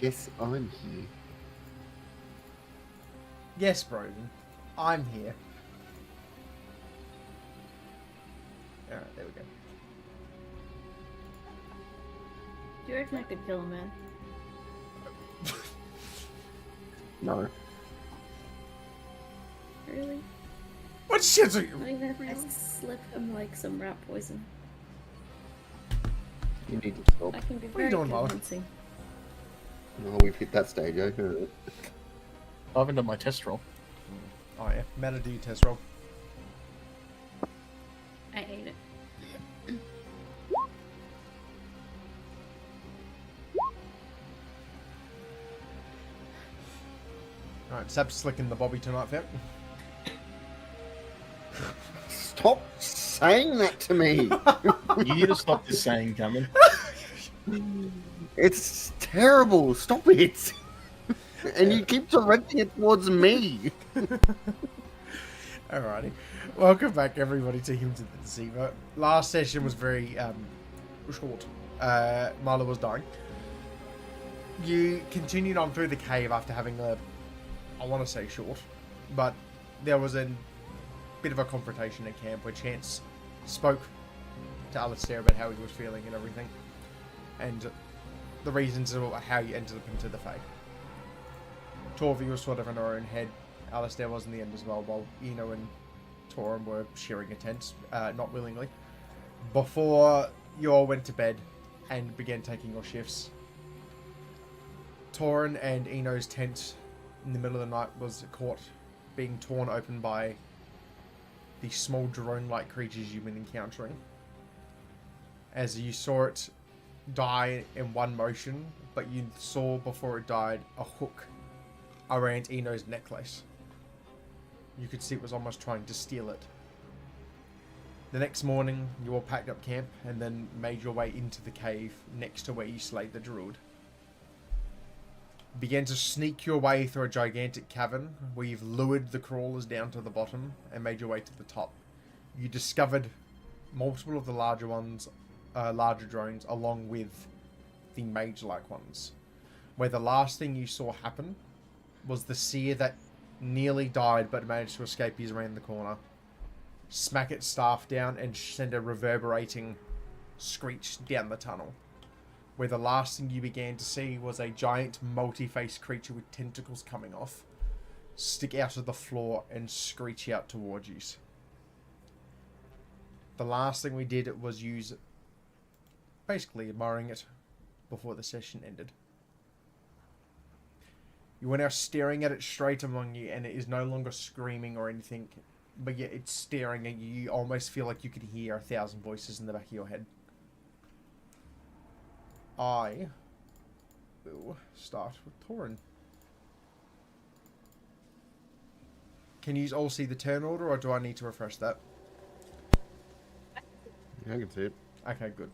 Yes, I'm here. Yes, Broden. I'm here. Alright, there we go. Do you reckon I could kill a man? No. Really? What shit are you? Not even if I slip him like some rat poison. You need to stop. I can be What are you very doing, Marla? convincing. No, we've hit that stage, eh? I haven't done my test roll. Oh yeah, meta do test roll. I hate it. Alright, Sap's slicking the bobby tonight, Fep. Stop saying that to me. You need to stop this saying, Cameron. It's terrible. Stop it. And you keep directing it towards me. Alrighty. Welcome back, everybody, to Him to the Deceiver. Last session was very short. Marla was dying. You continued on through the cave after having a, I want to say short, but there was a bit of a confrontation at camp where Chance spoke to Alistair about how he was feeling and everything, and the reasons of how you ended up into the Fae. Torvi was sort of in her own head. Alistair was in the end as well, while Eno and Torin were sharing a tent, not willingly. Before you all went to bed and began taking your shifts, Torin and Eno's tent in the middle of the night was caught being torn open by the small drone-like creatures you've been encountering. As you saw it die in one motion, but you saw before it died a hook around Eno's necklace. You could see it was almost trying to steal it. The next morning, you all packed up camp and then made your way into the cave next to where you slayed the druid. Began to sneak your way through a gigantic cavern where you've lured the crawlers down to the bottom and made your way to the top. You discovered multiple of the larger ones, larger drones, along with the mage-like ones. Where the last thing you saw happen was the seer that nearly died but managed to escape is around the corner. Smack its staff down and send a reverberating screech down the tunnel. Where the last thing you began to see was a giant multi-faced creature with tentacles coming off, stick out of the floor and screech out towards you. The last thing we did was use basically admiring it before the session ended. You are now staring at it straight among you, and it is no longer screaming or anything, but yet it's staring at you. You almost feel like you could hear 1,000 voices in the back of your head. I will start with Torin. Can you all see the turn order, or do I need to refresh that? Yeah, I can see it. Okay, good.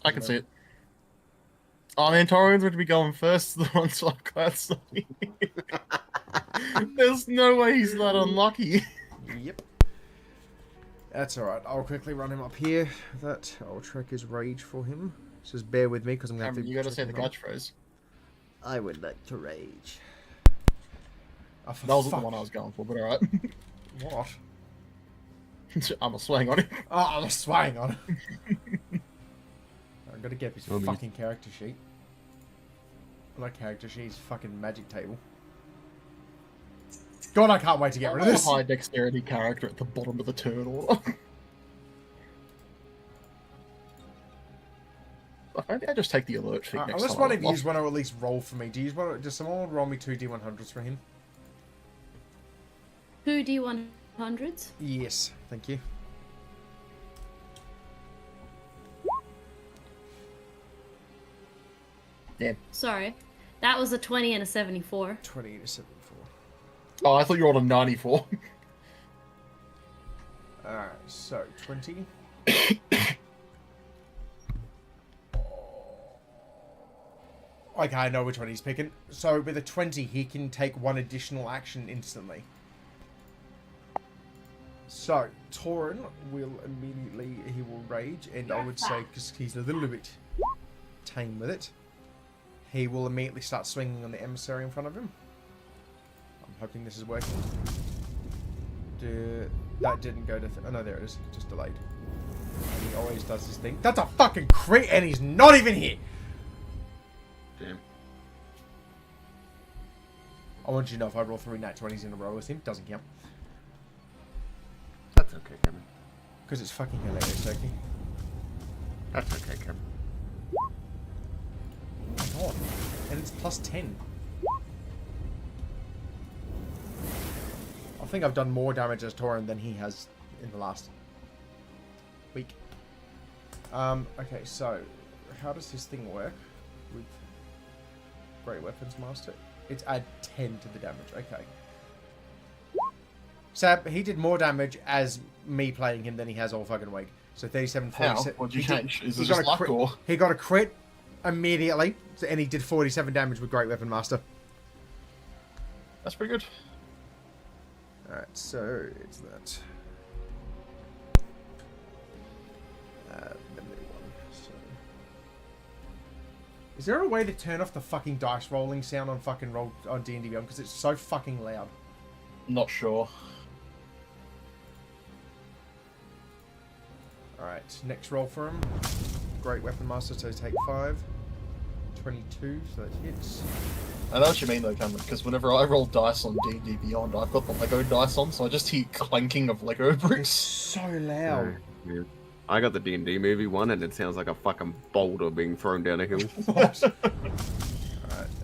I can see it. Oh man, Torin's going to be going first. The one so constantly. There's no way he's that unlucky. Yep. That's alright. I'll quickly run him up here. That I'll track his rage for him. Just bear with me because I'm going to have to... You got to say the catchphrase. I would like to rage. Oh, for That wasn't fuck. the one I was going for, but alright. What? I'm a swang on it. Oh, I'm swaying on it. I've got to get his Oh, me. fucking character sheet. Not character sheet, his fucking magic table. God, I can't wait to get rid of this. High dexterity character at the bottom of the turn order. I think I just take the alert feat next Unless time. one of you want to at least roll for me. Does someone roll me 2 D100s for him? 2 D100s? Yes, thank you. Damn. Sorry. That was a 20 and a 74. 20 to 74. Oh, I thought you were on a 94. Alright, so 20. Okay, I know which one he's picking. So with a 20, he can take 1 additional action instantly. So, Torin will immediately, he will rage, and I would say, because he's a little bit tame with it, he will immediately start swinging on the emissary in front of him. I'm hoping this is working. That didn't go to... oh, no, there it is. Just delayed. And he always does this thing. That's a fucking crit, and he's not even here. Damn. I want you to know if I roll 3 nat 20s in a row with him, doesn't count. That's okay, Cameron. Because it's fucking hilarious, okay? That's okay, Cameron. Oh my god. And it's plus 10. I think I've done more damage as Tauren than he has in the last week. Okay, so how does this thing work with Great Weapons Master? It's add 10 to the damage. Okay. So he did more damage as me playing him than he has all fucking week. So 37, How? 47. What'd you change? Is he it got just a luck crit, or? he got a crit immediately, and he did 47 damage with Great Weapon Master. That's pretty good. Alright, so it's that. Memory one. So. Is there a way to turn off the fucking dice rolling sound on fucking roll on D&D Beyond? Because it's so fucking loud. Not sure. Alright, next roll for him. Great Weapon Master, so take 5. 22, so that hits. I know what you mean though, Cameron, because whenever I roll dice on D&D Beyond, I've got the Lego dice on, so I just hear clanking of Lego It's bricks. so loud. Yeah. I got the D&D movie one, and it sounds like a fucking boulder being thrown down a hill. Alright,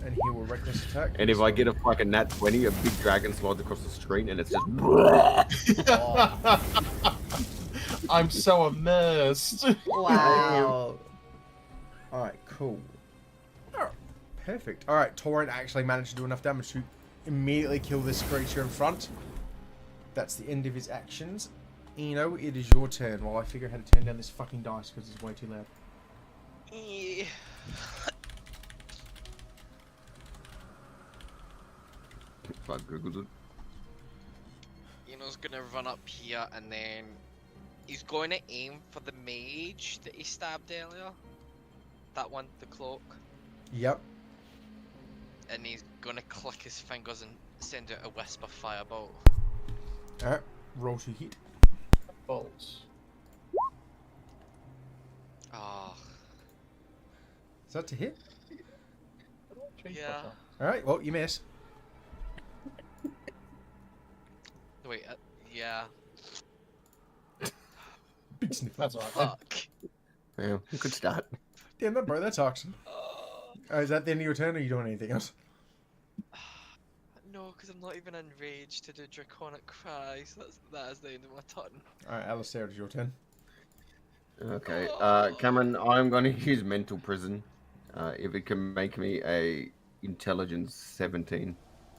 and he will reckless attack. And if I get a fucking nat 20, a big dragon slides across the screen, and it's just... I'm so immersed. Wow. Alright, cool. Alright, perfect. Alright, Tauren actually managed to do enough damage to immediately kill this creature in front. That's the end of his actions. Eno, it is your turn while I figure out how to turn down this fucking dice because it's way too loud. Yeah. If I googled it. Eno's gonna run up here and then he's going to aim for the mage that he stabbed earlier. That one, the cloak. Yep. And he's gonna click his fingers and send out a whisper firebolt. Alright, roll to hit. Bolts. Oh, Is that to hit? yeah. Alright, well, you miss. Wait, yeah. Big sniff. That's alright. Fuck. Yeah, good start. Damn that, bro, that's oxen. Oh, is that the end of your turn, or are you doing anything else? No, because I'm not even enraged to do Draconic Cry, so that is the end of my turn. Alright, Alistair, it's your turn. Okay, Cameron, I'm going to use Mental Prison. If it can make me a Intelligence 17,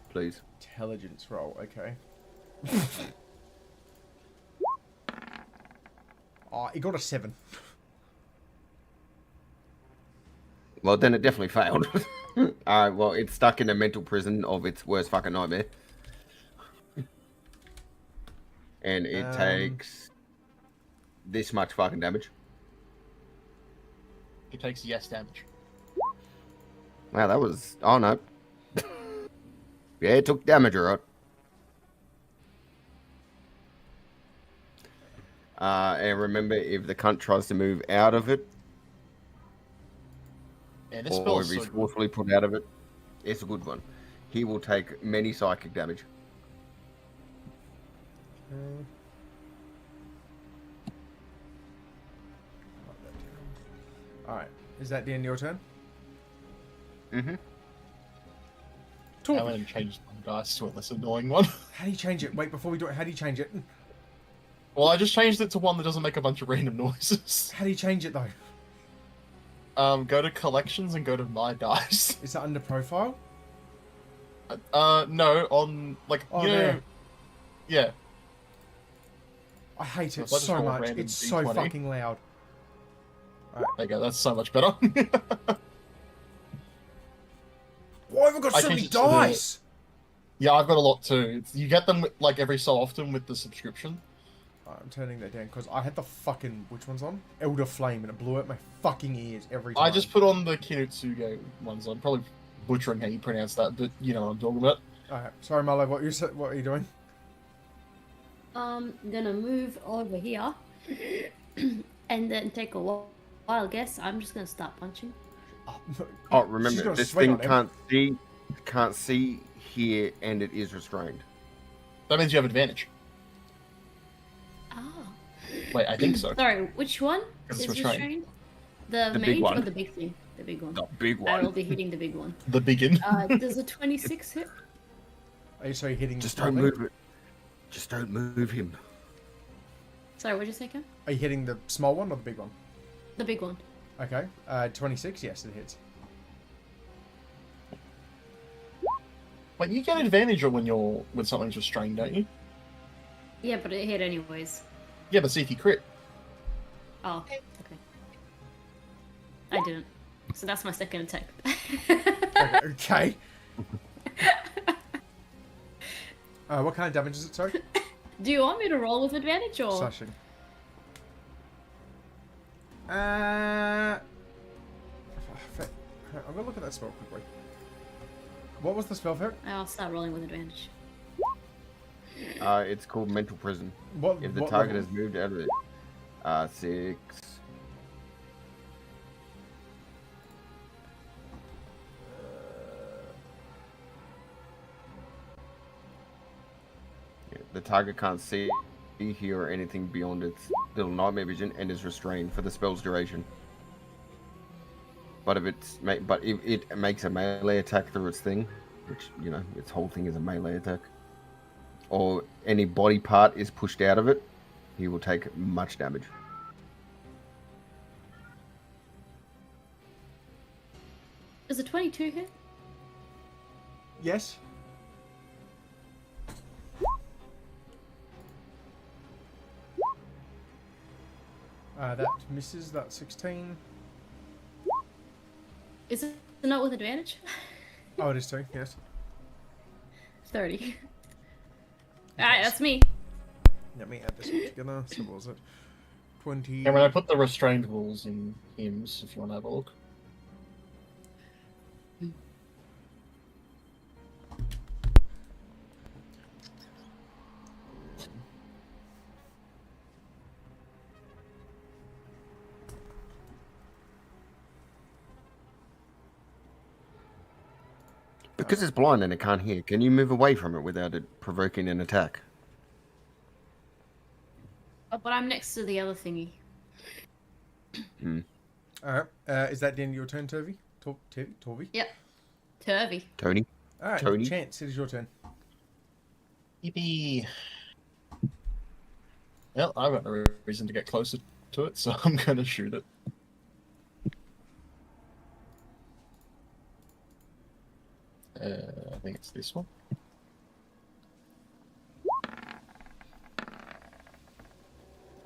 please. Intelligence roll, okay. Oh, he got a 7. Well, then it definitely failed. Alright, well, it's stuck in a mental prison of its worst fucking nightmare. And it takes this much fucking damage. He takes yes damage. Wow, that was... Oh, no. Yeah, it took damage, alright. And remember, if the cunt tries to move out of it, Yeah, this or spell if is he's so good. forcefully put out of it, it's a good one. He will take many psychic damage. Alright, is that the end of your turn? Mm-hmm. I Talk. went and changed my dice to a less annoying one. How do you change it? Wait, before we do it, how do you change it? Well, I just changed it to one that doesn't make a bunch of random noises. How do you change it, though? Go to collections and go to my dice. Is that under profile? No, on, like, Oh, you know... there. Yeah. I hate So it if I just so roll a much. random It's so D20. fucking loud. There you go, that's so much better. Why have I got I so many changed it to the- dice? Yeah, I've got a lot too. You get them, like, every so often with the subscription. I'm turning that down because I had the fucking which one's on? Elder Flame, and it blew out my fucking ears every time. I just put on the Kinutsuge ones. I'm probably butchering how you pronounce that, but you know what I'm talking about. Alright, sorry, Marlo. What are you doing? I'm gonna move over here and then take a wild guess. I'm just gonna start punching. Oh, She's remember, gonna this swing thing on him. can't see, hear, and it is restrained. That means you have advantage. Oh. Wait, I think so. Sorry, which one 'Cause is it's restrained. restrained? The The big mage or one. the big thing? The big one. The big I will one. be hitting the big one. The begin. Does a 26 hit? Are you sorry hitting? Just the don't small thing? move it. Just don't move him. Sorry, what'd you say, Cam? Are you hitting the small one or the big one? The big one. Okay. 26. Yes, it hits. Wait, you get advantage when something's restrained, don't you? Yeah, but it hit anyways. Yeah, but see if you crit. Oh, okay. I didn't. So that's my second attack. Okay. What kind of damage is it? Sorry. Do you want me to roll with advantage or? Slashing. I'm gonna look at that spell quickly. What was the spell for it? I'll start rolling with advantage. It's called mental prison. What? If the what target level? has moved out of it, 6. Yeah, the target can't see, hear, or anything beyond its little nightmare vision, and is restrained for the spell's duration. But if it makes a melee attack through its thing, which its whole thing is a melee attack, or any body part is pushed out of it, he will take much damage. Does a 22 hit? Yes. That misses. That 16. Is it not with advantage? Oh, it is too. Yes. 30. Alright, that's me. Let me add this all together. So what was it? 20. And when I put the restrained rules in hymns, if you want to have a look. Because it's blind and it can't hear, can you move away from it without it provoking an attack? Oh, but I'm next to the other thingy. Alright. Is that the end of your turn, Turvy? Torvy? Yep. Turvy. Tony? Alright, Tony? Chance, it is your turn. Yippee. Well, I've got no reason to get closer to it, so I'm going to shoot it. I think it's this one.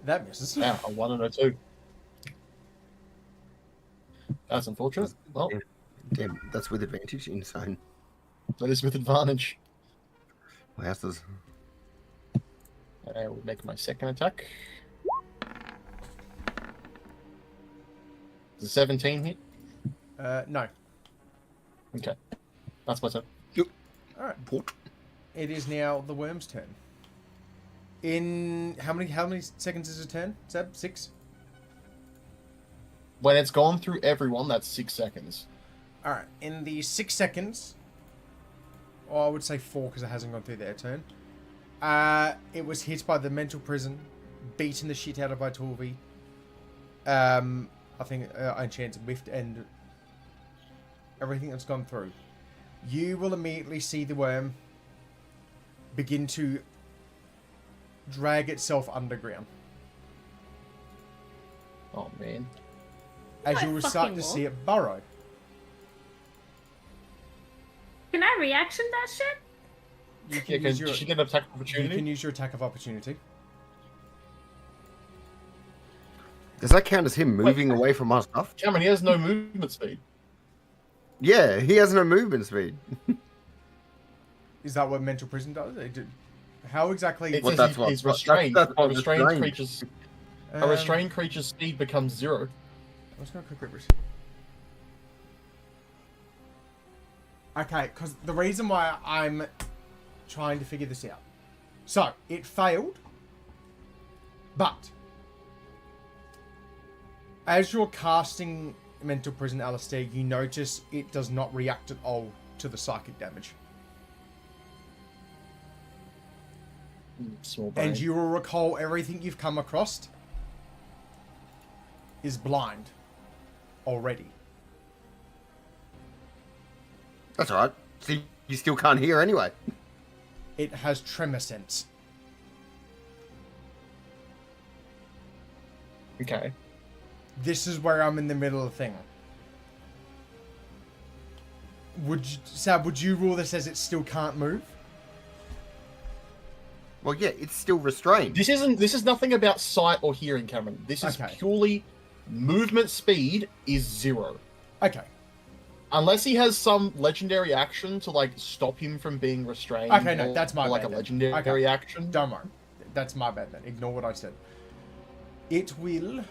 That misses. Wow, a 1 and a 2. That's unfortunate. Well, Damn, that's with advantage. Insane. that is with advantage. Wowzers. I will make my second attack. Does a 17 hit? No. Okay. That's my turn. Alright. Port. It is now the worm's turn. In how many seconds is a turn? Seb? 6? When it's gone through everyone, that's 6 seconds. Alright. In the 6 seconds, or I would say 4 because it hasn't gone through their turn. It was hit by the mental prison, beaten the shit out of by Torvy. I think Enchant's whiffed and everything that's gone through. You will immediately see the worm begin to drag itself underground. Oh, man. As I you will start fucking to will. see it burrow. Can I reaction that shit? You Yeah, can, because use your, she get an attack of you opportunity. can use your attack of opportunity. Does that count as him moving away from our stuff? Cameron, he has no movement speed. Yeah, he has no movement speed. Is that what mental prison does? How exactly? It Well, says that's what- he's restrained. that's what a restrained restrained. creature's a restrained creature's speed becomes 0. Let's go quick rivers. Okay, because the reason why I'm trying to figure this out. So, it failed, but as you're casting Mental Prison, Alistair, you notice it does not react at all to the psychic damage. Small brain. And you will recall everything you've come across is blind already. That's all right. See, you still can't hear anyway. It has tremor sense. Okay. This is where I'm in the middle of the thing. Sab, would you rule this as it still can't move? Well, yeah, it's still restrained. This is nothing about sight or hearing, Cameron. This is Okay. purely movement speed is 0. Okay. Unless he has some legendary action to like stop him from being restrained. Okay, no, that's my or, like bad a then. legendary Okay. action. Don't worry. That's my bad then. Ignore what I said. It will...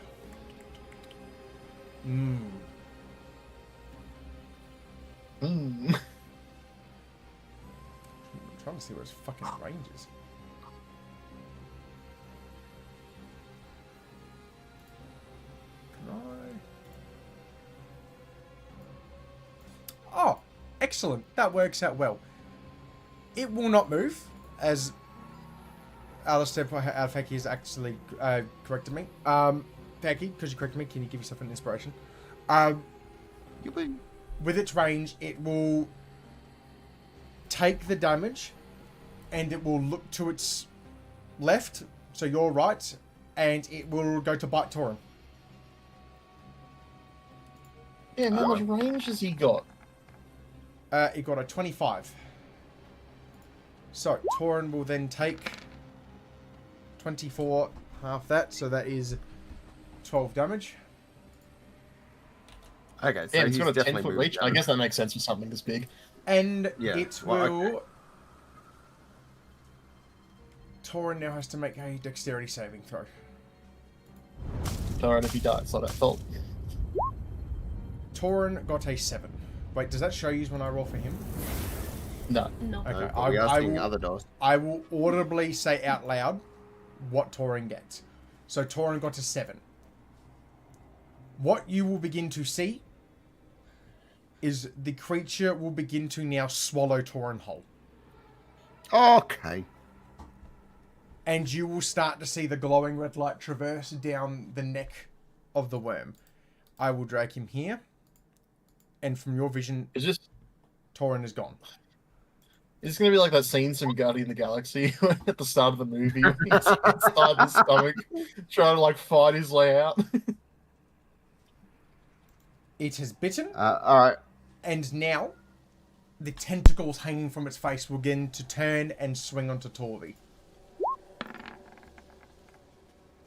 Hmm. I'm trying to see where its fucking range is. Can I... Oh, excellent. That works out well. It will not move, as Alistair Feki has actually corrected me. Feki, because you corrected me, can you give yourself an inspiration? You win. With its range, it will take the damage and it will look to its left, so you're right, and it will go to bite Torin. Yeah, how much range has he got? It got a 25. So, Torin will then take 24, half that, so that is 12 damage. Okay, so Yeah, he's it's got a definitely 10-foot moved reach. I down. guess that makes sense for something this big. And Yeah, it well, will... okay. Torin now has to make a dexterity saving throw. Alright, if he dies, like I thought. Torin got a 7. Wait, does that show you when I roll for him? No. No. Okay, No, but we are seeing will, other dice. I will audibly say out loud what Torin gets. So Torin got a 7. What you will begin to see is the creature will begin to now swallow Torin whole. Okay. And you will start to see the glowing red light traverse down the neck of the worm. I will drag him here. And from your vision, Is this Torin is gone. gonna be like that scene from Guardian of the Galaxy at the start of the movie? He's inside his stomach, trying to like fight his way out. It has bitten. All right. And now, the tentacles hanging from its face will begin to turn and swing onto Torvi.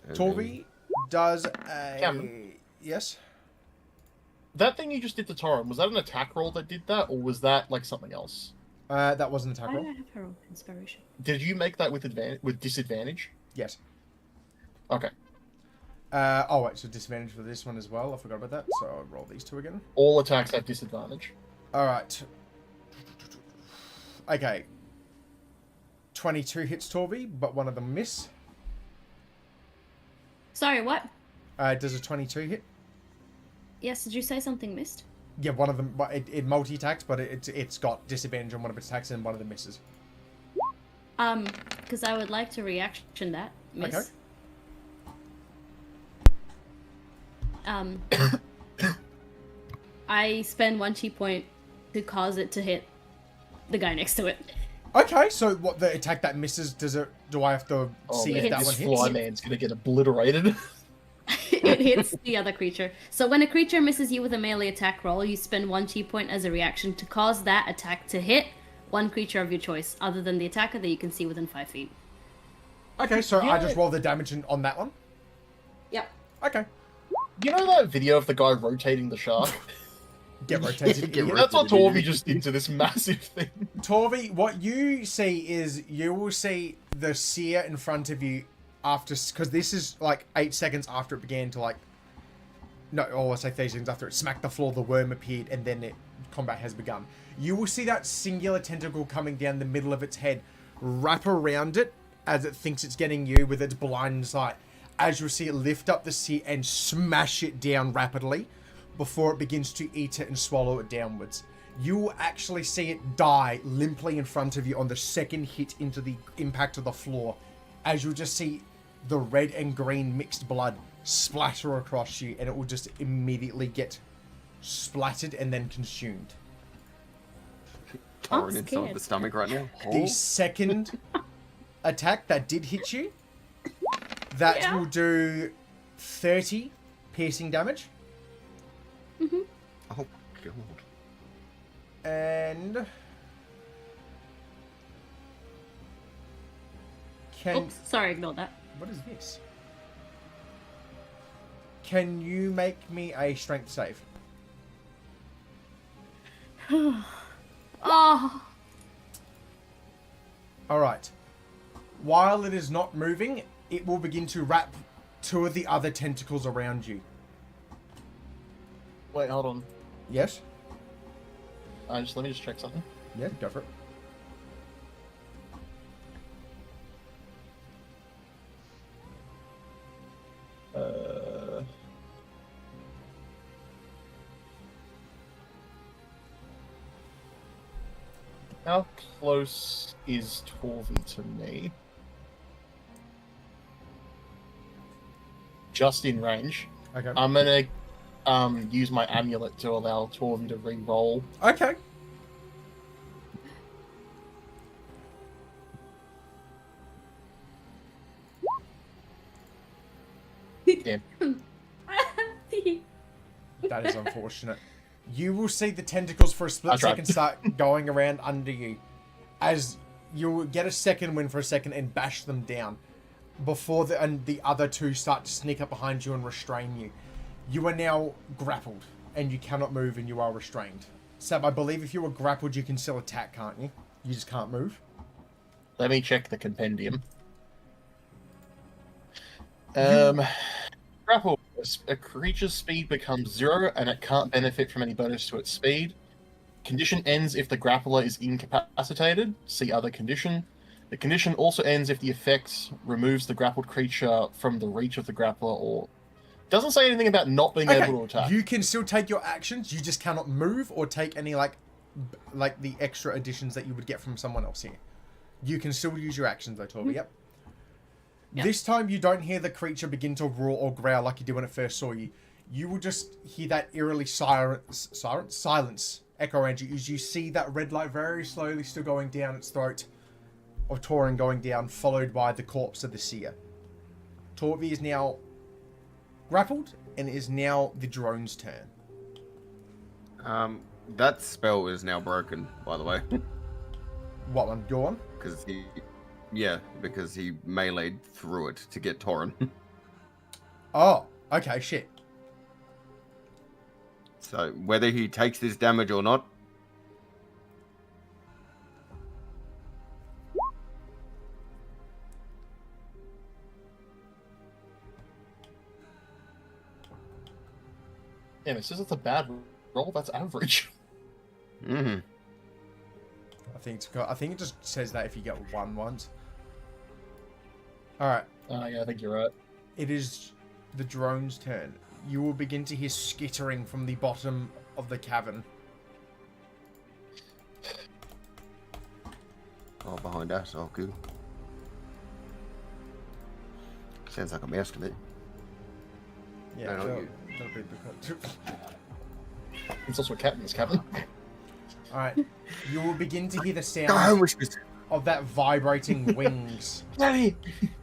Torvi does a... Cameron. Yes? That thing you just did to Torin, was that an attack roll that did that, or was that like something else? That was an attack Why roll. do I have her own inspiration? Did you make that with disadvantage? Yes. Okay. Oh, wait, so disadvantage for this one as well. I forgot about that. So I'll roll these two again. All attacks have disadvantage. Alright. Okay. 22 hits Torvi, but one of them miss. Sorry, what? Does a 22 hit? Yes, did you say something missed? Yeah, one of them, but it multi-attacks, but it's got disadvantage on one of its attacks and one of them misses. Because I would like to reaction that, miss. Okay. I spend 1 chi point to cause it to hit the guy next to it. Okay, so what the attack that misses, do I have to Oh, see man, if that this one hits? fly man's gonna get obliterated. It hits the other creature. So when a creature misses you with a melee attack roll, you spend 1 chi point as a reaction to cause that attack to hit one creature of your choice, other than the attacker that you can see within 5 feet. Okay, so I Yeah. just roll the damage on that one? Yep. Okay. You know that video of the guy rotating the shark? Get rotated. Get idiot. That's what Torvi just did to this massive thing. Torvi, what you see is you will see the seer in front of you after, because this is like 8 seconds after it began to like, no, or I say 30 seconds after it smacked the floor, the worm appeared, and then combat has begun. You will see that singular tentacle coming down the middle of its head, wrap around it as it thinks it's getting you with its blind sight. As you'll see it lift up the seer and smash it down rapidly before it begins to eat it and swallow it downwards. You will actually see it die limply in front of you on the second hit into the impact of the floor, as you'll just see the red and green mixed blood splatter across you, and it will just immediately get splattered and then consumed. Torn inside scared. the stomach right now. The second attack that did hit you, that will do 30 piercing damage. Mm-hmm. Oh, God. And can Oops, sorry, ignore that. what is this? Can you make me a strength save? Oh, All right. While it is not moving, it will begin to wrap 2 of the other tentacles around you. Wait, hold on. Yes? Let me just check something. Yeah, go for it. How close is Torvi to me? Just in range. Okay. I'm gonna use my amulet to allow Torvi to re-roll. Okay. Damn. That is unfortunate. You will see the tentacles for a I split tried. second start going around under you, as you'll get a second wind for a second and bash them down before the other 2 start to sneak up behind you and restrain you. You are now grappled and you cannot move and you are restrained. Sab, I believe if you were grappled, you can still attack, can't you? You just can't move. Let me check the compendium. Grapple. A creature's speed becomes 0 and it can't benefit from any bonus to its speed. Condition ends if the grappler is incapacitated. See other condition. The condition also ends if the effect removes the grappled creature from the reach of the grappler or... Doesn't say anything about not being able to attack. You can still take your actions, you just cannot move or take any like the extra additions that you would get from someone else here. You can still use your actions though, Torby. Yep. Yep. This time you don't hear the creature begin to roar or growl like you did when it first saw you. You will just hear that eerily silence echo around you as you see that red light very slowly still going down its throat of Torin going down, followed by the corpse of the seer. Torvi is now grappled, and it is now the drone's turn. That spell is now broken, by the way. What one? Your one? Because he meleeed through it to get Torin. Oh, okay, shit. So whether he takes this damage or not, Damn, it says it's a bad roll. That's average. mm-hmm. I think it just says that if you get 1 once. All right. Yeah, I think you're right. It is the drone's turn. You will begin to hear skittering from the bottom of the cavern. Oh, behind us. Oh, good. Sounds like a mouse to me. Yeah, No, not that'll you. be because... It's also a cat in this cabin. All right. You will begin to hear the Go home, sound Whispers. of that vibrating wings Daddy!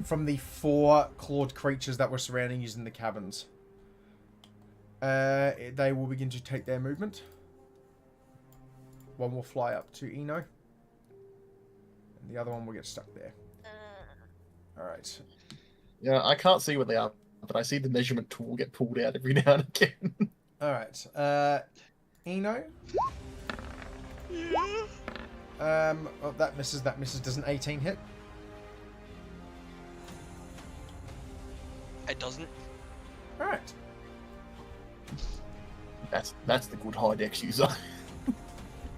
from the 4 clawed creatures that were surrounding you in the caverns. They will begin to take their movement. One will fly up to Eno. And the other one will get stuck there. Alright. Yeah, I can't see what they are, but I see the measurement tool get pulled out every now and again. Alright. Eno. Oh, that misses. Does an 18 hit? It doesn't. Alright. That's the good high dex user.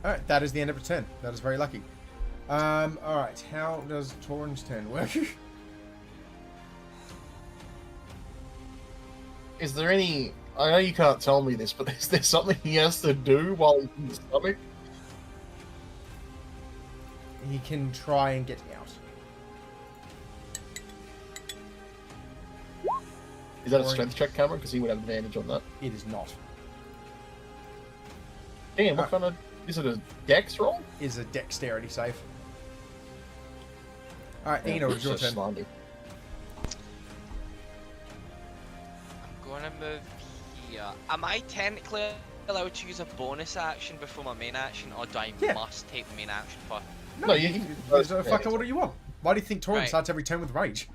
Alright, that is the end of its turn. That is very lucky. Alright, how does Tauren's turn work? Is there any? I know you can't tell me this, but is there something he has to do while he's in the stomach? He can try and get out. Is that a strength check, Cameron? Because he would have advantage on that. It is not. Damn, what kind of... Is it a dex roll? It is a dexterity save. Alright, Eno, it's your So turn. slimy. I'm gonna move here. Am I technically allowed to use a bonus action before my main action, or do I Yeah. must take the main action first? No, No, you you can can- use a fucking what do you want? Why do you think Tauren Right. starts every turn with rage?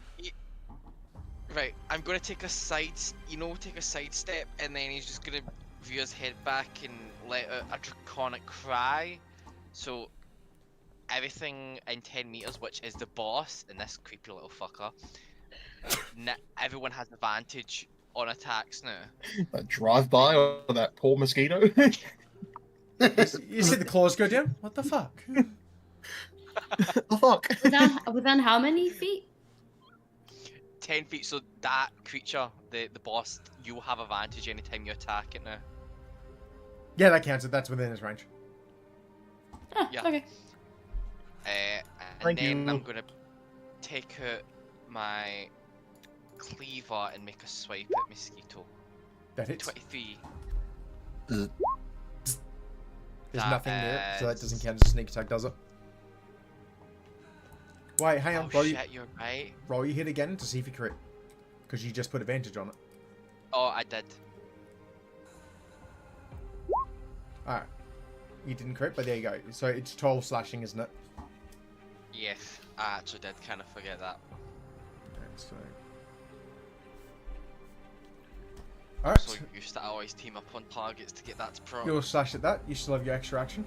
Right, I'm gonna take a take a side step, and then he's just gonna view his head back and let out a draconic cry. So everything in 10 meters, which is the boss and this creepy little fucker, everyone has advantage on attacks now. That drive-by or that poor mosquito? You see the claws go down? What the fuck? Oh, fuck. Within how many feet? 10 feet, so that creature, the boss, you'll have advantage anytime you attack it now. Yeah, that counts. That's within his range. Oh, Yeah. okay. And Thank then you. I'm gonna take out my cleaver and make a swipe at Mosquito. That hits. 23. There's That nothing there, so that is- doesn't count as a sneak attack, does it? Wait, hang on. Oh Roll, shit, you're right. roll your hit again to see if you crit. Because you just put advantage on it. Oh, I did. Alright. You didn't crit, but there you go. So it's 12 slashing, isn't it? Yes, I actually did kind of forget that. Okay, so... Alright. So used to always team up on targets to get that to pro. You'll slash at that. You still have your extra action.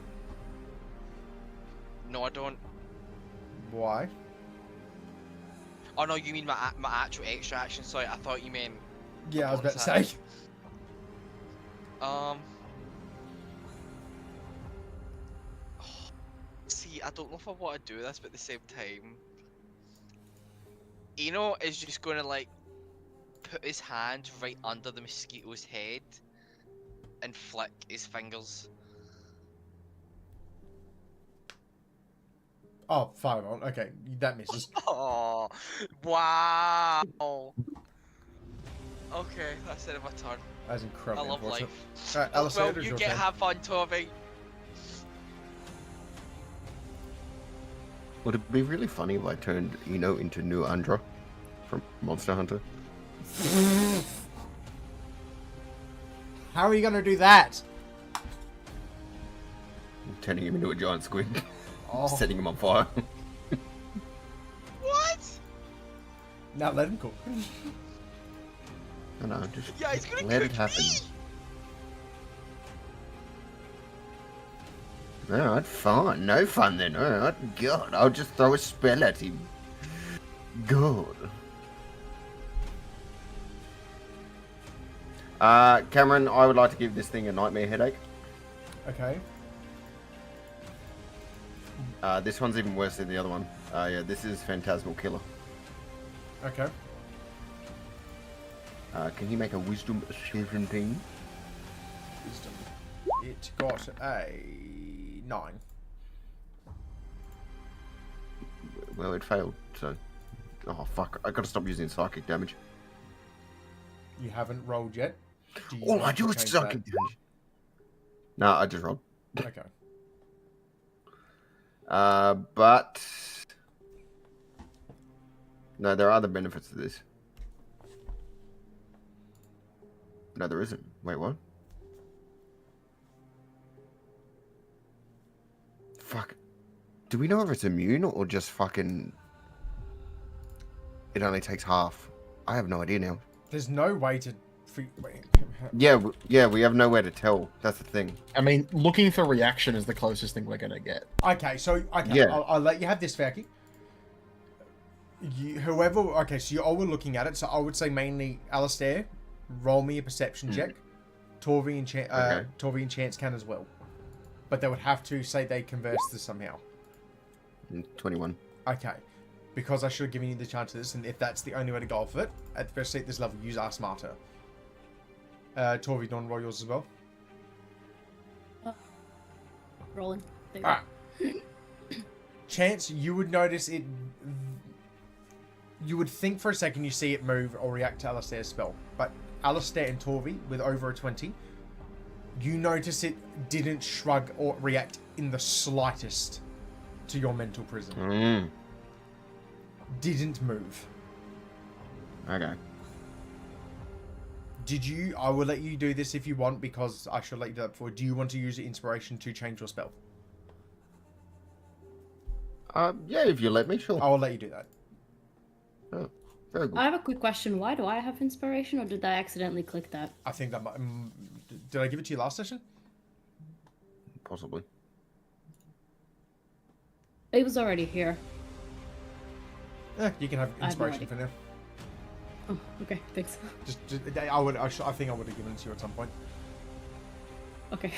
No, I don't. Why? Oh no, you mean my actual extra action? Sorry, I thought you meant. Yeah, I was about to bonus say. Um. See, I don't know if I want to do this, but at the same time, Eno is just going to like put his hand right under the mosquito's head and flick his fingers. Oh, fireball. Okay, that misses. Oh, wow. Okay, that's it of my turn. That's I incredibly love unfortunate. life. Alright, Alistair, Well, it is you your get turn. have fun, Toby. Would it be really funny if I turned Eno into New Andra from Monster Hunter? How are you going to do that? Turning him into a giant squid, Oh, setting him on fire. What? now let him cook. I know, just Yeah, he's gonna let cook it happen. me. Alright, fine. No fun then. Alright, God, I'll just throw a spell at him. God. Cameron, I would like to give this thing a nightmare headache. Okay. This one's even worse than the other one. Yeah, this is Phantasmal Killer. Okay. Can you make a Wisdom 17? Wisdom. It got a 9. Well, it failed, so... Oh, fuck. I gotta stop using psychic damage. You haven't rolled yet. Do you All want I do to is change psychic damage. No, I just rolled. that? Okay. But... No, there are other benefits to this. No, there isn't. Wait, what? Fuck. Do we know if it's immune or just fucking... It only takes half? I have no idea now. There's no way to... Wait. Yeah, we have nowhere to tell. That's the thing. I mean, looking for reaction is the closest thing we're gonna get. Okay, so... Okay, Yeah. I'll let you have this, Falky. whoever. Okay, so you're all looking at it. So I would say mainly Alistair. Roll me a perception check. Torvi and Chance can as well, but they would have to say they converse this somehow. 21. Okay, because I should have given you the chance of this, and if that's the only way to go off it, at especially at this level, use Are Smarter. Torvi, don't roll yours as well. Rolling. There you Alright. Chance, you would notice it. You would think for a second you see it move or react to Alistair's spell, but Alistair and Torvi, with over a 20, you notice it didn't shrug or react in the slightest to your mental prison. Didn't move. Okay. Did you? I will let you do this if you want, because I should let you do that before. Do you want to use the inspiration to change your spell? Yeah, if you let me, sure. I will let you do that. Oh, very good. I have a quick question. Why do I have inspiration, or did I accidentally click that? I think that might. Did I give it to you last session? Possibly. It was already here. You can have I have no inspiration idea. for now. Oh, okay, thanks. I think I would have given it to you at some point. Okay.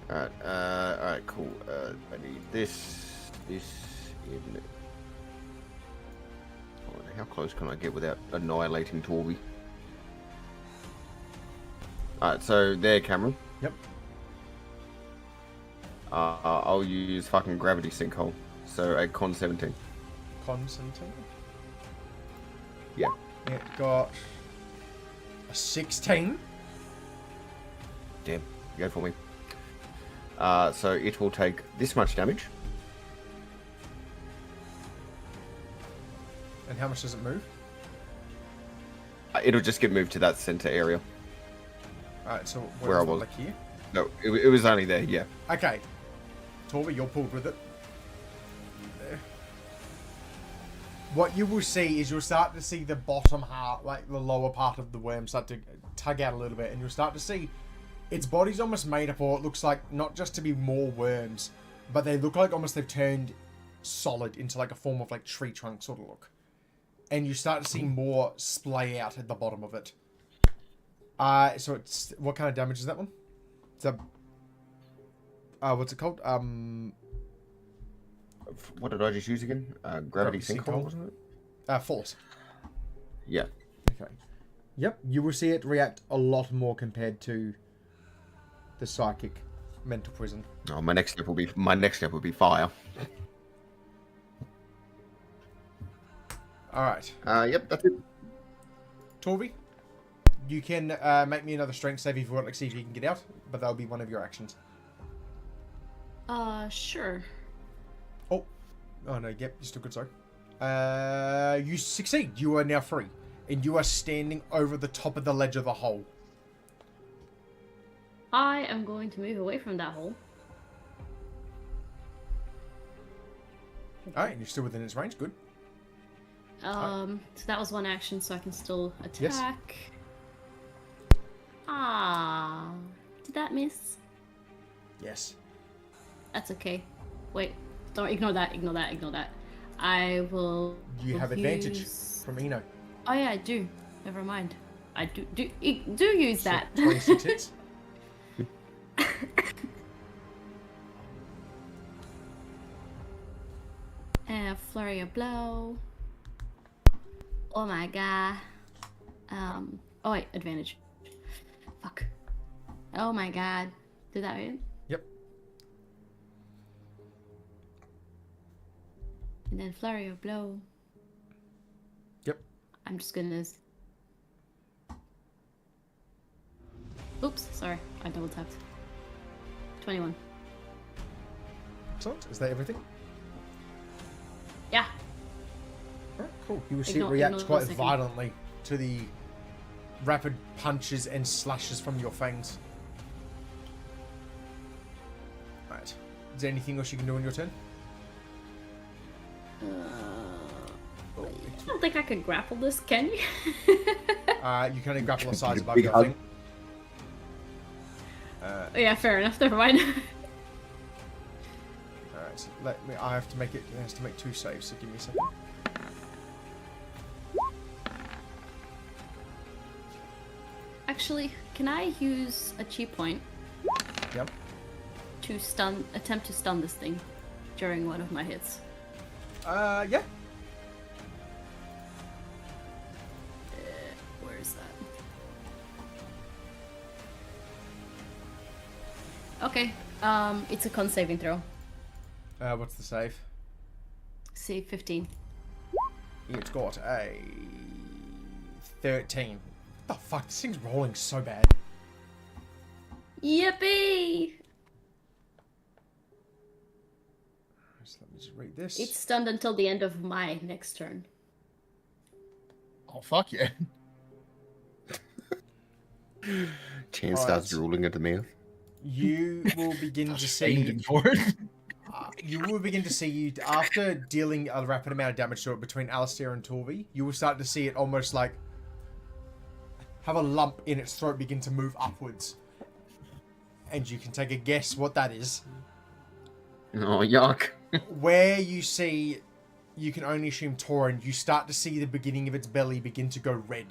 Alright, cool. I need this in. Oh, how close can I get without annihilating Torby? Alright, so there, Cameron. Yep. I'll use fucking gravity sinkhole. So a con 17. Con 17? Yeah. It got a 16. Damn. Go for me. So it will take this much damage. And how much does it move? It'll just get moved to that center area. Alright, so Where I was it, was. like here? No, it was only there, yeah. Okay. Torby, you're pulled with it. There. What you will see is you'll start to see the bottom half, like the lower part of the worm start to tug out a little bit, and you'll start to see its body's almost made up, or it looks like not just to be more worms, but they look like almost they've turned solid into like a form of like tree trunk sort of look. And you start to see more splay out at the bottom of it. So it's, what kind of damage is that one? It's a, what's it called? What did I just use again? Gravity sinkhole, wasn't it? Force. Yeah. Okay. Yep, you will see it react a lot more compared to the psychic mental prison. Oh, my next step will be fire. All right, Yep, that's it. Torby, you can make me another strength save if you want, like, see if you can get out, but that'll be one of your actions. Sure. Oh no, yep, you're still good, sorry. You succeed. You are now free, and you are standing over the top of the ledge of the hole. I am going to move away from that hole. All right, and you're still within its range. Good. So that was one action, so I can still attack. Yes. Ah, did that miss? Yes. That's okay. Wait, don't ignore that. Ignore that. Ignore that. I will. You have advantage use... from Eno. Oh yeah, I do. Never mind. I do use So that. 26 hits. And flurry of blow. Oh my god. Oh wait, advantage. Fuck. Oh my god. Did that right? Yep. And then flurry of blow. Yep. I'm just gonna. Oops, sorry. I double tapped. 21. Excellent. Is that everything? Yeah. Alright, cool. You will see Ignore- it react ignore quite the second. violently to the rapid punches and slashes from your fangs. Right. Is there anything else you can do on your turn? I don't think I could grapple this, can you? You can only grapple a size Big above your hug. thing. Yeah, fair enough. Never mind. Alright, Right, let me. I have to make it. It has to make 2 saves. So give me a second. Actually, can I use a chi point Yep. to attempt to stun this thing during one of my hits? Yeah. Where is that? Okay. It's a con saving throw. What's the save? See, 15. It's got a 13. What the fuck? This thing's rolling so bad. Yippee! So let me just read this. It's stunned until the end of my next turn. Oh, fuck yeah. Chance Alright. starts drooling at the mouth. You will begin to Fiending see. for it. You will begin to see you after dealing a rapid amount of damage to it between Alistair and Torvi. You will start to see it almost like have a lump in its throat begin to move upwards, and you can take a guess what that is. Oh, yuck. Where you see, you can only assume Torin. You start to see the beginning of its belly begin to go red,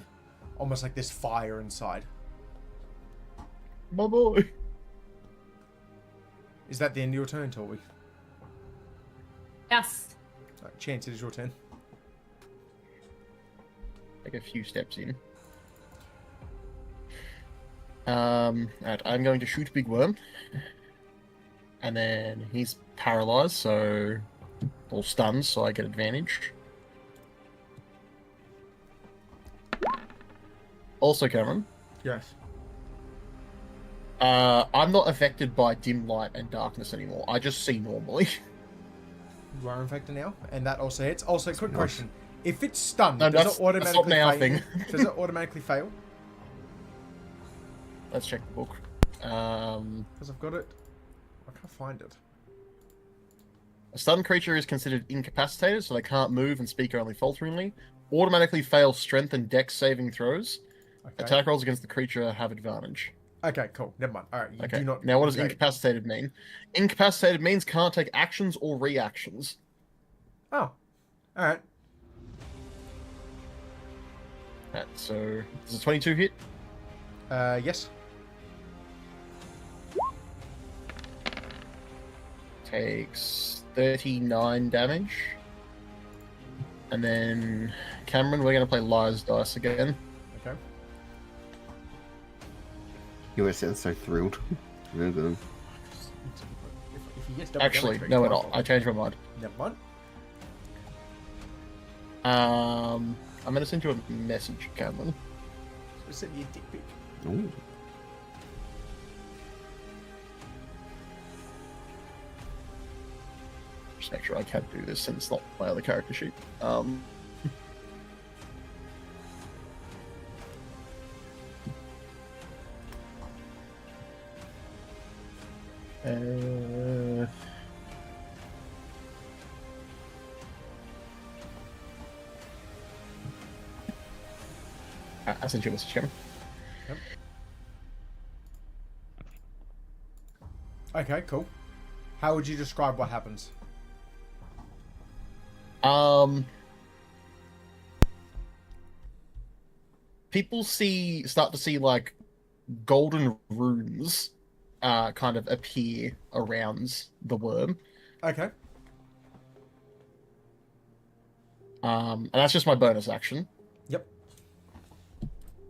almost like there's fire inside. My boy. Is that the end of your turn, Torvi? Yes. Right, Chance, it is your turn. Take a few steps in. Right, I'm going to shoot Big Worm. And then he's paralyzed, so... or stunned, so I get advantage. Also, Cameron, Yes. I'm not affected by dim light and darkness anymore. I just see normally. You are infected now, and that also hits. Also, quick question: if it's stunned, No, does it automatically now fail? thing. Does it automatically fail? Let's check the book. Because I've got it. I can't find it. A stunned creature is considered incapacitated, so they can't move and speak only falteringly. Automatically fail strength and dex saving throws. Okay. Attack rolls against the creature have advantage. Okay, cool. Never mind. All right. You Okay. do not. Now, what does Great. incapacitated mean? Incapacitated means can't take actions or reactions. Oh. All right. Right, so does a 22 hit? Yes. Takes 39 damage. And then Cameron, we're gonna play Liar's Dice again. Okay. You sound so thrilled. Really good. If he gets double Actually, damage, no, it's we're my not. fault. I changed my mind. Never mind. I'm gonna send you a message, Cameron. So send you a dick pic. Ooh. Just make sure I can do this since it's not my other character sheet. Uh, I sent you a message, Cameron. Yep. Okay, cool. How would you describe what happens? People start to see like golden runes kind of appear around the worm. Okay. And that's just my bonus action. Yep.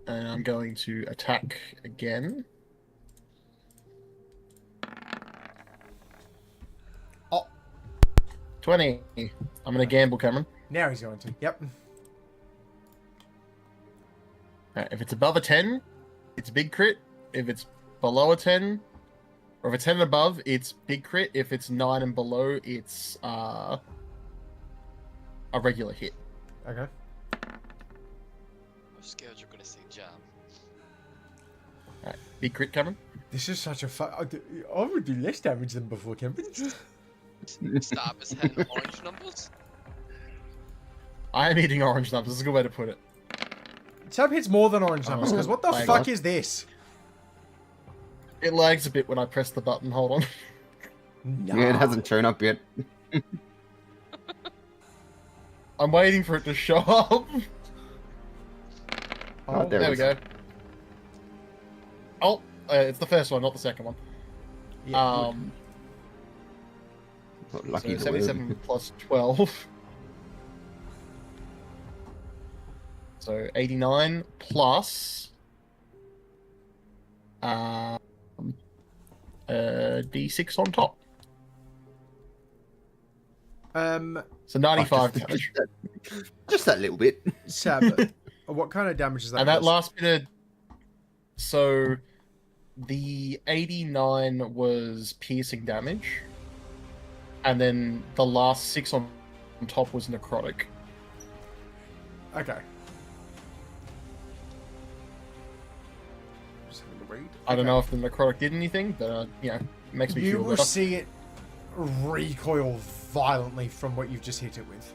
And I'm going to attack again. Oh, 20. I'm going to gamble, Cameron. now he's going to. Yep. Right, if it's above a 10, it's big crit. If it's below a 10, or if it's 10 and above, it's big crit. If it's 9 and below, it's a regular hit. Okay. I'm scared you're gonna say jam. Right, big crit, Cameron. This is such a I would do less damage than before, Kevin. Stop is hitting orange numbers. I am eating orange numbers. This is a good way to put it. Sub hits more than orange numbers, because what the Hang fuck on. is this? It lags a bit when I press the button. Hold on. No. Yeah, it hasn't shown up yet. I'm waiting for it to show up. Oh, There we go. Oh, it's the first one, not the second one. Yeah, Not lucky So to live. 77 plus 12. So 89 plus D6 on top. So 95 damage. Just that little bit. Sab, what kind of damage is that? And that cause? last bit of... So the 89 was piercing damage. And then the last 6 on top was necrotic. Okay. Just having to read. I don't Okay. know if the necrotic did anything, but you know, it makes me You feel will better. see it recoil violently from what you've just hit it with.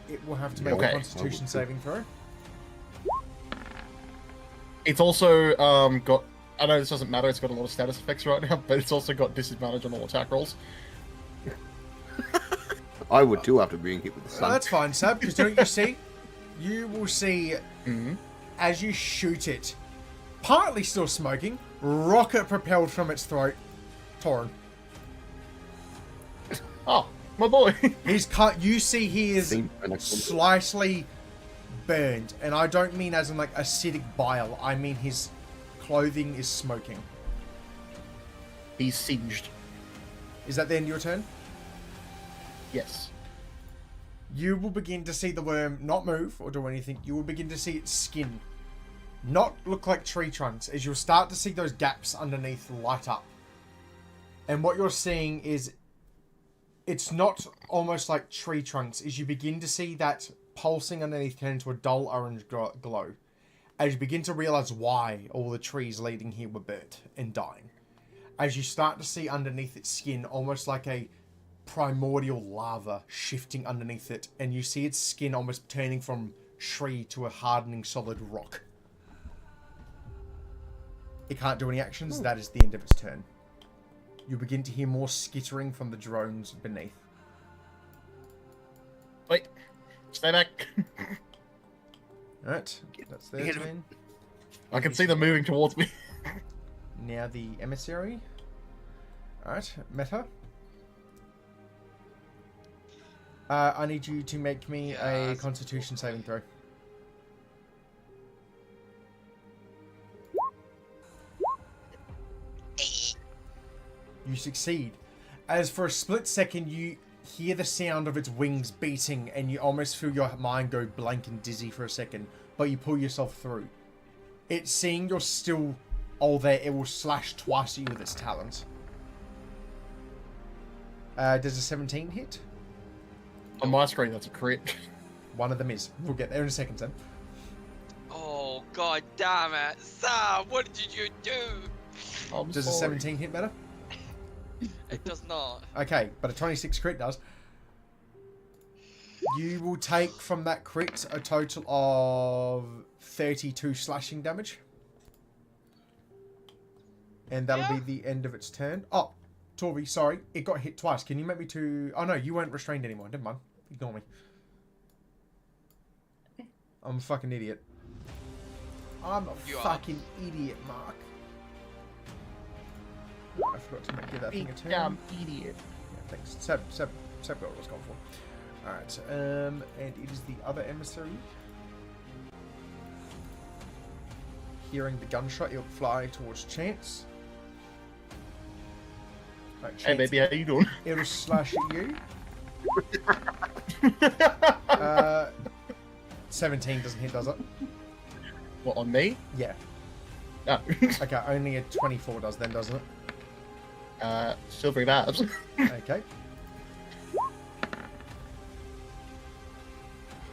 It will have to make Okay. a Constitution saving throw. It's also got... I know this doesn't matter, it's got a lot of status effects right now, but it's also got disadvantage on all attack rolls. I would too after being hit with the sun. That's fine, Sab, because you know what you see? You will see, Mm-hmm. as you shoot it, partly still smoking, rocket propelled from its throat, Torin. Oh, my boy! He's cut. You see, he is Seen an actual- slightly burned, and I don't mean as in like acidic bile. I mean his clothing is smoking. He's singed. Is that the end of your turn? Yes. You will begin to see the worm not move or do anything. You will begin to see its skin not look like tree trunks as you'll start to see those gaps underneath light up. And what you're seeing is it's not almost like tree trunks as you begin to see that pulsing underneath turn into a dull orange glow. As you begin to realize why all the trees leading here were burnt and dying. As you start to see underneath its skin almost like a primordial lava shifting underneath it, and you see its skin almost turning from tree to a hardening solid rock. It can't do any actions. That is the end of its turn. You begin to hear more skittering from the drones beneath. Wait. Stay back. Alright, that's their Get him. turn. I can see them moving towards me. Now the emissary. Alright, Meta. I need you to make me Yeah, a that's- Constitution saving throw. You succeed. As for a split second, you hear the sound of its wings beating, and you almost feel your mind go blank and dizzy for a second, but you pull yourself through. It's seeing you're still all there, it will slash twice at you with its talons. Does a 17 hit? On my screen, that's a crit. One of them is. We'll get there in a second, Sam. Oh god damn it, Sam! What did you do? I'm Does a sorry. 17 hit better? It does not. Okay, but a 26 crit does. You will take from that crit a total of 32 slashing damage. And that'll be the end of its turn. Oh, Torby, sorry. It got hit twice. Can you make me to... Oh, no, you weren't restrained anymore. Never mind. Ignore me. Okay. I'm a fucking idiot. I'm a You are. fucking idiot, Mark. I forgot to make you that thing a Big turn. dumb idiot. Yeah, thanks. Seb got what I was going for. Alright, and it is the other emissary. Hearing the gunshot, it'll fly towards Chance. Right, Hey, Chance, baby, how you doing? it'll slash at you. 17 doesn't hit, does it? What, on me? Yeah. No. Okay, only a 24 does then, doesn't it? Still pretty bad. Okay.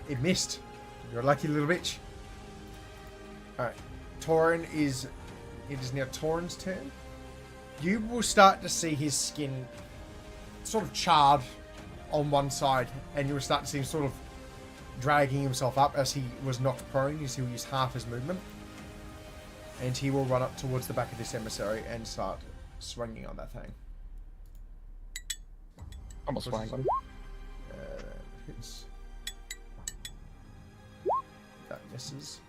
It missed. You're a lucky little bitch. Alright. Torin is... It is now Torin's turn. You will start to see his skin sort of charred on one side, and you will start to see him sort of dragging himself up as he was knocked prone. You see he'll use half his movement. And he will run up towards the back of this emissary and start swinging on that thing. I'm not swaying, buddy. Hits. That misses.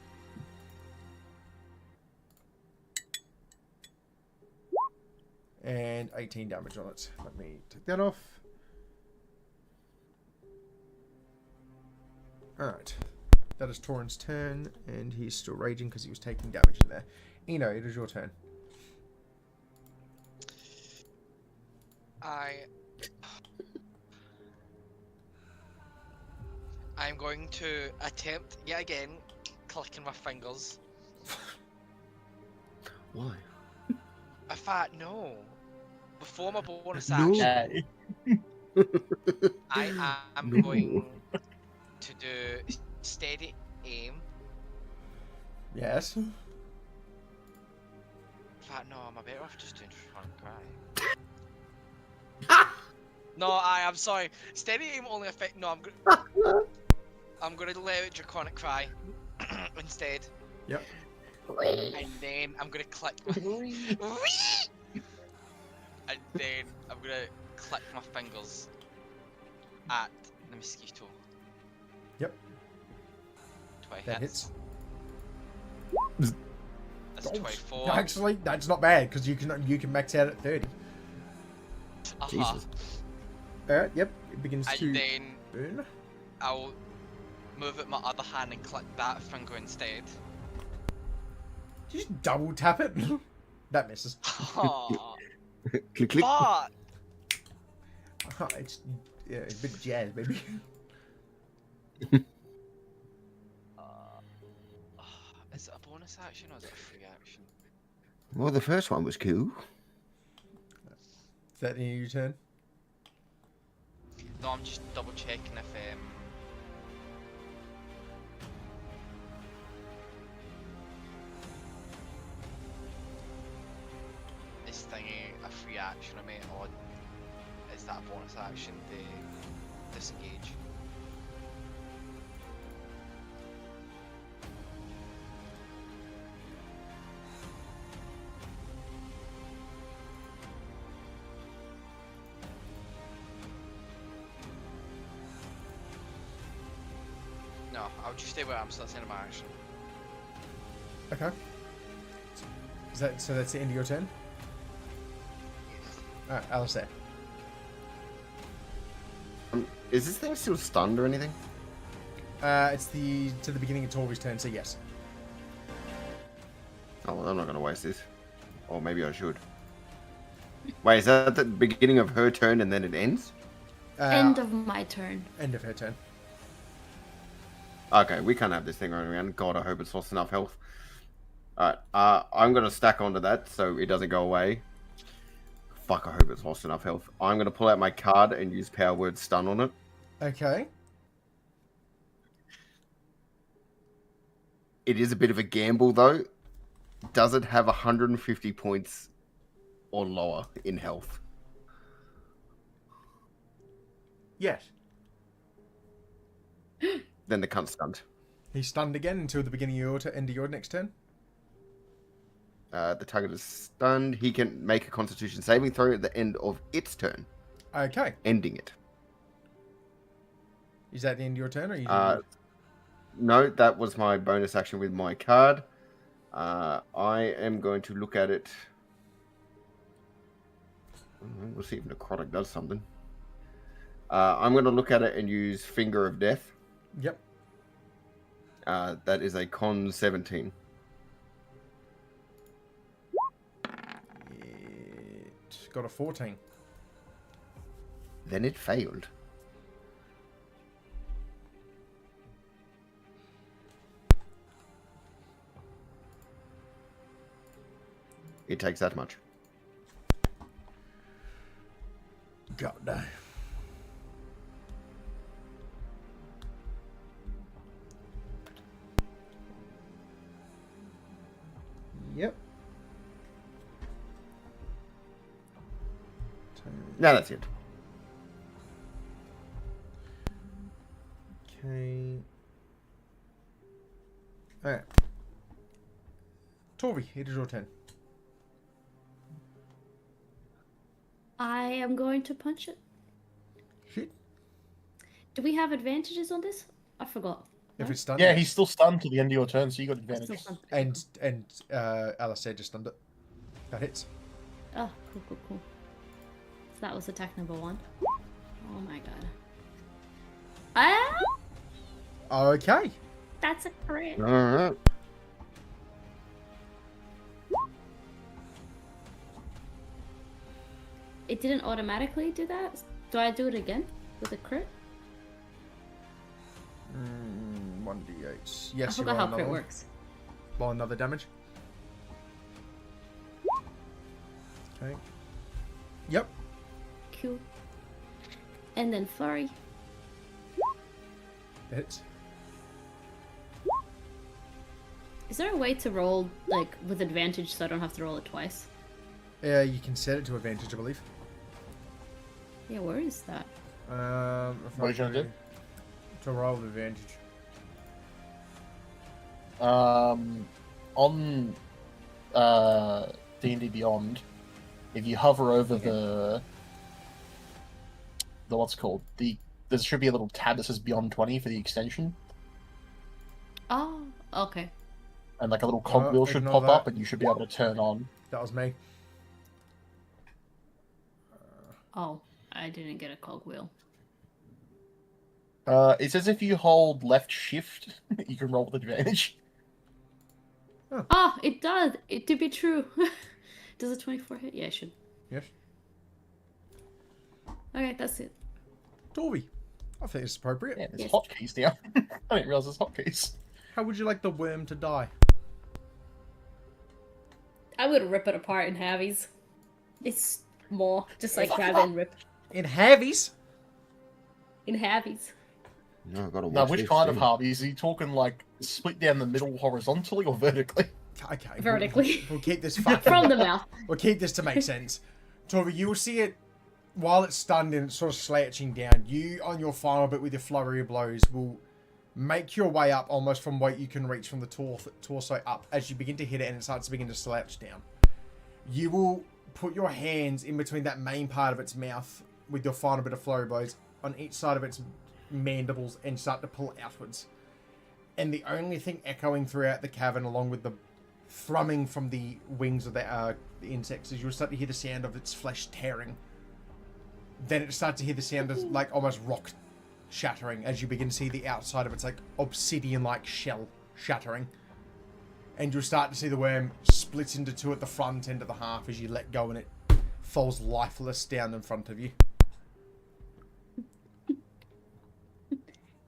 And 18 damage on it. Let me take that off. Alright. That is Torrent's turn, and he's still raging because he was taking damage in there. Eno, it is your turn. I'm going to attempt yet again clicking my fingers. Why? In fact, no. Before my bonus No. action, I am No. going to do steady aim. Yes. In fact, no, am I better off just doing Draconic Cry? No, I'm sorry. Steady aim only affect. No, I'm gonna let out Draconic Cry instead. Yep. And then I'm gonna click my and then I'm gonna click my fingers at the mosquito. Yep. 20 That hits. hits. That's 24. Actually, that's not bad because you can max out at 30. Jesus. Alright, yep. It begins And to then burn. I'll move it my other hand and click that finger instead. Did you just double tap it? That misses. Oh, Click, click. fuck! It's a bit jazz, baby. Is it a bonus action or is it a free action? Well, the first one was cool. Is that the end of your turn? No, I'm just double checking if this thingy a free action I made, or is that a bonus action to disengage? No, I'll just stay where I'm, so that's the end of my action. Okay. So that's the end of your turn? Alright, Alistair. Is this thing still stunned or anything? It's to the beginning of Torvi's turn, so yes. Oh, well, I'm not going to waste this. Or maybe I should. Wait, is that the beginning of her turn and then it ends? End of my turn. End of her turn. Okay, we can't have this thing running around. God, I hope it's lost enough health. Alright, I'm going to stack onto that so it doesn't go away. Fuck, I hope it's lost enough health. I'm going to pull out my card and use Power Word Stun on it. Okay. It is a bit of a gamble, though. Does it have 150 points or lower in health? Yes. Then the cunt's stunned. He's stunned again until the beginning of your end of your next turn. The target is stunned. He can make a Constitution saving throw at the end of its turn, Okay. ending it. Is that the end of your turn, or you? No, that was my bonus action with my card. I am going to look at it. We'll see if Necrotic does something. I'm going to look at it and use Finger of Death. Yep. That is a con 17. It got a 14. Then it failed. It takes that much. God no. Yep. No, that's it. Okay. Alright. Torvi, it is your turn. I am going to punch it. Do we have advantages on this? I forgot. If No? it's stunned, Yeah, yes. he's still stunned to the end of your turn, so you got advantage. Still fun. And Alistair just stunned it. That hits. Oh, cool. So that was attack number 1. Oh my god. Ah! Okay. That's a crit. Alright. It didn't automatically do that? Do I do it again with a crit? 1d8. I Yes, you forgot roll how another crit one. works. Roll another damage. Okay. Yep. Cool. And then flurry. It hits. Is there a way to roll like with advantage so I don't have to roll it twice? You can set it to advantage, I believe. Yeah, where is that? If What I are you gonna do? To roll with advantage. On D&D Beyond, if you hover over the what's it called, there should be a little tab that says Beyond 20 for the extension, Oh, okay. and like a little cogwheel should ignore pop that. up, and you should be able to turn on. That was me. Oh, I didn't get a cogwheel. It says if you hold left shift, you can roll with advantage. Oh, it does. It to be true. Does a 24 hit? Yeah, it should. Yes. Okay, that's it. Torby. I think it's appropriate. Yeah, there's Yes. hotkeys now. I didn't realize there's hotkeys. How would you like the worm to die? I would rip it apart in halvies. It's more just like grab it and rip In halvies? in halvies. No, I gotta watch Now, which this kind of thing. Harveys? Are you talking like split down the middle horizontally or vertically? Okay. Vertically. We'll keep this fucking... From the mouth. We'll keep this to make sense. Torby, you will see it while it's stunned and it's sort of slouching down. You, on your final bit with your flurry of blows, will make your way up almost from what you can reach from the torso up as you begin to hit it and it starts to begin to slouch down. You will put your hands in between that main part of its mouth with your final bit of flurry blows on each side of its mandibles and start to pull outwards. And the only thing echoing throughout the cavern, along with the thrumming from the wings of the insects, is you'll start to hear the sound of its flesh tearing. Then it starts to hear the sound of like almost rock shattering as you begin to see the outside of its like obsidian-like shell shattering. And you'll start to see the worm split into two at the front end of the half as you let go and it falls lifeless down in front of you.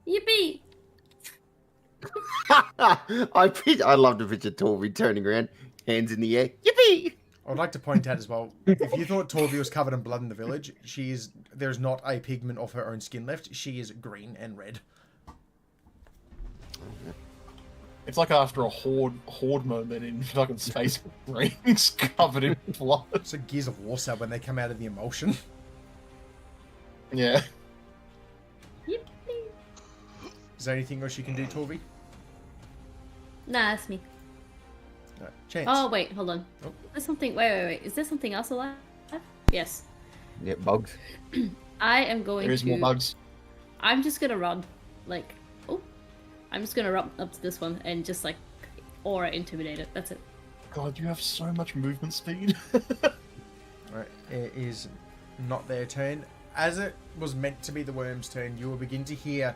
Yippee! I love to picture Torby turning around, hands in the air. Yippee! I would like to point out as well, if you thought Torvi was covered in blood in the village, there's not a pigment of her own skin left. She is green and red. It's like after a horde moment in fucking Space Marines covered in blood. It's like Gears of War when they come out of the emulsion. Yeah. Yippee! Is there anything else you can do, Torvi? Nah, that's me. No. Chance. Oh, wait, hold on. Oh. There's something. Wait. Is there something else alive? Yes. Yeah, bugs. I am going There is to. more bugs. I'm just gonna run. Like. Oh. I'm just gonna run up to this one and just like. Aura intimidate it. That's it. God, you have so much movement speed. Alright, it is not their turn. As it was meant to be the worm's turn, you will begin to hear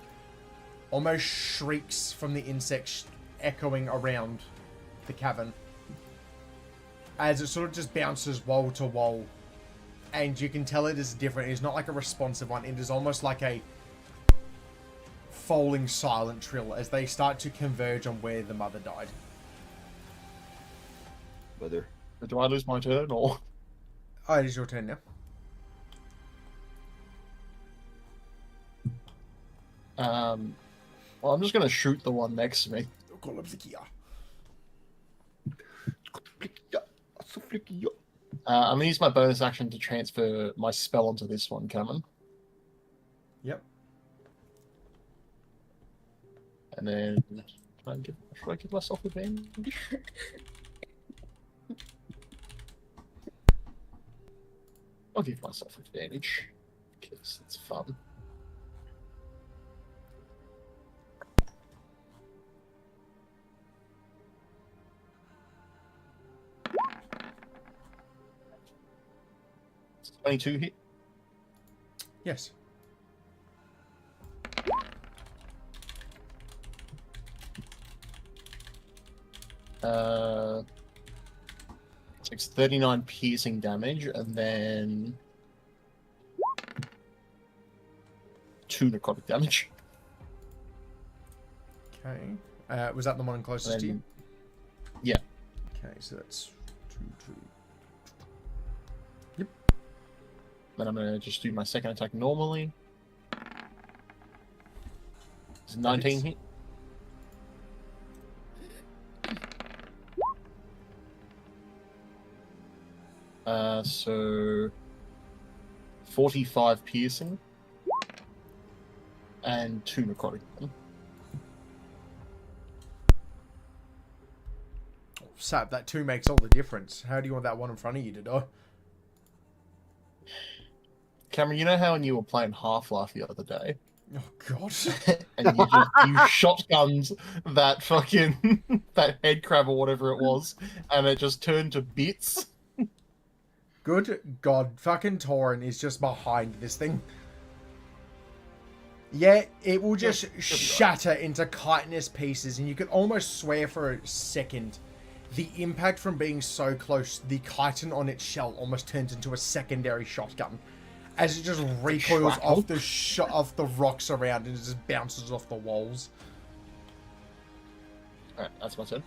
almost shrieks from the insects echoing around the cavern. As it sort of just bounces wall to wall. And you can tell it is different. It's not like a responsive one. It is almost like a falling silent trill as they start to converge on where the mother died. Whether. Do I lose my turn or? Oh, it is your turn now. Well, I'm just gonna shoot the one next to me. I'm gonna use my bonus action to transfer my spell onto this one, Cameron. Yep. And then should I give myself advantage? I'll give myself advantage because it's fun. 22 hit. Yes. Takes 39 piercing damage, and then 2 necrotic damage. Okay. Was that the one closest to you? Yeah. Okay, so that's 2, 2. Then I'm gonna just do my second attack normally. It's 19 hit. So 45 piercing and 2 necrotic. Sap, that 2 makes all the difference. How do you want that one in front of you to die? Cameron, you know how when you were playing Half-Life the other day, Oh, God. and you shotgunned that fucking that head crab or whatever it was, and it just turned to bits? Good God. Fucking Tauren is just behind this thing. Yeah, it will just shatter into chitinous pieces, and you could almost swear for a second the impact from being so close, the chitin on its shell almost turns into a secondary shotgun as it just recoils off the rocks around and it just bounces off the walls. Alright, that's my turn.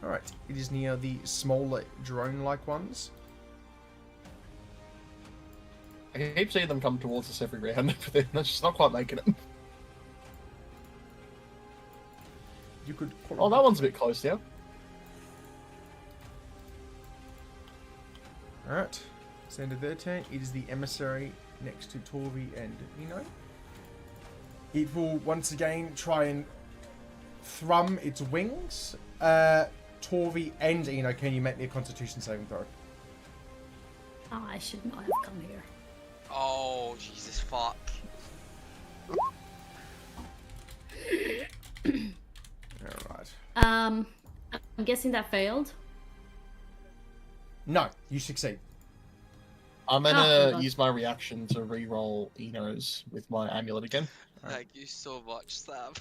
Alright, it is near the smaller drone-like ones. I keep seeing them come towards us every round, but they're just not quite making it. You could... Oh, that one's a bit close now. Alright, it's the end of their turn. It is the emissary next to Torvi and Eno. It will once again try and thrum its wings. Torvi and Eno, can you make me a Constitution saving throw? Oh, I should not have come here. Oh, Jesus fuck. Alright. I'm guessing that failed. No, you succeed. I'm Oh, gonna God. use my reaction to re-roll Eno's with my amulet again. Thank you so much, Sam.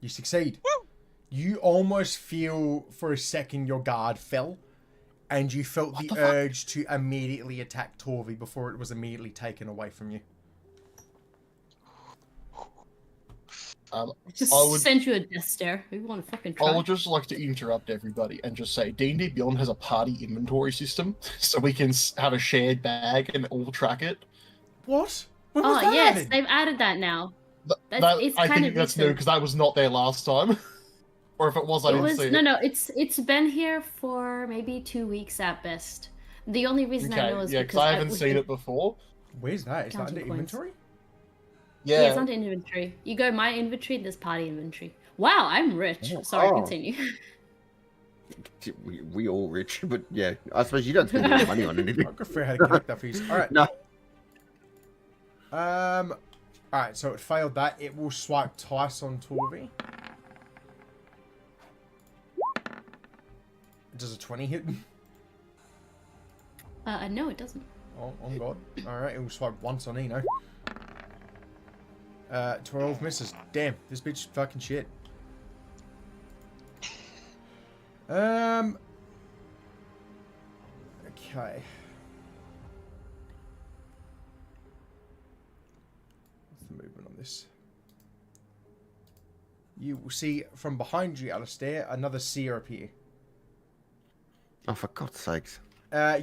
You succeed. Woo! You almost feel for a second your guard fell, and you felt What the the fuck? urge to immediately attack Torvi before it was immediately taken away from you. Just I would- send you a death stare. We want to fucking try. I would just like to interrupt everybody and just say D&D Beyond has a party inventory system, so we can have a shared bag and all track it. What? When was Oh that yes, added? they've added that now. It's I kind think of that's new recent. because that was not there last time. Or if it was, I It didn't was see no, it. no. It's been here for maybe 2 weeks at best. The only reason I know Okay, is yeah, because because I haven't seen it before. Where's that? Is that Counting under points. inventory? Yeah, Yeah, it's under inventory. You go my inventory, there's party inventory. Wow, I'm rich. Sorry, Oh. continue. We all rich, but yeah, I suppose you don't spend any money on anything. I'll go figure out how to connect that for you. Alright. No. Alright, so it failed that. It will swipe twice on Torvi. Does a 20 hit? No, it doesn't. Oh God. Alright, it will swipe once on Eno. 12 misses. Damn, this bitch fucking shit. Okay. What's the movement on this? You will see from behind you, Alistair, another seer appear. Oh, for God's sakes.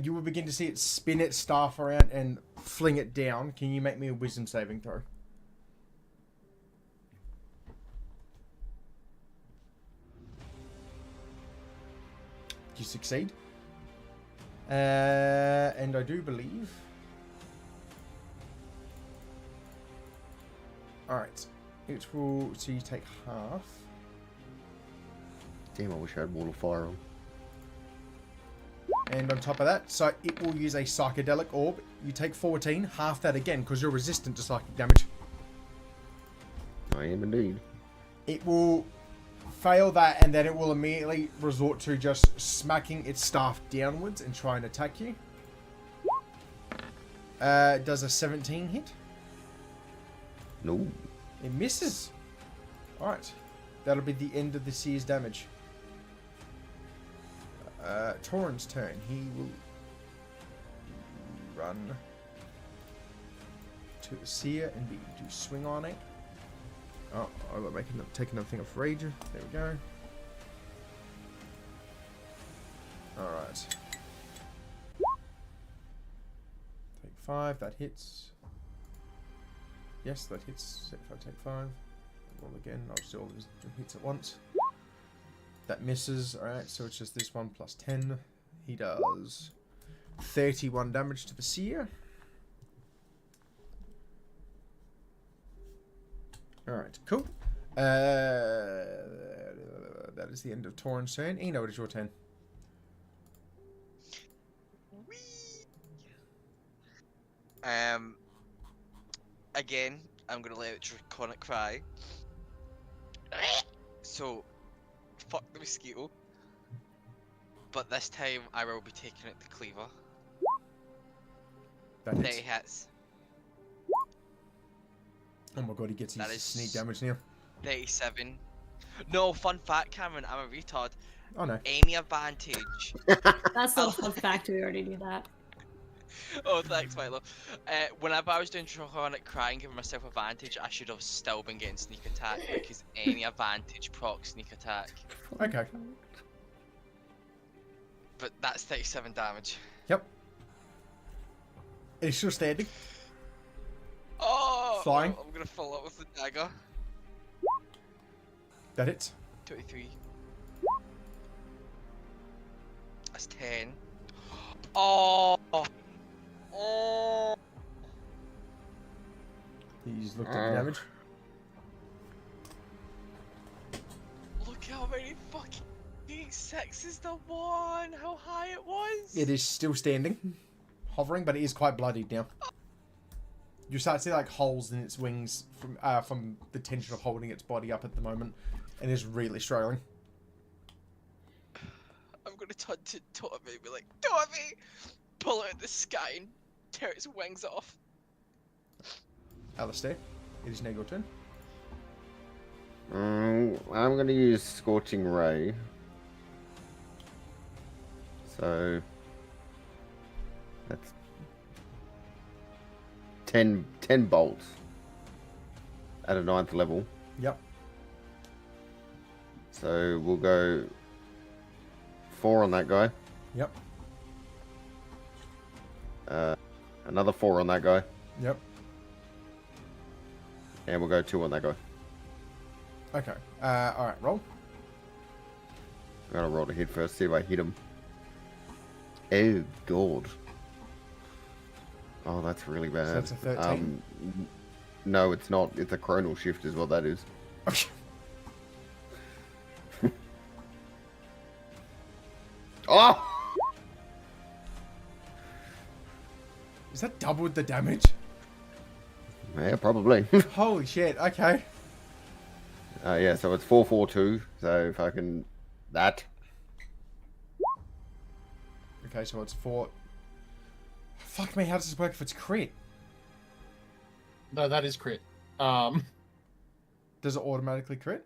You will begin to see it spin its staff around and fling it down. Can you make me a wisdom saving throw? You succeed. And I do believe... Alright. It will... So you take half. Damn, I wish I had Wall of Fire on. And on top of that, so it will use a psychedelic orb. You take 14, half that again, because you're resistant to psychic damage. I am indeed. It will fail that, and then it will immediately resort to just smacking its staff downwards and try and attack you. Does a 17 hit? No. It misses. Alright. That'll be the end of the seer's damage. Torrent's turn. He will run to the seer and begin to swing on it. Oh, I'll take another thing of rage. There we go. Alright. Take 5, that hits. Yes, that hits. If I take 5, roll again, I'll still hits at once. That misses. Alright, so it's just this one plus 10. He does 31 damage to the seer. Alright, cool. That is the end of Torrent's turn. Eno, it is your turn. Whee! Again, I'm gonna let out draconic cry. So, fuck the mosquito. But this time, I will be taking out the cleaver. That There hits. he hits. Oh my god, he gets That his is- sneak damage now. 37. No, fun fact, Cameron, I'm a retard. Oh no. Any advantage. That's not a fun fact. We already knew that. Oh, thanks, Milo. Whenever I was doing draconic cry and giving myself advantage, I should have still been getting sneak attack because any advantage proc sneak attack. Okay. But that's 37 damage. Yep. It's still standing. Oh! Flying. I'm gonna follow up with the dagger. That hits. 23. That's 10. Oh! Oh! He's looked at the damage. Look how many fucking 6 is the one! How high it was! It is still standing. Hovering, but it is quite bloodied now. You start to see like holes in its wings from the tension of holding its body up at the moment, and is really struggling. I'm gonna turn to Tommy and be like, Tommy! Pull it in the sky and tear its wings off. Alistair, it is now your turn. I'm going to use Scorching Ray. So that's 10 bolts at a 9th level. Yep. So we'll go 4 on that guy. Yep. Another 4 on that guy. Yep. And we'll go 2 on that guy. Okay. Alright, roll. I'm going to roll to hit first, see if I hit him. Oh, God. Oh, that's really bad. So that's a 13? No, it's not. It's a chronal shift is what that is. Oh! Is that doubled the damage? Yeah, probably. Holy shit, okay. Yeah, so it's 442. So if I can... That. Okay, so it's 4... Fuck me, how does this work if it's crit? No, that is crit. Does it automatically crit?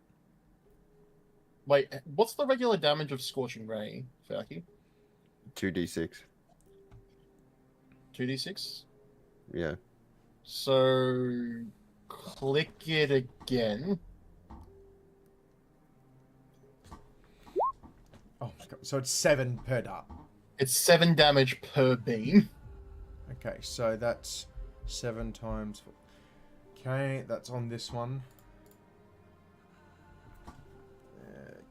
Wait, what's the regular damage of Scorching Ray, Falky? 2d6. 2d6? Yeah. So, click it again. Oh, so it's 7 per dart. It's 7 damage per beam. Okay, so that's 7 times 4. Okay, that's on this one.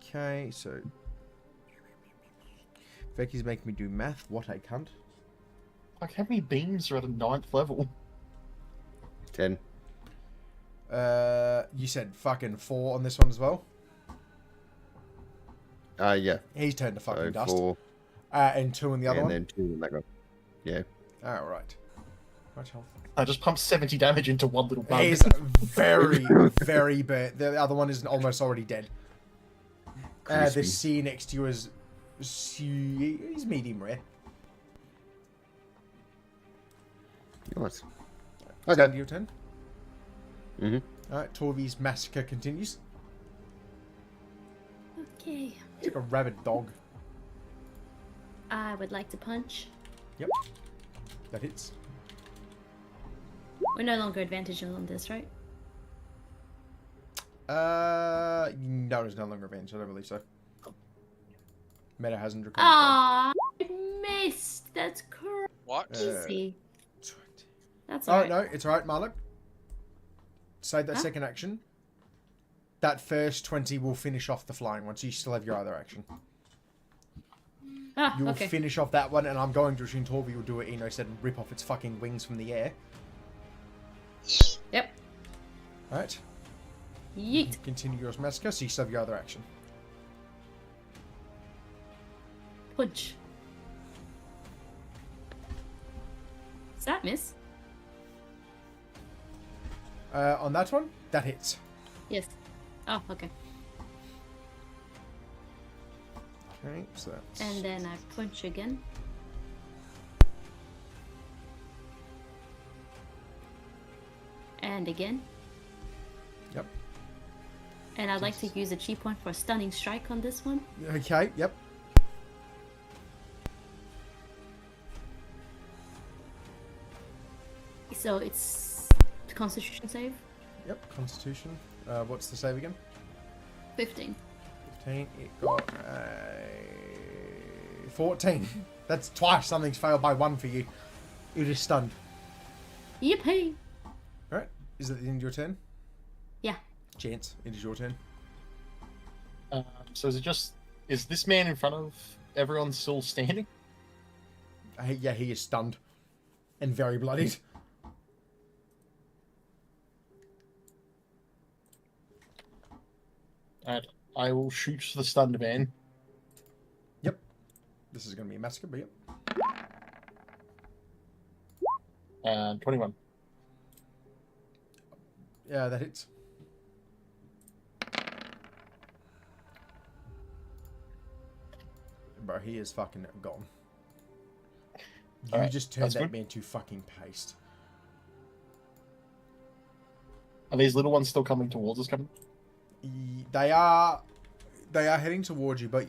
Okay, so... Becky's making me do math. What a cunt. Like, how many beams are at a 9th level? 10. You said fucking 4 on this one as well? Yeah. He's turned to fucking So dust. 4. And 2 on the other And one? then 2 on that guy. Yeah. Alright. Much health. I just pumped 70 damage into one little bug. He's very, very bad. The other one is almost already dead. The Crispy. C next to you is he's medium rare. Nice. End Okay. of your turn. Alright, Torvi's massacre continues. Okay. It's like a rabid dog. I would like to punch. Yep. That hits. We're no longer advantage on this, right? No, there's no longer advantage. I don't believe so. Meta hasn't recorded. Ah, I missed. That's What? crazy. That's Oh, alright. no, it's alright, Marlon. Save that Huh? second action. That first 20 will finish off the flying one, so you still have your other action. Ah, You'll okay. finish off that one, and I'm going to assume Torvi will do what Eno said and rip off its fucking wings from the air. Yep. Alright. Yeet. Continue your massacre, so you still have your other action. Punch. Does that miss? On that one, that hits. Yes. Oh, okay. Okay, so that's... And then I punch again. And again. Yep. And I'd like to use a chi point for a stunning strike on this one. Okay, yep. So it's Constitution save. Yep, Constitution. What's the save again? 15. 15. It got a 14. That's twice something's failed by 1 for you. It is stunned. Yippee! Alright, is it the end of your turn? Yeah. Chance, it is your turn. So is this man in front of everyone still standing? Yeah, he is stunned. And very bloodied. And I will shoot the stunned man. Yep. This is going to be a massacre, but yep. 21. Yeah, that hits. Bro, he is fucking gone. You Alright, just turned that's that good. man to fucking paste. Are these little ones still coming towards us? They are heading towards you, but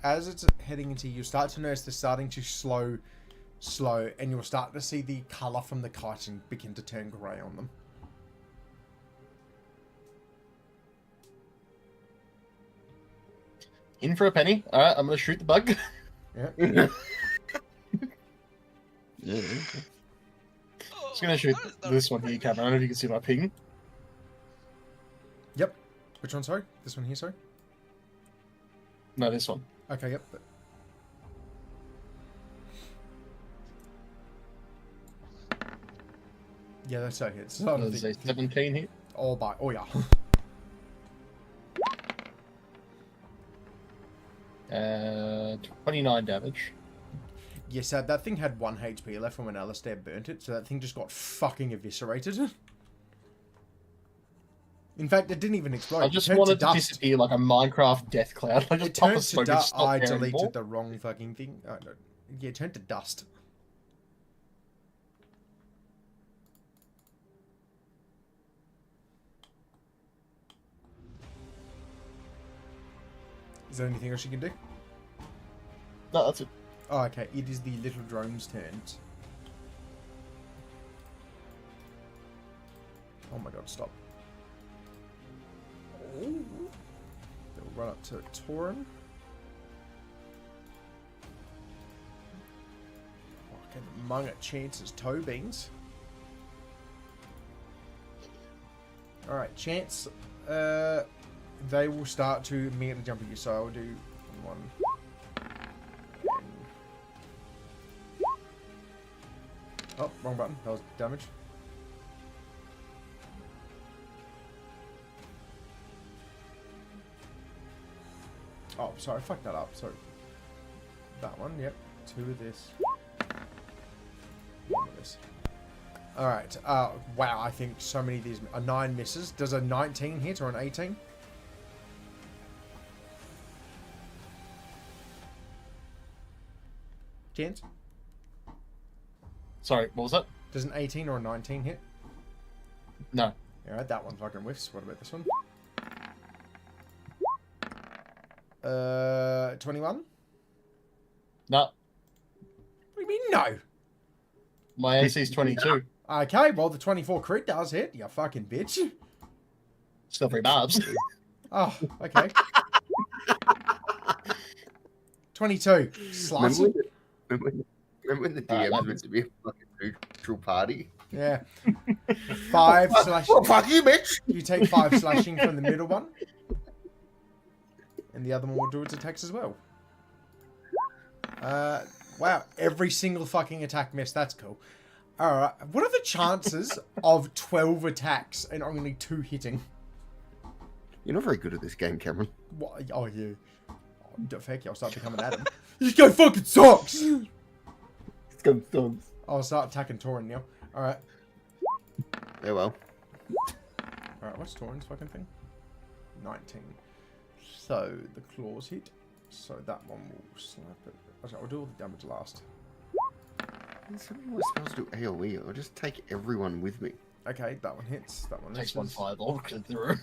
as it's heading into you, you start to notice they're starting to slow, and you'll start to see the colour from the kiting begin to turn grey on them. In for a penny. Alright, I'm gonna shoot the bug. Yeah. Yeah. Just gonna shoot this one here, Cameron. I don't know if you can see my ping. Yep. Which one, sorry? This one here, sorry? No, this one. Okay, yep. Yeah, that's okay. It's not There's a 17 here. all by. Oh, yeah. 29 damage. Yes, that thing had 1 HP left from when Alistair burnt it, so that thing just got fucking eviscerated. In fact, it didn't even explode. I just it turned wanted to dust. disappear like a Minecraft death cloud. I just It pop a turned to smoke and dust. stop I there deleted anymore. the wrong fucking thing. Oh, no. Yeah, it turned to dust. Is there anything else you can do? No, that's it. Oh, okay. It is the little drone's turn. Oh my god, stop. Oh. They'll run up to Torin. Fucking mung at Chance's toe beans. Alright, Chance. They will start to immediately jump at you, so I'll do 1. Oh, wrong button. That was damage. Oh, sorry, I fucked that up. Sorry. That one, yep. 2 of this. 1 of this. Alright, wow, I think so many of these... A 9 misses. Does a 19 hit or an 18? Chance? Sorry, what was that? Does an 18 or a 19 hit? No. Alright, that one fucking whiffs. What about this one? 21? No. What do you mean no? My AC is 22. Okay, well the 24 crit does hit, you fucking bitch. Still 3 barbs. Oh, okay. 22. Slice. Remember when the DM was meant to be a fucking neutral party? Yeah. 5 slashing. Oh, fuck you, bitch! You take 5 slashing from the middle one. And the other one will do its attacks as well. Wow, every single fucking attack missed. That's cool. Alright, what are the chances of 12 attacks and only 2 hitting? You're not very good at this game, Cameron. What? Oh, you. Oh, feck, I'll start becoming Adam. This guy fucking sucks! I'll start attacking Torin now. Alright. Yeah, well. Alright, what's Torin's fucking thing? 19. So, the claws hit. So that one will slap it. Actually, I'll do all the damage last. Some of my spells do AoE. I'll just take everyone with me. Okay, that one hits. That one Takes misses. 1 fireball, clear the room.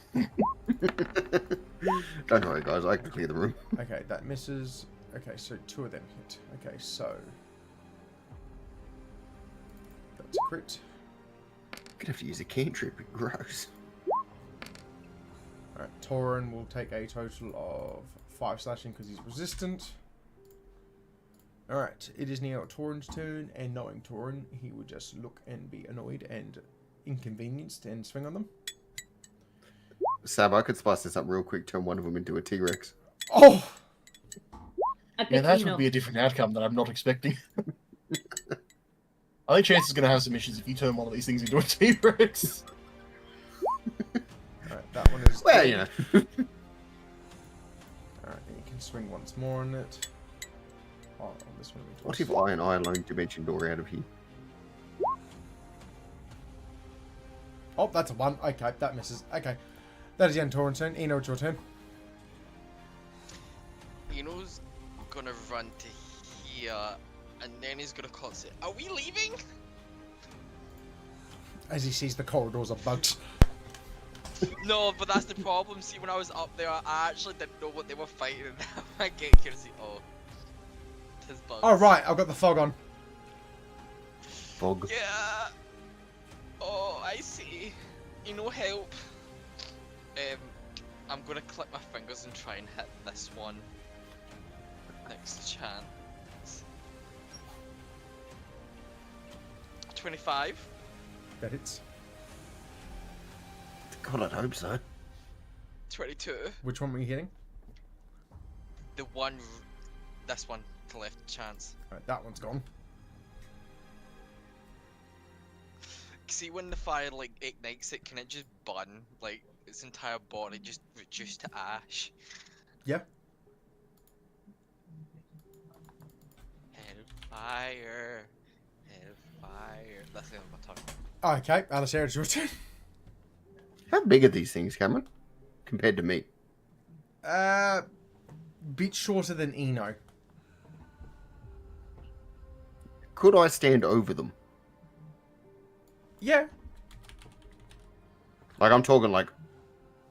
Don't worry, guys. I can clear the room. Okay, that misses. Okay, so 2 of them hit. Okay, so... That's a crit. I'm gonna have to use a cantrip. Gross. Alright, Torin will take a total of 5 slashing because he's resistant. Alright, it is now Torin's turn, and knowing Torin, he would just look and be annoyed and inconvenienced and swing on them. Sab, I could spice this up real quick, turn one of them into a T-Rex. Oh! I Yeah, pick that Eno. would be a different outcome that I'm not expecting. I think Chance is going to have some issues if you turn one of these things into a T-Rex. Alright, that one is... Well, you know. Alright, you can swing once more on it. Oh, on this one. What if I and I alone dimension door out of here? Oh, that's a 1. Okay, that misses. Okay. That is the end of Torin's turn. Eno, it's your turn. Eno's gonna run to here, and then he's gonna call and say, "Are we leaving?" As he sees the corridors are bugged. No, but that's the problem. See, when I was up there, I actually didn't know what they were fighting. I get here and see, oh, tis bugs. Oh, right, I've got the fog on. Fog. Yeah. Oh, I see. Help. I'm gonna click my fingers and try and hit this one next chance. 25. That hits. God, I'd hope so. 22. Which one were you hitting? The one, this one to left chance. Right, that one's gone. See, when the fire like ignites it, can it just burn like its entire body just reduced to ash? Yeah. Hellfire, hellfire. That's the end of my tongue. Okay, Alistair, it's your turn. How big are these things, Cameron? Compared to me? Bit shorter than Eno. Could I stand over them? Yeah. Like, I'm talking, like,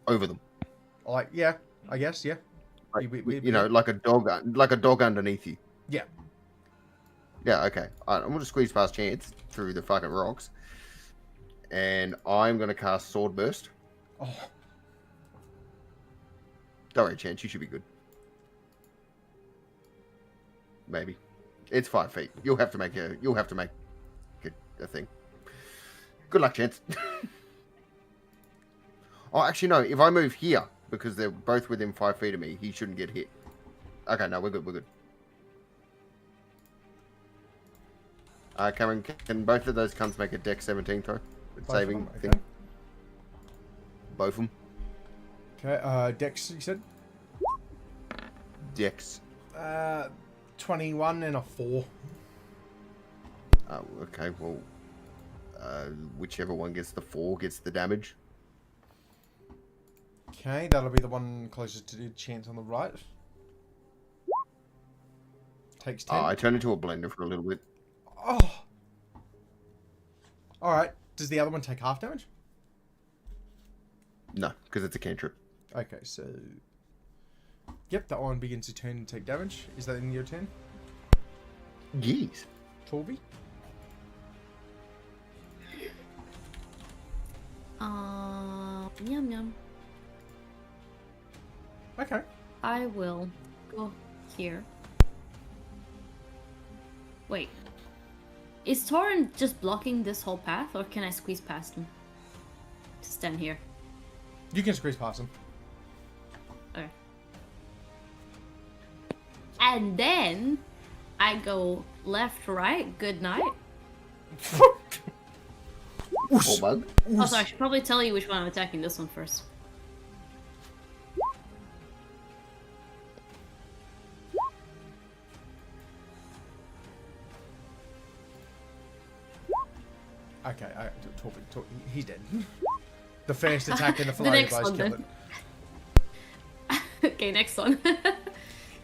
over them. Like, yeah, I guess, yeah. Like, We- you know, like a dog underneath you. Yeah. Yeah, okay. Alright, I'm going to squeeze past Chance through the fucking rocks. And I'm going to cast Sword Burst. Oh, Don't worry, Chance, you should be good. Maybe. It's 5 feet. You'll have to make a thing. Good luck, Chance. Oh, actually, no. If I move here, because they're both within 5 feet of me, he shouldn't get hit. Okay, no, we're good. We're good. Cameron, can both of those cunts make a Dex 17 throw? both Saving of them, thing. okay. Both of them. Okay, Dex, you said? Dex. 21 and a 4. Oh, okay. Well, whichever one gets the 4 gets the damage. Okay, that'll be the one closest to the Chance on the right. Takes 10. I turned into a blender for a little bit. Oh. Alright. Does the other one take half damage? No, because it's a cantrip. Okay, so... Yep, that one begins to turn and take damage. Is that in your turn? Yes. Torby? Yum yum. Okay. I will go here. Wait. Is Torin just blocking this whole path, or can I squeeze past him? To stand here. You can squeeze past him. Okay. And then I go left, right, good night. Oh, bug. Also, I should probably tell you which one I'm attacking. This one first. Okay, Torby, he's dead. The first attack in the The flurry next blows one, kill then. it. Okay, next one.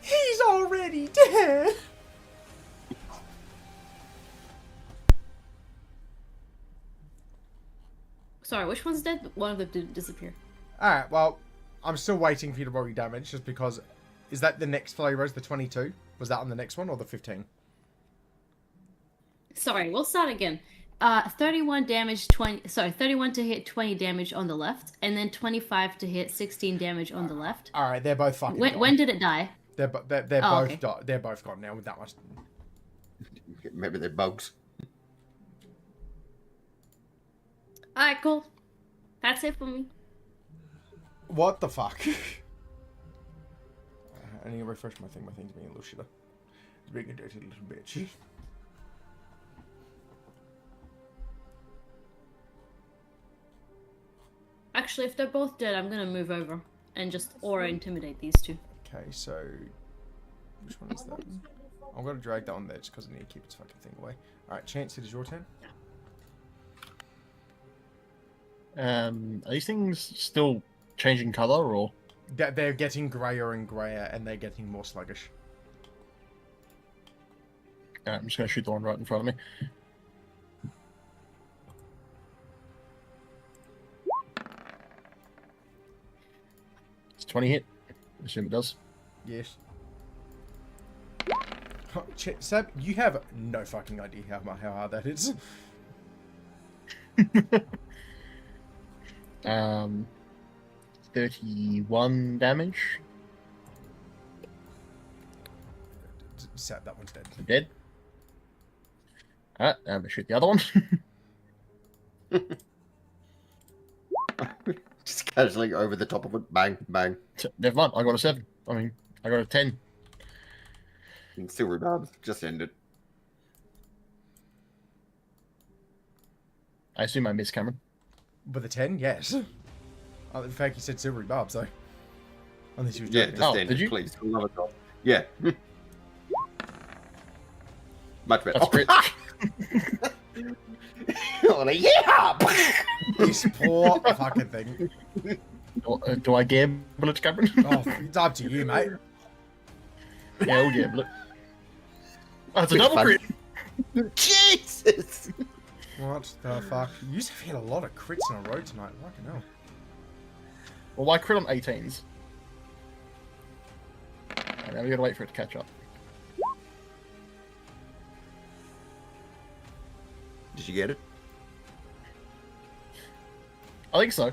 He's already dead! Sorry, which one's dead? One of them did disappear. Alright, well, I'm still waiting for you to roll your damage, just because... Is that the next flurry rose, the 22? Was that on the next one, or the 15? Sorry, we'll start again. 31 damage, 31 to hit, 20 damage on the left, and then 25 to hit, 16 damage on the left. Alright, they're both fucking gone. When did it die? They're both okay. they're both gone now with that much. Maybe they're bugs. Alright, cool. That's it for me. What the fuck? I need to refresh my thing. My thing's being a little shitter. It's being a dirty little bitch. Actually, if they're both dead, I'm gonna move over and just aura intimidate these two. Okay, so which one is that? I'm gonna drag that on there just because I need to keep its fucking thing away. Alright, Chance, it is your turn. Are these things still changing colour, or? They're getting grayer and grayer, and they're getting more sluggish. I'm just going to shoot the one right in front of me. It's 20 hit. I assume it does. Yes. Seb, you have no fucking idea how hard that is. 31 damage. Seb, that one's dead. I'm dead. Alright, I'm gonna shoot the other one. Just casually over the top of it. Bang, bang. Never mind, I got a 7. I mean, I got a 10. And silver barbs just ended. I assume I missed Cameron. With a 10, yes. Oh, in fact, you said silvery barbs, though. Unless you was Yeah, joking. just Oh, ended, did you? please. For the love of God. Yeah. Much better. That's great. Yeah! This poor fucking thing. Do I gamble it, Cameron? Oh, it's up to you, mate. Yeah, I'll gamble it. Oh, it's a It's double fun. crit. Jesus! What the fuck? You have hit a lot of crits in a row tonight. Fucking hell. Well, why crit on 18s? Right, now we gotta wait for it to catch up. Did you get it? I think so.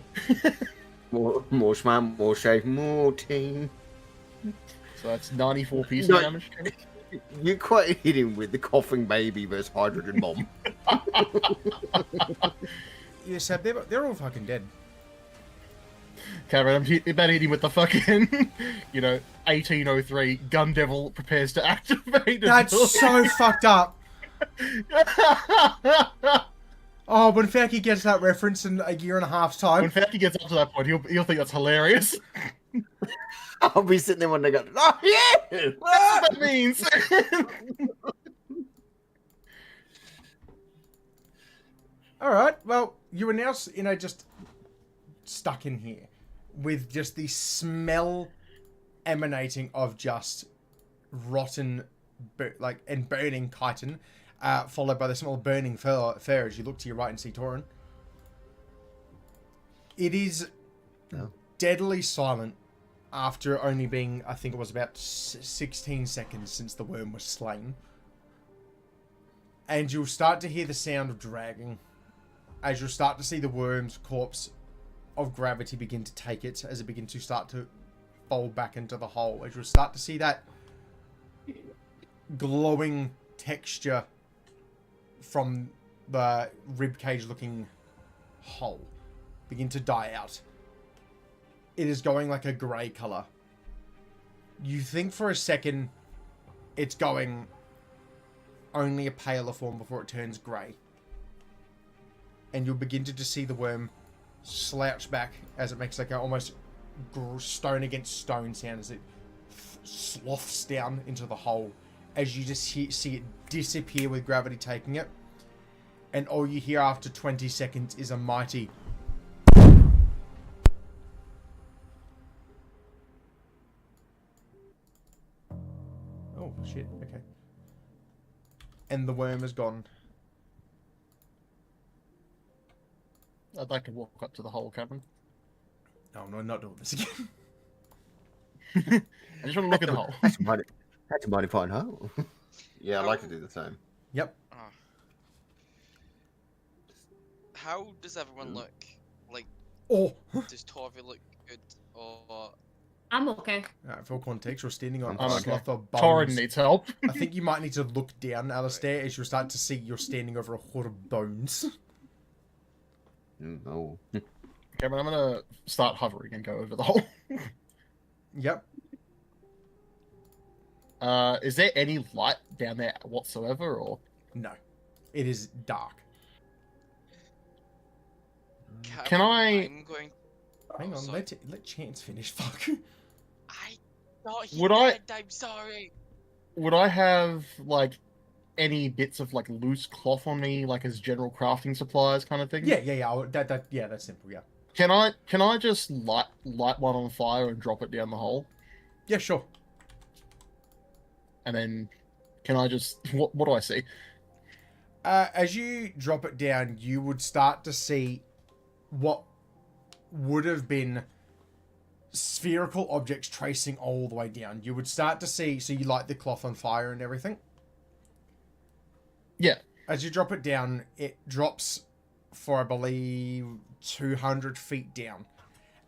More smart, more safe, more team. So that's 94 pieces No. of damage. You quite hit him with the coughing baby versus hydrogen bomb. Yeah, Seb, they're all fucking dead. Cameron, I'm about to hit him with the fucking, 1803 Gun Devil prepares to activate. That's so fucked up. Oh, when Fauci gets that reference in a year and a half's time. When Fauci gets up to that point, he'll think that's hilarious. I'll be sitting there one day going, oh yeah! That's what that means. Alright, well, you are now, just stuck in here with just the smell emanating of just rotten and burning chitin, followed by the smell of burning fur as you look to your right and see Torin. It is deadly silent after only being, I think it was about 16 seconds since the worm was slain. And you'll start to hear the sound of dragging as you'll start to see the worm's corpse of gravity begin to take it, as it begins to start to fold back into the hole. As you'll start to see that glowing texture from the ribcage looking hole begin to die out. It is going like a grey colour. You think for a second it's going only a paler form before it turns grey. And you'll begin to just see the worm slouch back as it makes like a almost stone against stone sound as it sloughs down into the hole. As you just see it disappear with gravity taking it. And all you hear after 20 seconds is a mighty... Oh, shit. Okay. And the worm is gone. I'd like to walk up to the hole, Cameron. No, I'm not doing this again. I just want to look at the hole. That's a mighty fine hole. Yeah, I'd like to do the same. Yep. How does everyone look? Like, Oh! does Torvi look good, or... I'm okay. For context, you're standing on I'm a okay. slough of bones. Torin needs help. I think you might need to look down, Alistair, as you'll start to see you're standing over a hoard of bones. No. Cameron, I'm gonna start hovering and go over the hole. Yep. Is there any light down there whatsoever, or? No. It is dark. Can I- I'm going... Hang on, sorry. let Chance finish. Fuck. I thought he Would I- did, I'm sorry. Would I have, like, any bits of, like, loose cloth on me, like, as general crafting supplies kind of thing? Yeah. That's simple, yeah. Can I just light one on fire and drop it down the hole? Yeah, sure. And then, can I just... What do I see? As you drop it down, you would start to see what would have been spherical objects tracing all the way down. You would start to see, so you light the cloth on fire and everything. Yeah. As you drop it down, it drops for, I believe, 200 feet down.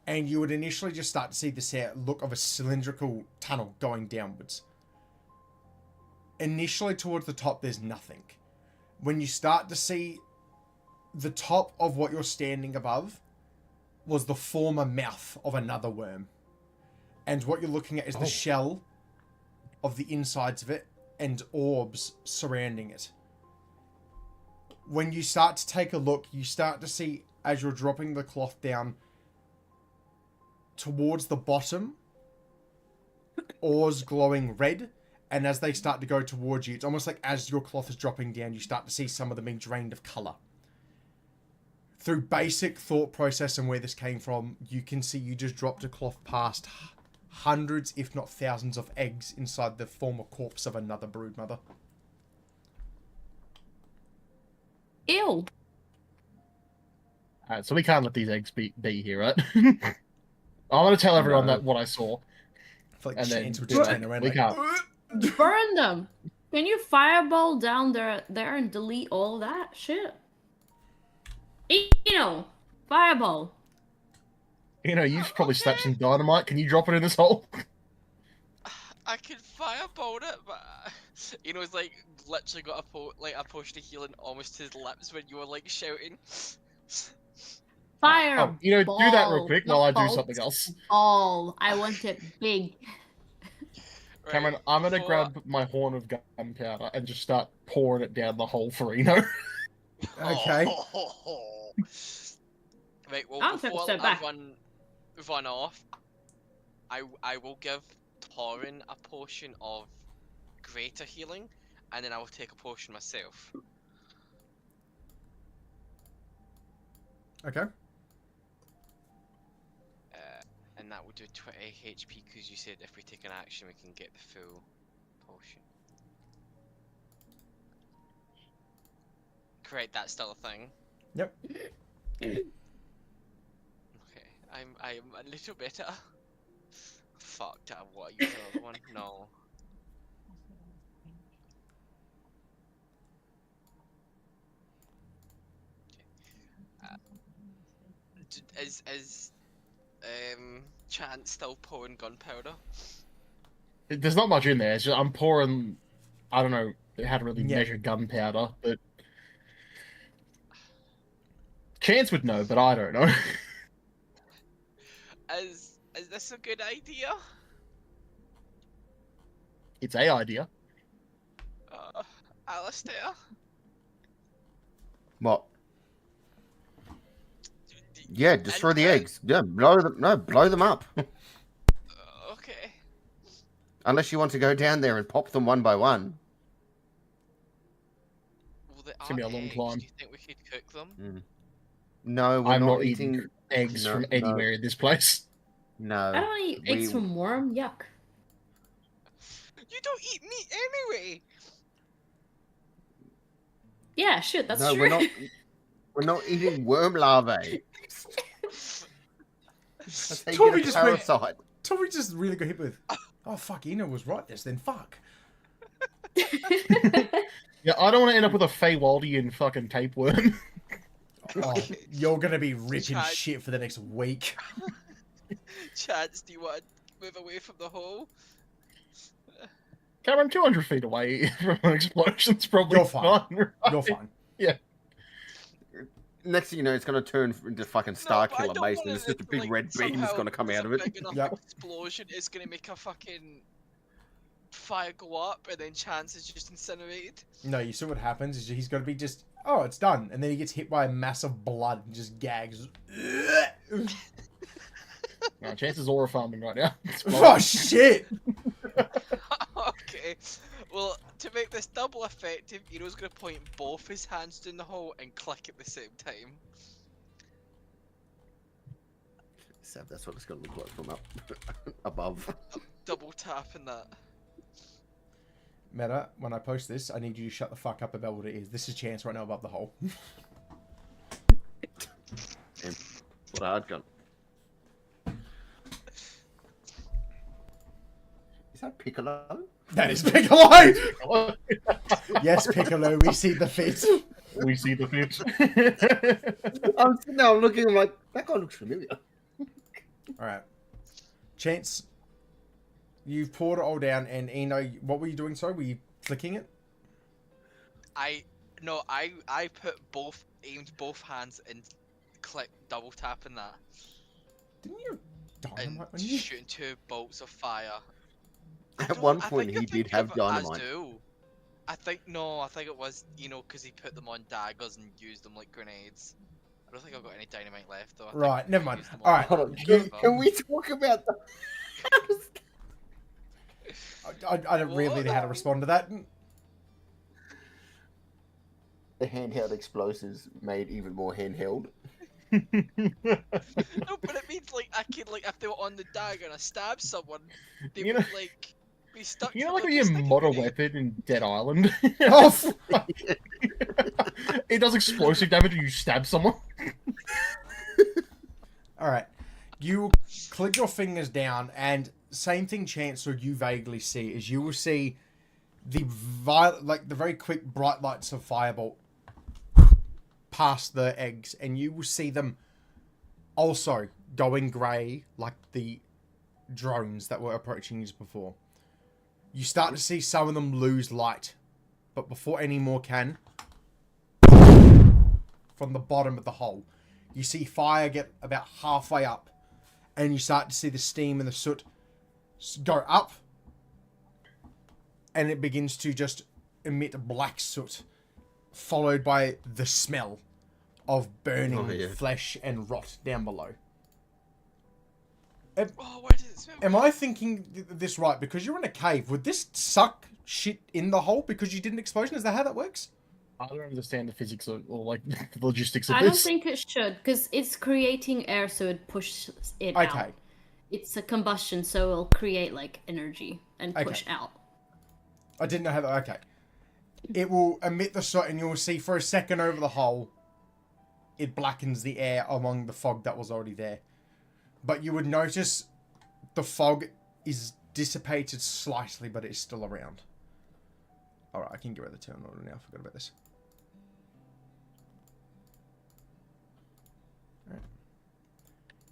And you would initially just start to see this look of a cylindrical tunnel going downwards. Initially towards the top, there's nothing. When you start to see the top of what you're standing above was the former mouth of another worm. And what you're looking at is the shell of the insides of it and orbs surrounding it. When you start to take a look, you start to see, as you're dropping the cloth down, towards the bottom, ores glowing red, and as they start to go towards you, it's almost like as your cloth is dropping down, you start to see some of them being drained of colour. Through basic thought process and where this came from, you can see you just dropped a cloth past hundreds, if not thousands, of eggs inside the former corpse of another broodmother. Ew. Alright, so we can't let these eggs be here, right? I'm gonna tell everyone No. that what I saw. I feel like And then Chance would just turn around we like, can't. Burn them. Can you fireball down there and delete all that shit? Fireball. You've probably slapped some dynamite. Can you drop it in this hole? I can firebolt it, but it's like literally got a potion of healing almost to his lips when you were like shouting. Fire. Oh, do that real quick while I do something else. Ball. I want it big. Right, Cameron, I'm gonna before- grab my horn of gunpowder and just start pouring it down the hole for Eno. Okay. Right, well, I'll take a before step I back. run off, I will give Torin a potion of greater healing, and then I will take a potion myself. Okay. And that will do 20 HP because you said if we take an action we can get the full potion. correct, that's still a thing. Yep. Okay, I'm a little better. Fuck, what? Use another one? No. Is Chance still pouring gunpowder? There's not much in there. It's just, I'm pouring. I don't know how to really Yeah. measure gunpowder, but Chance would know, but I don't know. Is this a good idea? It's a idea. Alistair? What? Yeah, destroy the eggs. Yeah, blow them up. Okay. Unless you want to go down there and pop them one by one. Well, they It's gonna be a aren't long eggs. climb. Do you think we could cook them? No, we're I'm not not eating eating eggs no, from no. anywhere in this place. No. I don't eat eggs from worm. Yuck. You don't eat meat anyway. Yeah, shit, that's No, true. we're not eating worm larvae. That's how you Toby get a just went- parasite. Tommy just really got hit with, oh fuck, Eno was right this, then fuck. Yeah, I don't want to end up with a Feywaldian fucking tapeworm. Oh, you're gonna be ripping Chad. shit for the next week. Chance, do you want to move away from the hole? Cameron, 200 feet away from an explosion's probably You're fine. right? You're fine. Next thing you know, it's going to turn into fucking Star but I Killer don't base, want and there's it just a to, big like, red beam that's somehow going to come out of there's a it. big enough Yep. explosion is going to make a fucking fire go up, and then Chance is just incinerated. No, you see what happens is he's gonna be just, oh, it's done. And then he gets hit by a mass of blood and just gags. No, Chance is aura farming right now. It's Oh shit! Okay. Well, to make this double effective, Hero's going to point both his hands down the hole and click at the same time. So that's what it's going to look like from up above. Double tapping that. Meta, when I post this, I need you to shut the fuck up about what it is. This is Chance right now above the hole. Damn. What a hard gun. Is that Piccolo? That is Piccolo! Yes, Piccolo, we see the fit. We see the fit. I'm sitting there looking, I'm like, that guy looks familiar. Alright. Chance, you've poured it all down, and Eno, what were you doing, sorry? Were you flicking it? I aimed both hands and click double tapping that. Didn't you And dynamite on you? shooting 2 bolts of fire. At one point, he did have dynamite. I think it was, because he put them on daggers and used them like grenades. I don't think I've got any dynamite left though. I think Right, never I mind. used them Alright, Hold on, You- can we talk about the... I don't really know how to respond to that. The handheld explosives made even more handheld. No, but it means like I could if they were on the dagger and I stabbed someone, they You would know- be stuck. You know, for, like a when you sticky mod a grenade. weapon in Dead Island? Oh, fuck. It does explosive damage when you stab someone. Alright. You click your fingers down, and same thing, Chance, or you vaguely see, is you will see the the very quick bright lights of Firebolt past the eggs, and you will see them also going grey like the drones that were approaching you before. You start to see some of them lose light, but before any more can, from the bottom of the hole, you see fire get about halfway up, and you start to see the steam and the soot go up, and it begins to just emit black soot, followed by the smell of burning flesh and rot down below. Oh, where does it smell? Am I thinking this right? Because you're in a cave, would this suck shit in the hole because you did an explosion? Is that how that works? I don't understand the physics or like the logistics of I don't this. think it should, because it's creating air, so it pushes it Okay. out. It's a combustion, so it'll create like energy and push out. I didn't know how that. Okay. It will emit the shot, and you'll see for a second over the hole, it blackens the air among the fog that was already there. But you would notice the fog is dissipated slightly, but it's still around. Alright, I can get rid of the turn order now. I forgot about this. Alright.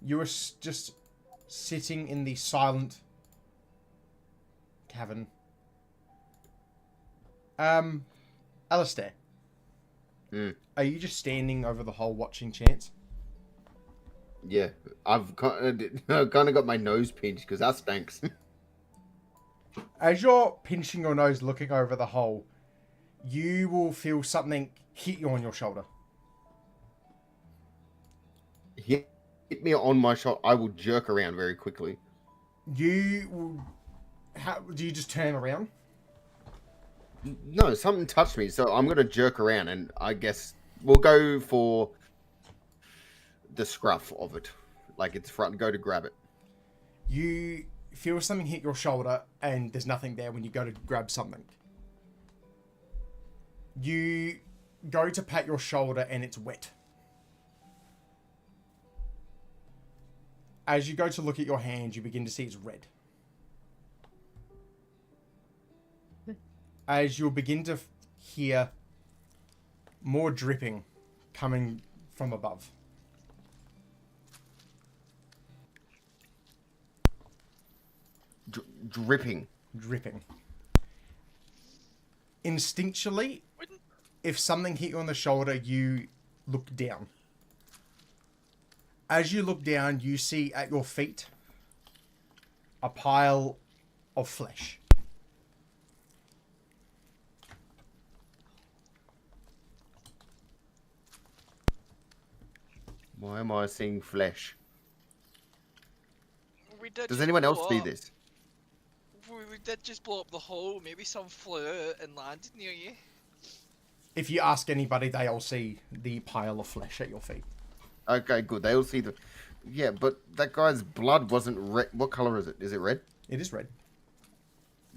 You are just sitting in the silent cavern. Alistair. Are you just standing over the hole watching Chance? Yeah, I've kind of got my nose pinched because that stinks. As you're pinching your nose looking over the hole, you will feel something hit you on your shoulder. Hit me on my shoulder. I will jerk around very quickly. You will... do you just turn around? No, something touched me, so I'm going to jerk around, and I guess we'll go for the scruff of it. Like it's front, go to grab it. You feel something hit your shoulder, and there's nothing there when you go to grab something. You go to pat your shoulder, and it's wet. As you go to look at your hand, you begin to see it's red. As you'll begin to hear more dripping coming from above. Dripping. Dripping. Instinctually, if something hit you on the shoulder, you look down. As you look down, you see at your feet a pile of flesh. Why am I seeing flesh? Does Does anyone else see this? We did just blow up the hole. Maybe some flew out and landed near you. If you ask anybody, they all see the pile of flesh at your feet. Okay, good. They all see the... Yeah, but that guy's blood wasn't red. What color is it? Is it red? It is red.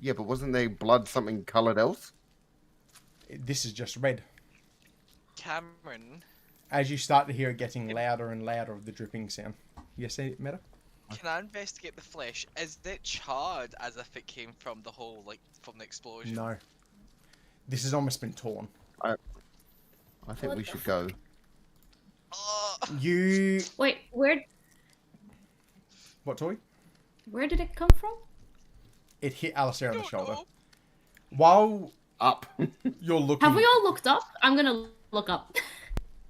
Yeah, but wasn't their blood something colored else? This is just red. Cameron, As you start to hear it getting louder and louder of the dripping sound. Yes, Meta? can I investigate the flesh? Is it charred as if it came from the hole, like from the explosion? No. This has almost been torn. I think we should go. You... Wait, where What, toy? did it come from? It hit Alistair on the Don't shoulder. know. While Up. you're looking... Have we all looked up? I'm gonna look up.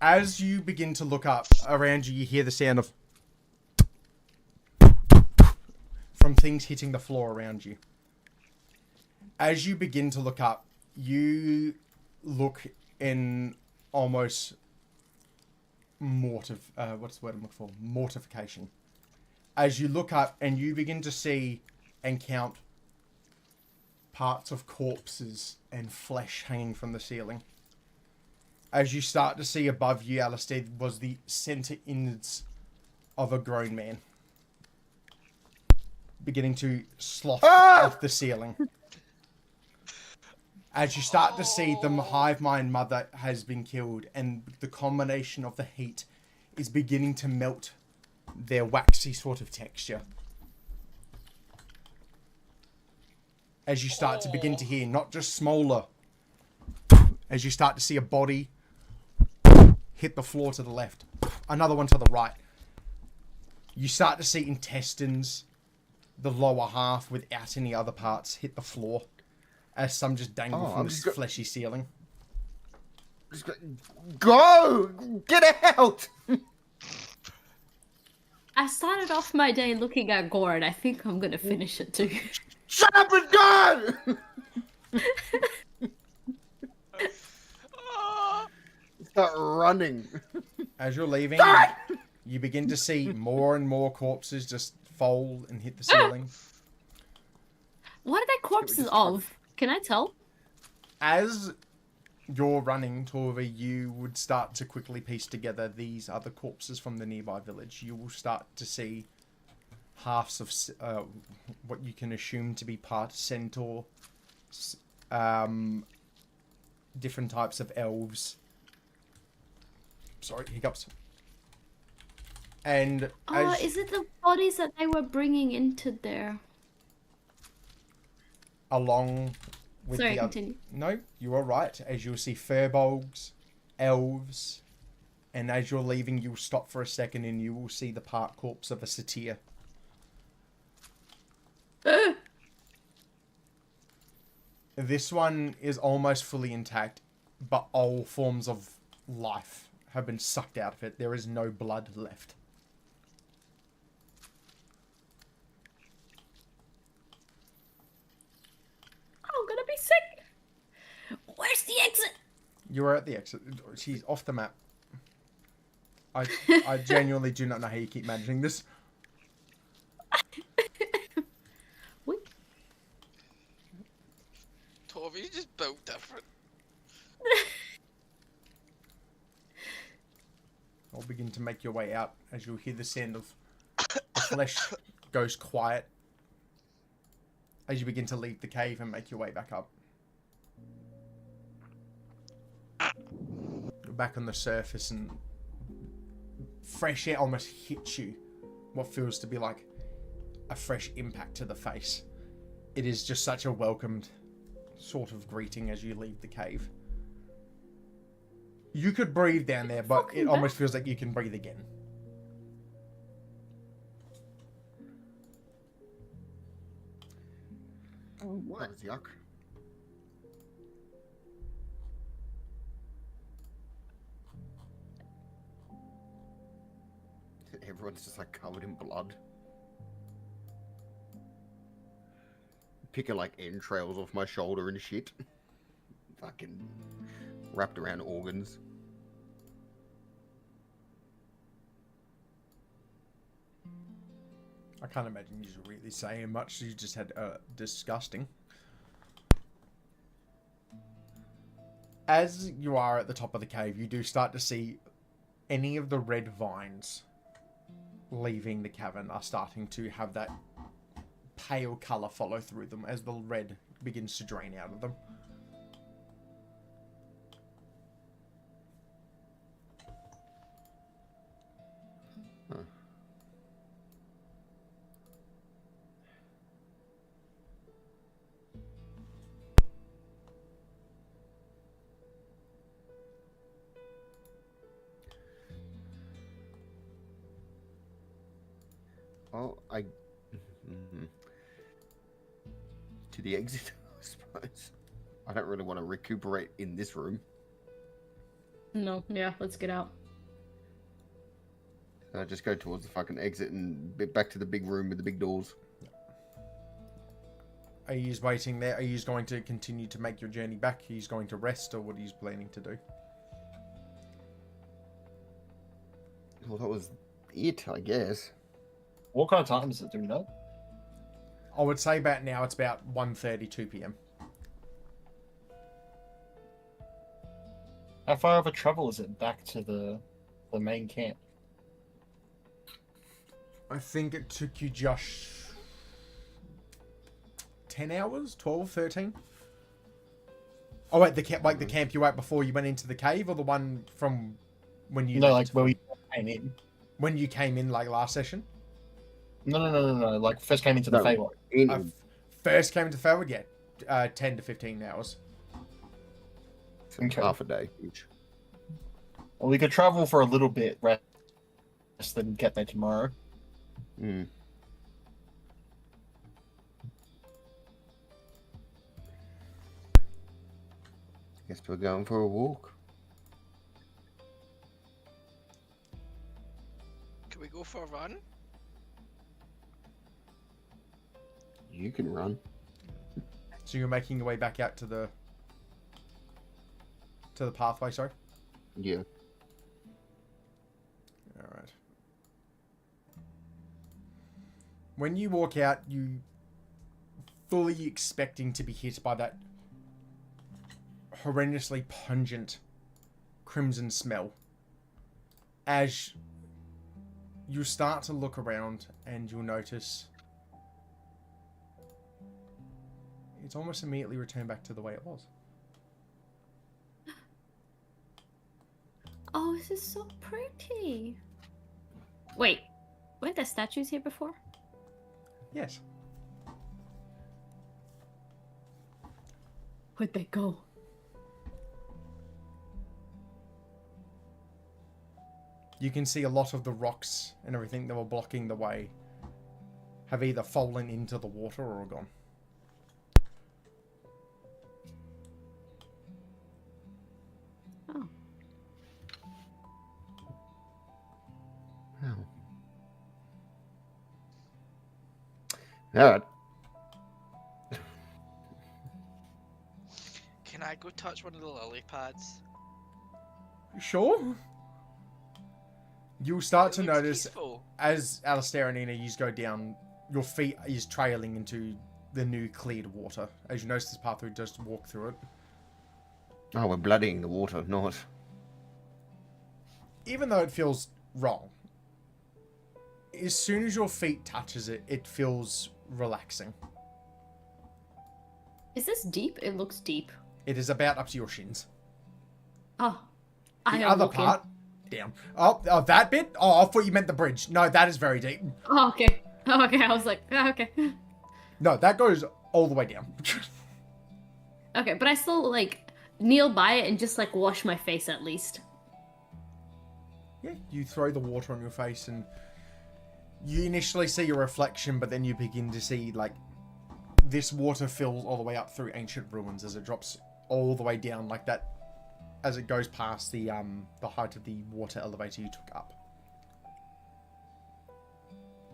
As you begin to look up, around you, you hear the sound of... from things hitting the floor around you. As you begin to look up, you look in almost what's the word I'm looking for? Mortification. As you look up and you begin to see and count parts of corpses and flesh hanging from the ceiling. As you start to see above you, Alistair, was the center innards of a grown man. Beginning to slough off the ceiling. As you start to see the hive mind mother has been killed, and the combination of the heat is beginning to melt their waxy sort of texture. As you start to begin to hear not just smolder, as you start to see a body hit the floor to the left, another one to the right. You start to see intestines, the lower half without any other parts, hit the floor. As some just dangle from this fleshy ceiling. Go! Get out! I started off my day looking at gore, and I think I'm gonna finish it too. Shut up and go! Start running. As you're leaving, you begin to see more and more corpses just fold and hit the ceiling. What are they corpses of? Can I tell? As you're running, Torva, you would start to quickly piece together these other corpses from the nearby village. You will start to see halves of what you can assume to be part centaur, different types of elves. Sorry, hiccups. And Oh, as is it the bodies that they were bringing into there? along with Sorry, the other... continue. No, you are right. As you'll see furbolgs, elves, and as you're leaving, you'll stop for a second and you will see the part corpse of a satyr. This one is almost fully intact, but all forms of life have been sucked out of it. There is no blood left. I'm gonna be sick. Where's the exit? You are at the exit. She's off the map. I genuinely do not know how you keep managing this. Wait. Tovey just built different. I'll begin to make your way out as you'll hear the sound of the flesh goes quiet as you begin to leave the cave and make your way back up. You're back on the surface and fresh air almost hits you. What feels to be like a fresh impact to the face. It is just such a welcomed sort of greeting as you leave the cave. You could breathe down there, but it almost feels like you can breathe again. Oh, what? Yuck. Everyone's just like covered in blood. Picking like entrails off my shoulder and shit. Fucking wrapped around organs. I can't imagine you really saying much. You just had disgusting. As you are at the top of the cave, you do start to see any of the red vines leaving the cavern are starting to have that pale colour follow through them as the red begins to drain out of them. Well, to the exit, I suppose. I don't really want to recuperate in this room. No, yeah, let's get out. I just go towards the fucking exit and back to the big room with the big doors. Are you waiting there? Are you going to continue to make your journey back? Are you going to rest, or what are you planning to do? Well, that was it, I guess. What kind of time is it, do we know? I would say about now it's about 1:30, 2 p.m. How far of a travel is it back to the main camp? I think it took you just 10 hours? 12, 13? Oh, wait, the camp you were at before you went into the cave, or the one from when you... No, like where we came in. When you came in, like, last session? No. Like first came into the Feywild. First came to Feywild, yeah. 10 to 15 hours. Okay. Half a day each. Well, we could travel for a little bit, rest, then get there tomorrow. Hmm. Guess we're going for a walk. Can we go for a run? You can run. So you're making your way back out to the pathway, sorry? Yeah. Alright. When you walk out, you fully expecting to be hit by that horrendously pungent crimson smell. As you start to look around and you'll notice it's almost immediately returned back to the way it was. Oh, this is so pretty. Wait, weren't there statues here before? Yes. Where'd they go? You can see a lot of the rocks and everything that were blocking the way have either fallen into the water or are gone. Oh. Oh. Alright. Can I go touch one of the lily pads? Sure. You'll start It to looks notice peaceful. as Alistair and Nina, you go down, your feet is trailing into the new cleared water. As you notice this pathway, just walk through it. Oh, we're bloodying the water, not. Even though it feels wrong, as soon as your feet touches it, it feels relaxing. Is this deep? It looks deep. It is about up to your shins. Oh. The other part, down. Oh, that bit? Oh, I thought you meant the bridge. No, that is very deep. Oh, okay. Oh, okay. I was like, oh, okay. No, that goes all the way down. Okay, but I still, like, kneel by it and just, like, wash my face at least. Yeah, you throw the water on your face and you initially see your reflection, but then you begin to see, like, this water fills all the way up through ancient ruins as it drops all the way down like that as it goes past the height of the water elevator you took up.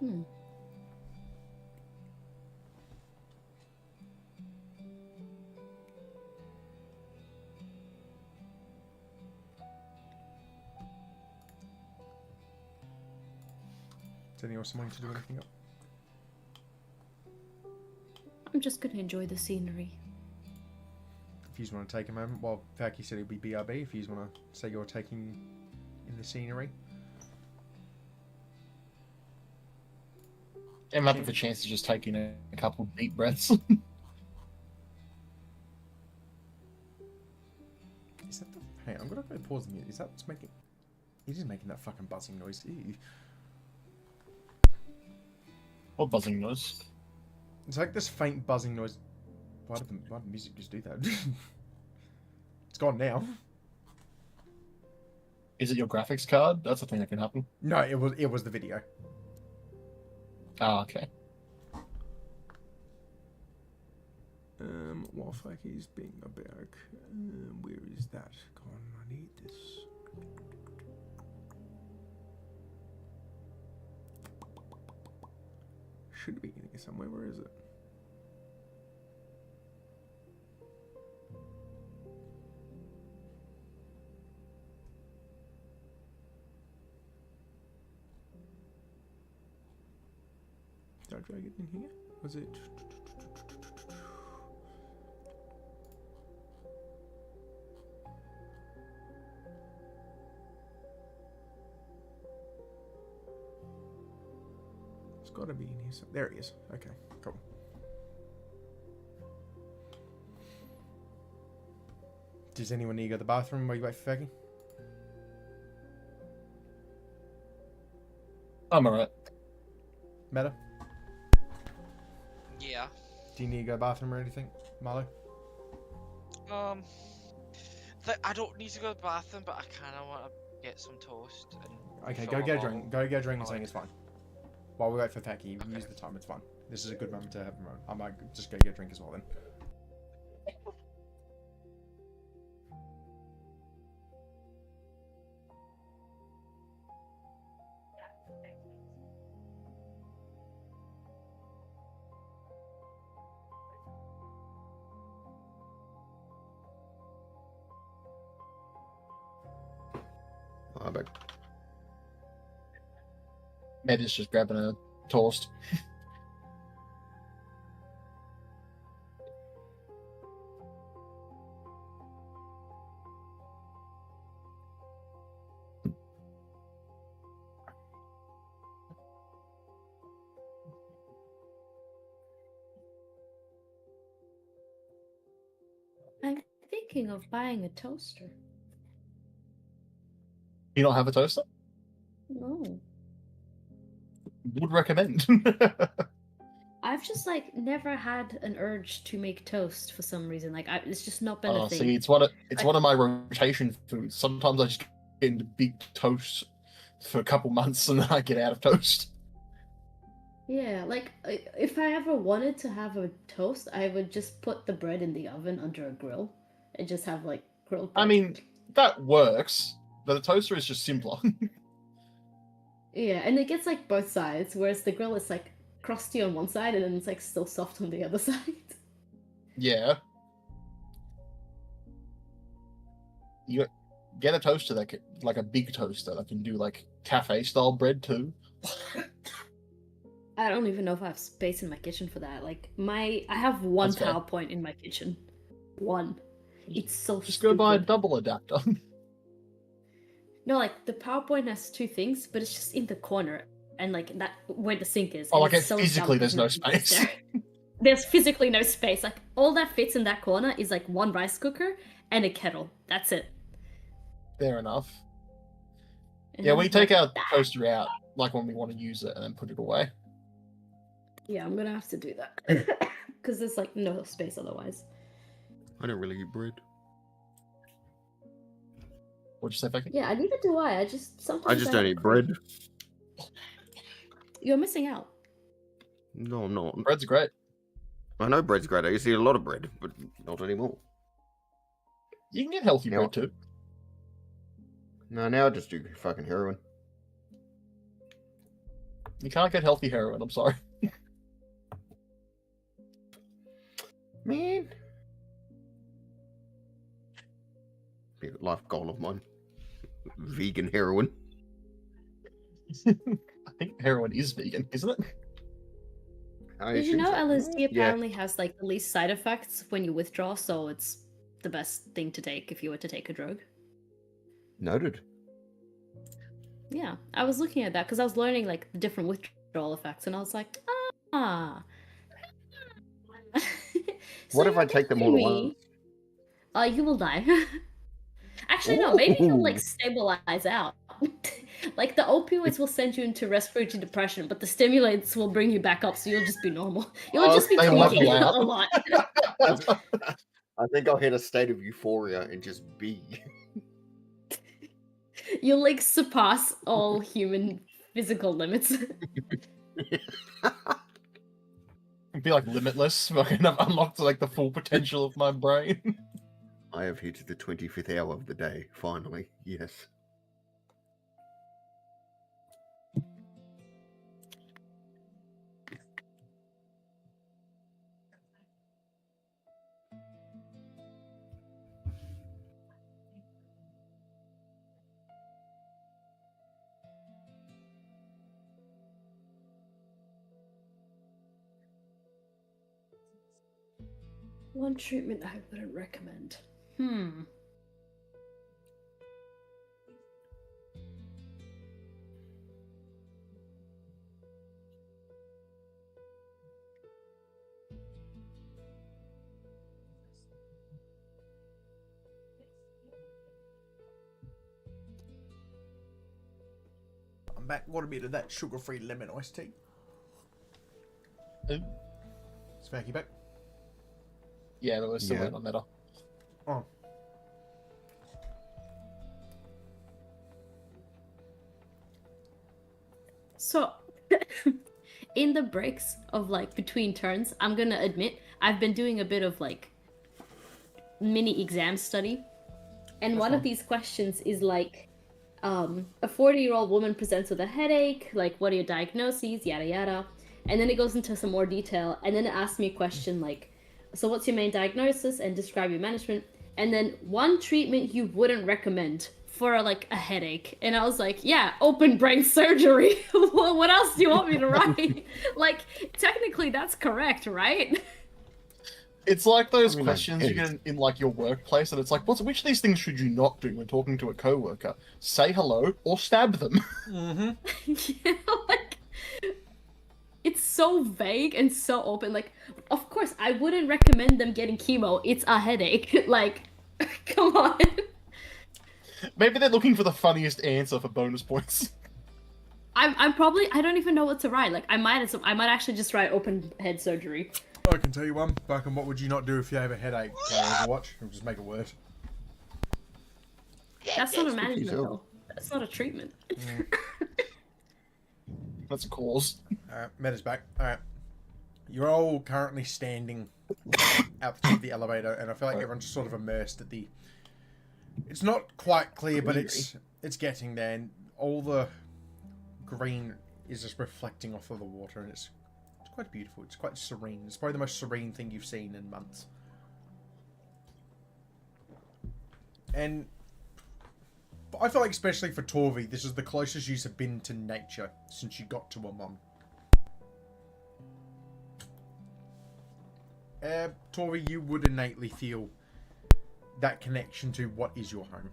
Hmm. Does anyone else want to do anything up? I'm just gonna enjoy the scenery. If you just want to take a moment, well, Faki said it'll be BRB. If you just want to say you're taking in the scenery. I'm happy for chance to just take in a couple deep breaths. Is that the... Hey, I'm gonna go pause the music. Is that what's making... It is making that fucking buzzing noise. Ew. What buzzing noise? It's like this faint buzzing noise. Why did the music just do that? It's gone now. Is it your graphics card? That's a thing that can happen. No, it was the video. Ah, okay. While Faki's being a bag, where is that gone? I need this. Should be in here somewhere. Where is it? Did I drag it in here? Was it? It's got to be in here. There it is. Okay, cool. Does anyone need to go to the bathroom while you wait for Faggy? I'm alright. Meta? Yeah. Do you need to go to the bathroom or anything, Marlo? I don't need to go to the bathroom, but I kind of want to get some toast. And Okay, fill go my get a bottle. drink. Go get a drink and Oh, saying okay. it's fine. While we wait for Faggy, Okay. use the time. It's fine. This is a good moment to have a moment. I might just go get a drink as well then. Oh, but Med is just grabbing a toast. I'm thinking of buying a toaster. You not have a toaster? No. Would recommend. I've just like never had an urge to make toast for some reason. Like it's just not been a Oh, thing. see, it's one of my rotation foods. Sometimes I just get into big toast for a couple months and then I get out of toast. Yeah, like if I ever wanted to have a toast, I would just put the bread in the oven under a grill and just have like grilled bread. I mean, that works, but the toaster is just simpler. Yeah, and it gets like both sides, whereas the grill is like crusty on one side and then it's like still soft on the other side. Yeah. You get a toaster that can, like a big toaster that can do like cafe style bread too. I don't even know if I have space in my kitchen for that. Like I have one That's fair. PowerPoint in my kitchen. One. It's so Just go buy a stupid. double adapter. No, like the PowerPoint has two things, but it's just in the corner and like that where the sink is. Oh, and like it's it so physically dumb there's no that nothing fits space. there. There's physically no space. Like all that fits in that corner is like one rice cooker and a kettle. That's it. Fair enough. And Yeah, I'm we take like, our toaster out like when we want to use it and then put it away. yeah, I'm gonna have to do that because there's like no space otherwise. I don't really eat bread. What'd you say, Becky? Yeah, neither do I. I just sometimes I just don't have eat bread. You're missing out. No, I'm not. Bread's great. I know bread's great. I used to eat a lot of bread, but not anymore. You can get healthy Yeah. bread too. No, now I just do fucking heroin. You can't get healthy heroin, I'm sorry. Man. Be a life goal of mine. Vegan heroin. I think heroin is vegan, isn't it? I Did you assume know so. LSD Yeah. apparently has like the least side effects when you withdraw, so it's the best thing to take if you were to take a drug? Noted. Yeah, I was looking at that because I was learning like the different withdrawal effects, and I was like, ah. So What if you're I take them all at telling once? me, you will die. Actually, no, maybe you'll like Ooh. stabilize out. Like the opioids will send you into respiratory depression, but the stimulants will bring you back up, so you'll just be normal. You'll Oh, just be they level tweaking out. a lot. I think I'll hit a state of euphoria and just be. You'll like surpass all human physical limits. It'd be like limitless. Fucking I've unlocked like the full potential of my brain. I have hit the 25th hour of the day, finally. Yes. One treatment I wouldn't recommend. I'm back. Got a bit of that sugar-free lemon iced tea. Ooh. Smacky back. Yeah, but we're still Yeah. waiting on Meta. Oh. So, in the breaks of like between turns, I'm gonna admit I've been doing a bit of like mini exam study, and one of these questions is like, a 40-year-old woman presents with a headache. Like, what are your diagnoses? Yada yada, and then it goes into some more detail, and then it asks me a question like, so what's your main diagnosis and describe your management, and then one treatment you wouldn't recommend for like a headache. And I was like, yeah, open brain surgery. What else do you want me to write? Like, technically that's correct, right? It's like those I mean, questions you get in like your workplace, and it's like, which of these things should you not do when talking to a coworker? Say hello or stab them. Yeah, like, it's so vague and so open. Like, of course, I wouldn't recommend them getting chemo. It's a headache. Like, come on. Maybe they're looking for the funniest answer for bonus points. I'm probably I don't even know what to write. Like I might actually just write open head surgery. I can tell you one. Fucking what would you not do if you have a headache? Play Overwatch. We'll just make it worse. That's not a Speak for management yourself. though. That's not a treatment. That's a cause. Alright, Meta's back. Alright. You're all currently standing out the top of the elevator, and I feel like everyone's sort of immersed at the... It's not quite clear, but it's getting there, and all the green is just reflecting off of the water, and it's quite beautiful. It's quite serene. It's probably the most serene thing you've seen in months. And I feel like, especially for Torvi, this is the closest you've been to nature since you got to a mum. Torvi, you would innately feel that connection to what is your home.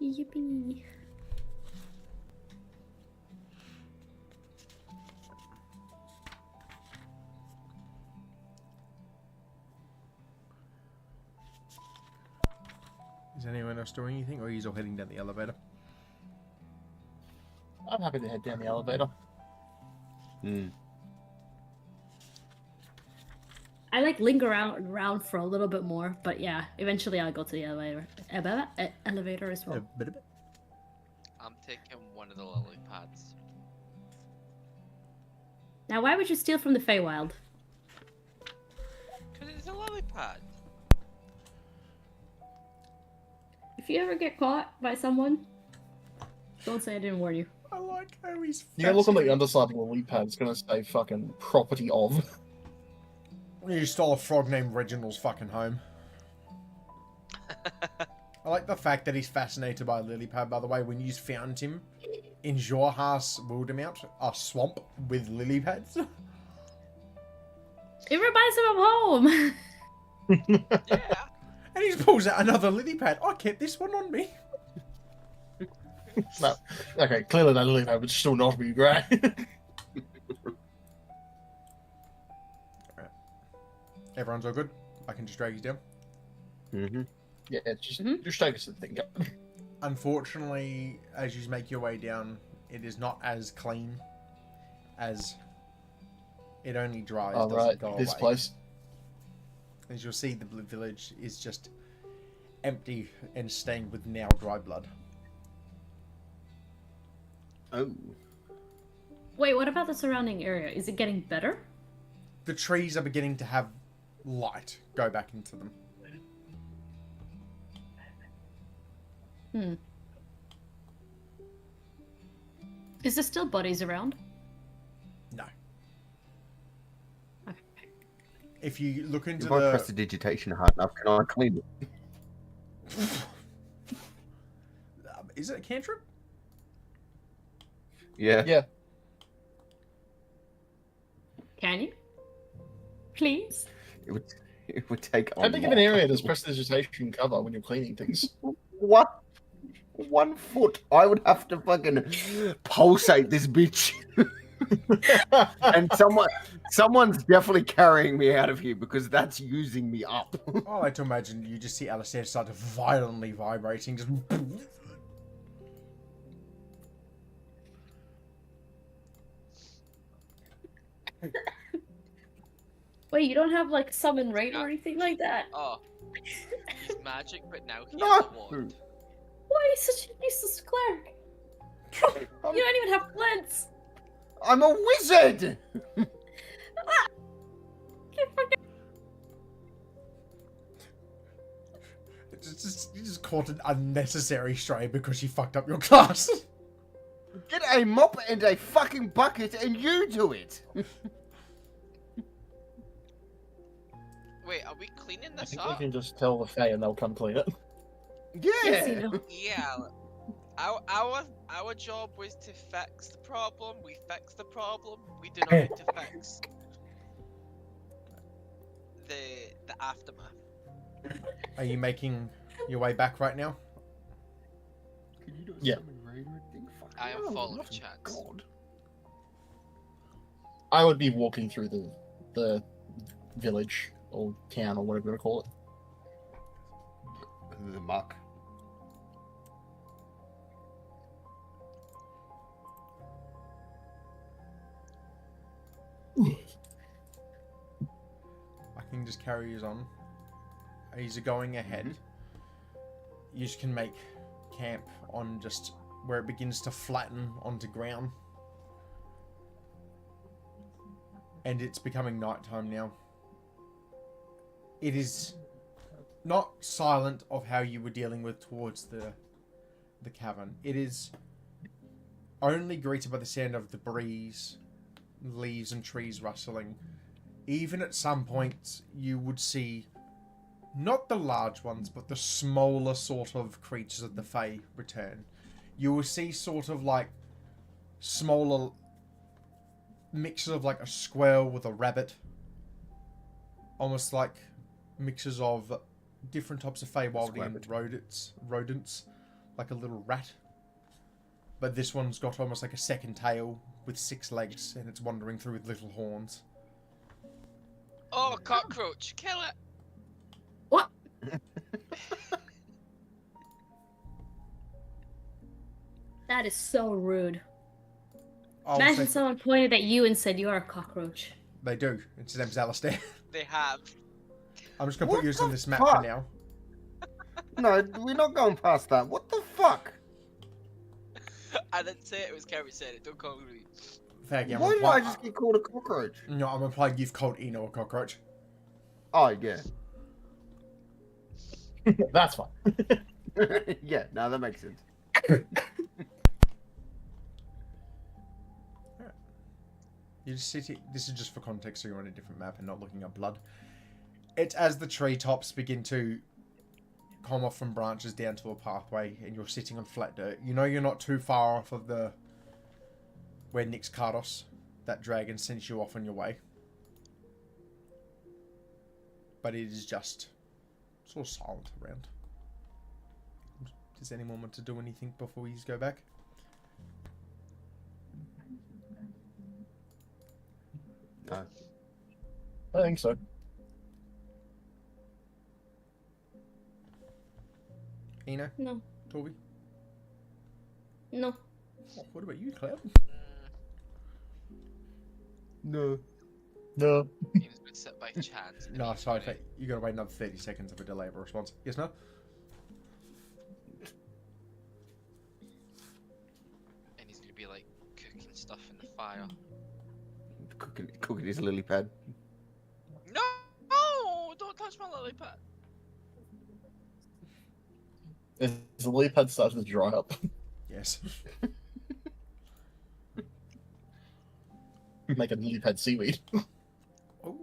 Yippee. Is anyone else doing anything, or are you all heading down the elevator? I'm happy to head down the elevator. I like linger around for a little bit more, but yeah, eventually I'll go to the elevator as well. I'm taking one of the lily pads. Now, why would you steal from the Feywild? Because it's a lily pad. If you ever get caught by someone, don't say I didn't warn you. I like how he's... You look on the underside of the lead pad, it's gonna say fucking property of. You stole a frog named Reginald's fucking home. I like the fact that he's fascinated by lily pad, by the way. When you found him in Jorha's Wildemount, a swamp with lily pads. It reminds him of home. Yeah. And he just pulls out another lily pad. I kept this one on me. No. Okay, clearly that lily pad would still not be great. Everyone's all good? I can just drag you down. Yeah, just take us to the thing. Unfortunately, as you make your way down, it is not as clean as it only dries, Oh, doesn't right, go this away. place. As you'll see, the village is just empty and stained with now dry blood. Oh. Wait, what about the surrounding area? Is it getting better? The trees are beginning to have light go back into them. Is there still bodies around? No. Okay. If you look into If I press the... the digitation hard enough, can I clean it? Is it a cantrip? Yeah. Yeah. Can you? Please? It would take How big of an area does prestidigitation cover when you're cleaning things? What? 1 foot. I would have to fucking pulsate this bitch. And someone's definitely carrying me out of here because that's using me up. I like to imagine you just see Alistair start to violently vibrating, just... Wait, you don't have like summon rain or anything like that? Oh. He's magic, but now he's No. a wand. Why are you such a useless cleric? You don't even have flint. I'm a wizard! You just caught an unnecessary stray because you fucked up your class. Get a mop and a fucking bucket and you do it! Wait, are we cleaning I this think we up? can just tell the Fae and they'll come clean it. Yes, you Yeah! know. Yeah. Our job was to fix the problem. We fixed the problem. We do not need to fix the aftermath. Are you making your way back right now? Yeah. I am full of chats. God. I would be walking through the village or town or whatever you want to call it. The muck. I can just carry you on. He's going ahead. You just can make camp on just where it begins to flatten onto ground. And it's becoming nighttime now. It is not silent of how you were dealing with towards the cavern. It is only greeted by the sound of the breeze, leaves and trees rustling. Even at some points, you would see not the large ones, but the smaller sort of creatures of the Fae return. You will see sort of like smaller mixes of like a squirrel with a rabbit. Almost like mixes of different types of Feywild and rodents. Like a little rat. But this one's got almost like a second tail with 6 legs and it's wandering through with little horns. Oh, cockroach! Kill it! What? That is so rude. I'll Imagine say- someone pointed at you and said, "You're a cockroach." They do. It's his name's Alistair. They have. I'm just going to put What you on the this map fuck? for now. No, we're not going past that. What the fuck? I didn't say it. It was Kerry said it. Don't call me. Fair game. Why did I just get called a cockroach? No, I'm implying you've called Eno a cockroach. Oh, yeah. That's fine. Yeah, no, that makes sense. You just sit here. This is just for context, so you're on a different map and not looking up blood. It's as the treetops begin to come off from branches down to a pathway, and you're sitting on flat dirt. You know you're not too far off of the where Nyx Kardos, that dragon, sends you off on your way. But it is just sort of silent around. Does anyone want to do anything before we go back? No. I think so. Eno? No, Torby? no. Oh, what about you, Cloud? No. No. He was going to sit by chance. and No, he's sorry, gonna- you gotta wait another 30 seconds of a delay of a response. Yes, no? And he's going to be like cooking stuff in the fire. Cooking his lily pad. No! No! Don't touch my lily pad. Is the lily pad starting to dry up? Yes. Make a lily pad seaweed. Oh,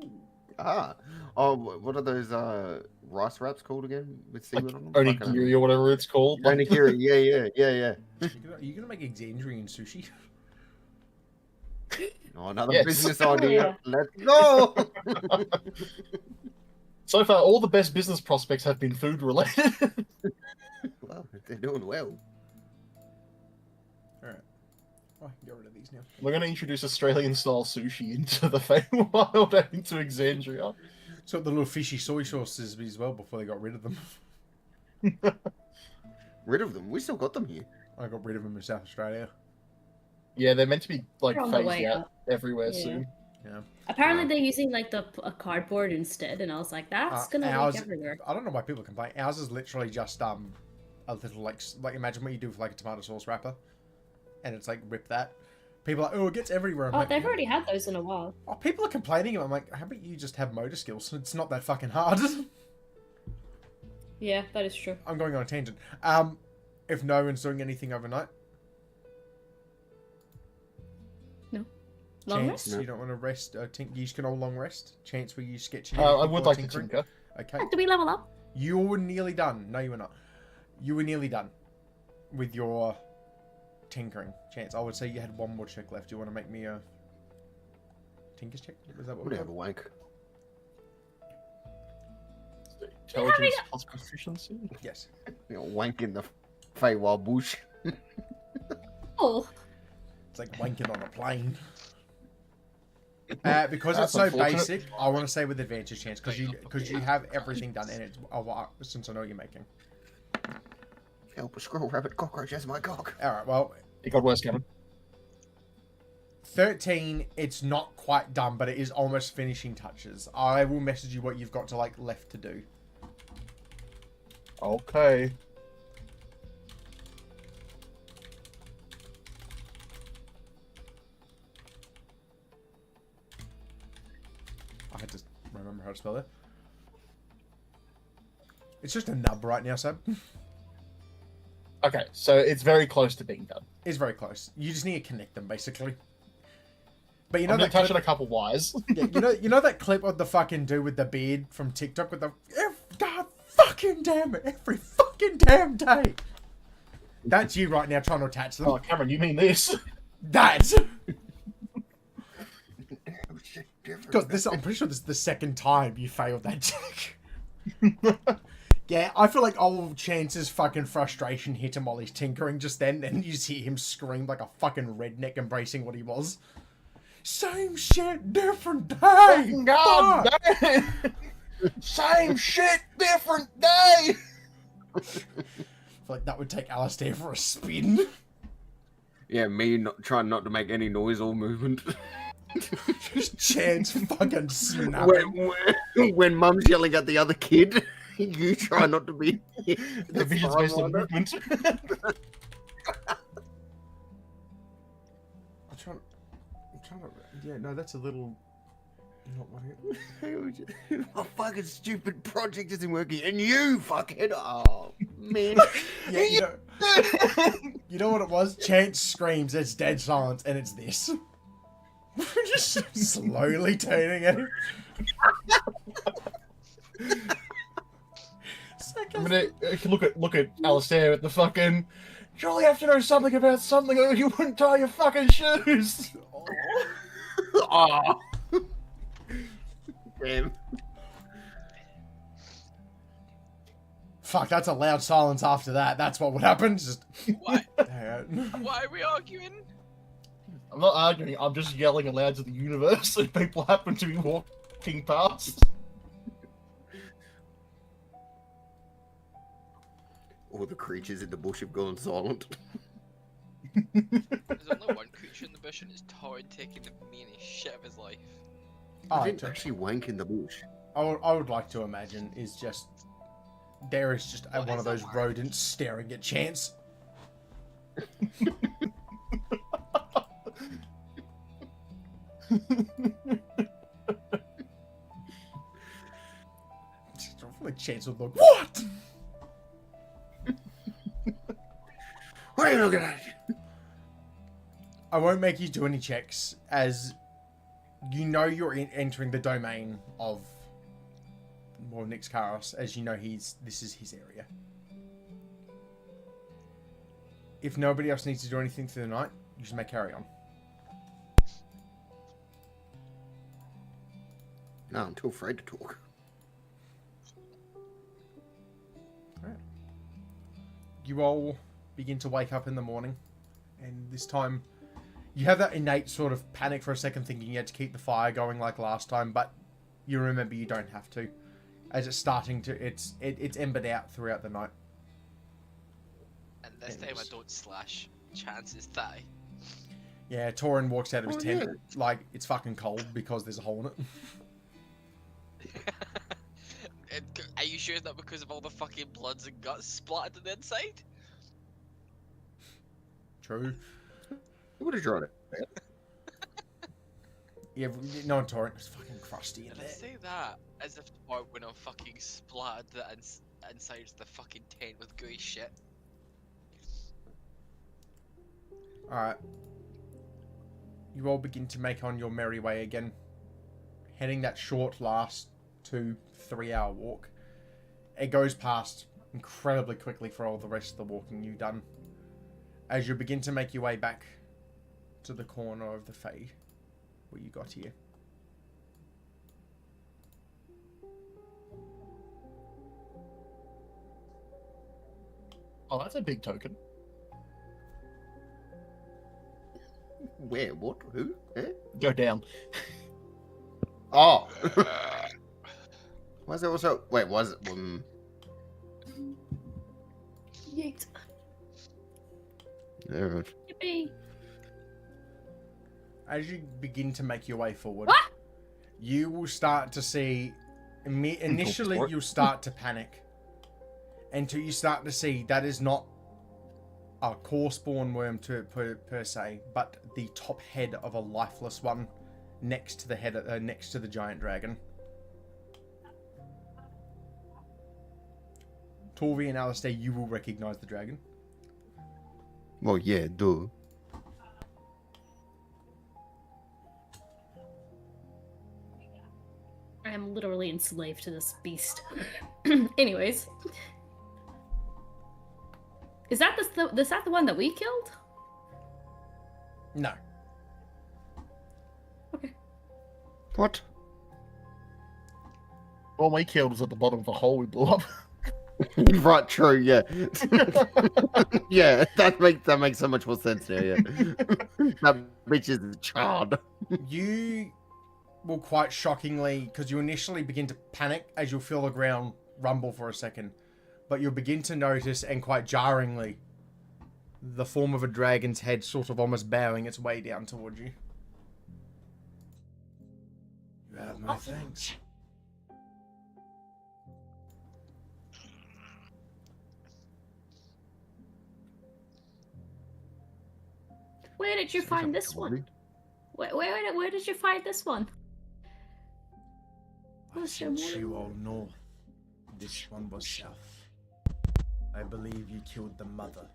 Ah. Oh, what are those rice wraps called again? With Like seaweed on them? Fucking hell. onigiri or whatever it's called. Like, Onigiri, yeah. are you gonna make Exandrian sushi? Oh, another Yes. business Oh, idea. Let's go! so far, all the best business prospects have been food related. Well, they're doing well. Alright. Oh, I can get rid of these now. We're going to introduce Australian style sushi into the Feywild and into Exandria. So the little fishy soy sauces as well before they got rid of them. Rid of them. We still got them here. I got rid of them in South Australia. Yeah, they're meant to be like They're on the phased way out up. everywhere Yeah. soon. Yeah. Apparently Wow. they're using like a cardboard instead, and I was like, that's gonna ours, leak everywhere. I don't know why people complain. Ours is literally just a little like imagine what you do with like a tomato sauce wrapper, and it's like rip that. People are like, oh, it gets everywhere. I'm Oh, like, they've already had those in a while. oh, people are complaining. I'm like, how about you just have motor skills? It's not that fucking hard. Yeah, that is true. I'm going on a tangent. If no one's doing anything overnight, Long Chance, rest? you don't want to rest. You can all long rest. Chance, were you sketching? I anything would before like to tinkering? tinker. Okay, Do we level up? you were nearly done. No, you were not. You were nearly done with your tinkering. Chance, I would say you had one more check left. Do you want to make me a tinker's check? Is that what We we're have a wank. Intelligence plus proficiency. Yes. You know, wank in the Feywild bush. Oh, It's like wanking on a plane. Because That's it's so unfortunate. basic, I want to say with advantage chance because you have everything done in it. Since I know what you're making. Help a squirrel, rabbit, cockroach, that's my cock. All right. Well, It got worse, Kevin. 13. It's not quite done, but it is almost finishing touches. I will message you what you've got to like left to do. Okay. I had to remember how to spell it. It's just a nub right now, Seb. Okay, so it's very close to being done. It's very close. You just need to connect them, basically. But you know I'm gonna that touch clip, on a couple wires. yeah, you know that clip of the fucking dude with the beard from TikTok with the God fucking damn it, every fucking damn day. That's you right now trying to attach them. Oh, Cameron, you mean this? That's because this. I'm pretty sure this is the second time you failed that check. Yeah, I feel like old Chance's fucking frustration hit him while he's tinkering just then, and you just hear him scream like a fucking redneck embracing what he was. Same shit, different day! God Fuck! damn! Same shit, different day! I feel like that would take Alistair for a spin. Yeah, me trying not to make any noise or movement. Just Chance fucking snapping. when Mum's yelling at the other kid, you try not to be The vision's based on sidewinder. movement. I'm trying to... Yeah, no, that's a little... Not what it... My fucking stupid project isn't working, and you fucking man. Yeah, you know what it was? Chance screams, it's dead silence, and it's this. Just slowly turning at him. I'm gonna look at Alistair with the fucking. Surely have to know something about something, or you wouldn't tie your fucking shoes. Oh. Damn. Fuck, that's a loud silence after that. That's what would happen. Just... What? Yeah. Why are we arguing? I'm not arguing. I'm just yelling aloud to the universe, and people happen to be walking past. All the creatures in the bush have gone silent. There's only one creature in the bush and it's Torrin taking the meanest shit of his life. I didn't actually wank in the bush. I would like to imagine is just... There is just What one is of those a wank? rodents staring at Chance. Like Chance would look, what? What are you looking at? I won't make you do any checks, as you know you're entering the domain of Nick's Karos, as you know this is his area. If nobody else needs to do anything through the night, you just may carry on. No, I'm too afraid to talk. Alright. You all begin to wake up in the morning, and this time you have that innate sort of panic for a second, thinking you had to keep the fire going like last time, but you remember you don't have to, as it's starting to it's embered out throughout the night. And this time I don't slash Chance's thigh. Yeah, Torin walks out of his Oh, tent like it's fucking cold because there's a hole in it. Are you sure it's not because of all the fucking bloods and guts splattered on the inside? True. You would have drawn it. Yeah, no, Torin, it's fucking crusty in Did I there. say that as if tomorrow when I'm fucking splattered the inside of the fucking tent with grey shit? Alright. You all begin to make on your merry way again, heading that short last 2-3 hour walk. It goes past incredibly quickly for all the rest of the walking you've done, as you begin to make your way back to the corner of the Fade where you got here. Oh, that's a big token. Where? What? Who? Eh? Go down. Oh! Was it also... Wait, was it... Yeet. There. Yippee. As you begin to make your way forward, What? you will start to see. Initially, for it. you'll start to panic until you start to see that is not a core spawn worm per se, but the top head of a lifeless one next to the head, next to the giant dragon. Torvi and Alistair, you will recognize the dragon. Well, yeah, duh. I am literally enslaved to this beast. Anyways. Is that the one that we killed? No. Okay. What? All we killed was at the bottom of the hole we blew up. Right, true, yeah. Yeah, that makes so much more sense now, yeah. That bitch is charred. You will quite shockingly, because you initially begin to panic as you'll feel the ground rumble for a second, but you'll begin to notice, and quite jarringly, the form of a dragon's head sort of almost bowing its way down towards you. You have my thanks. Where did you find this one? Where did you find this one? I sent you all north. This one was south. I believe you killed the mother.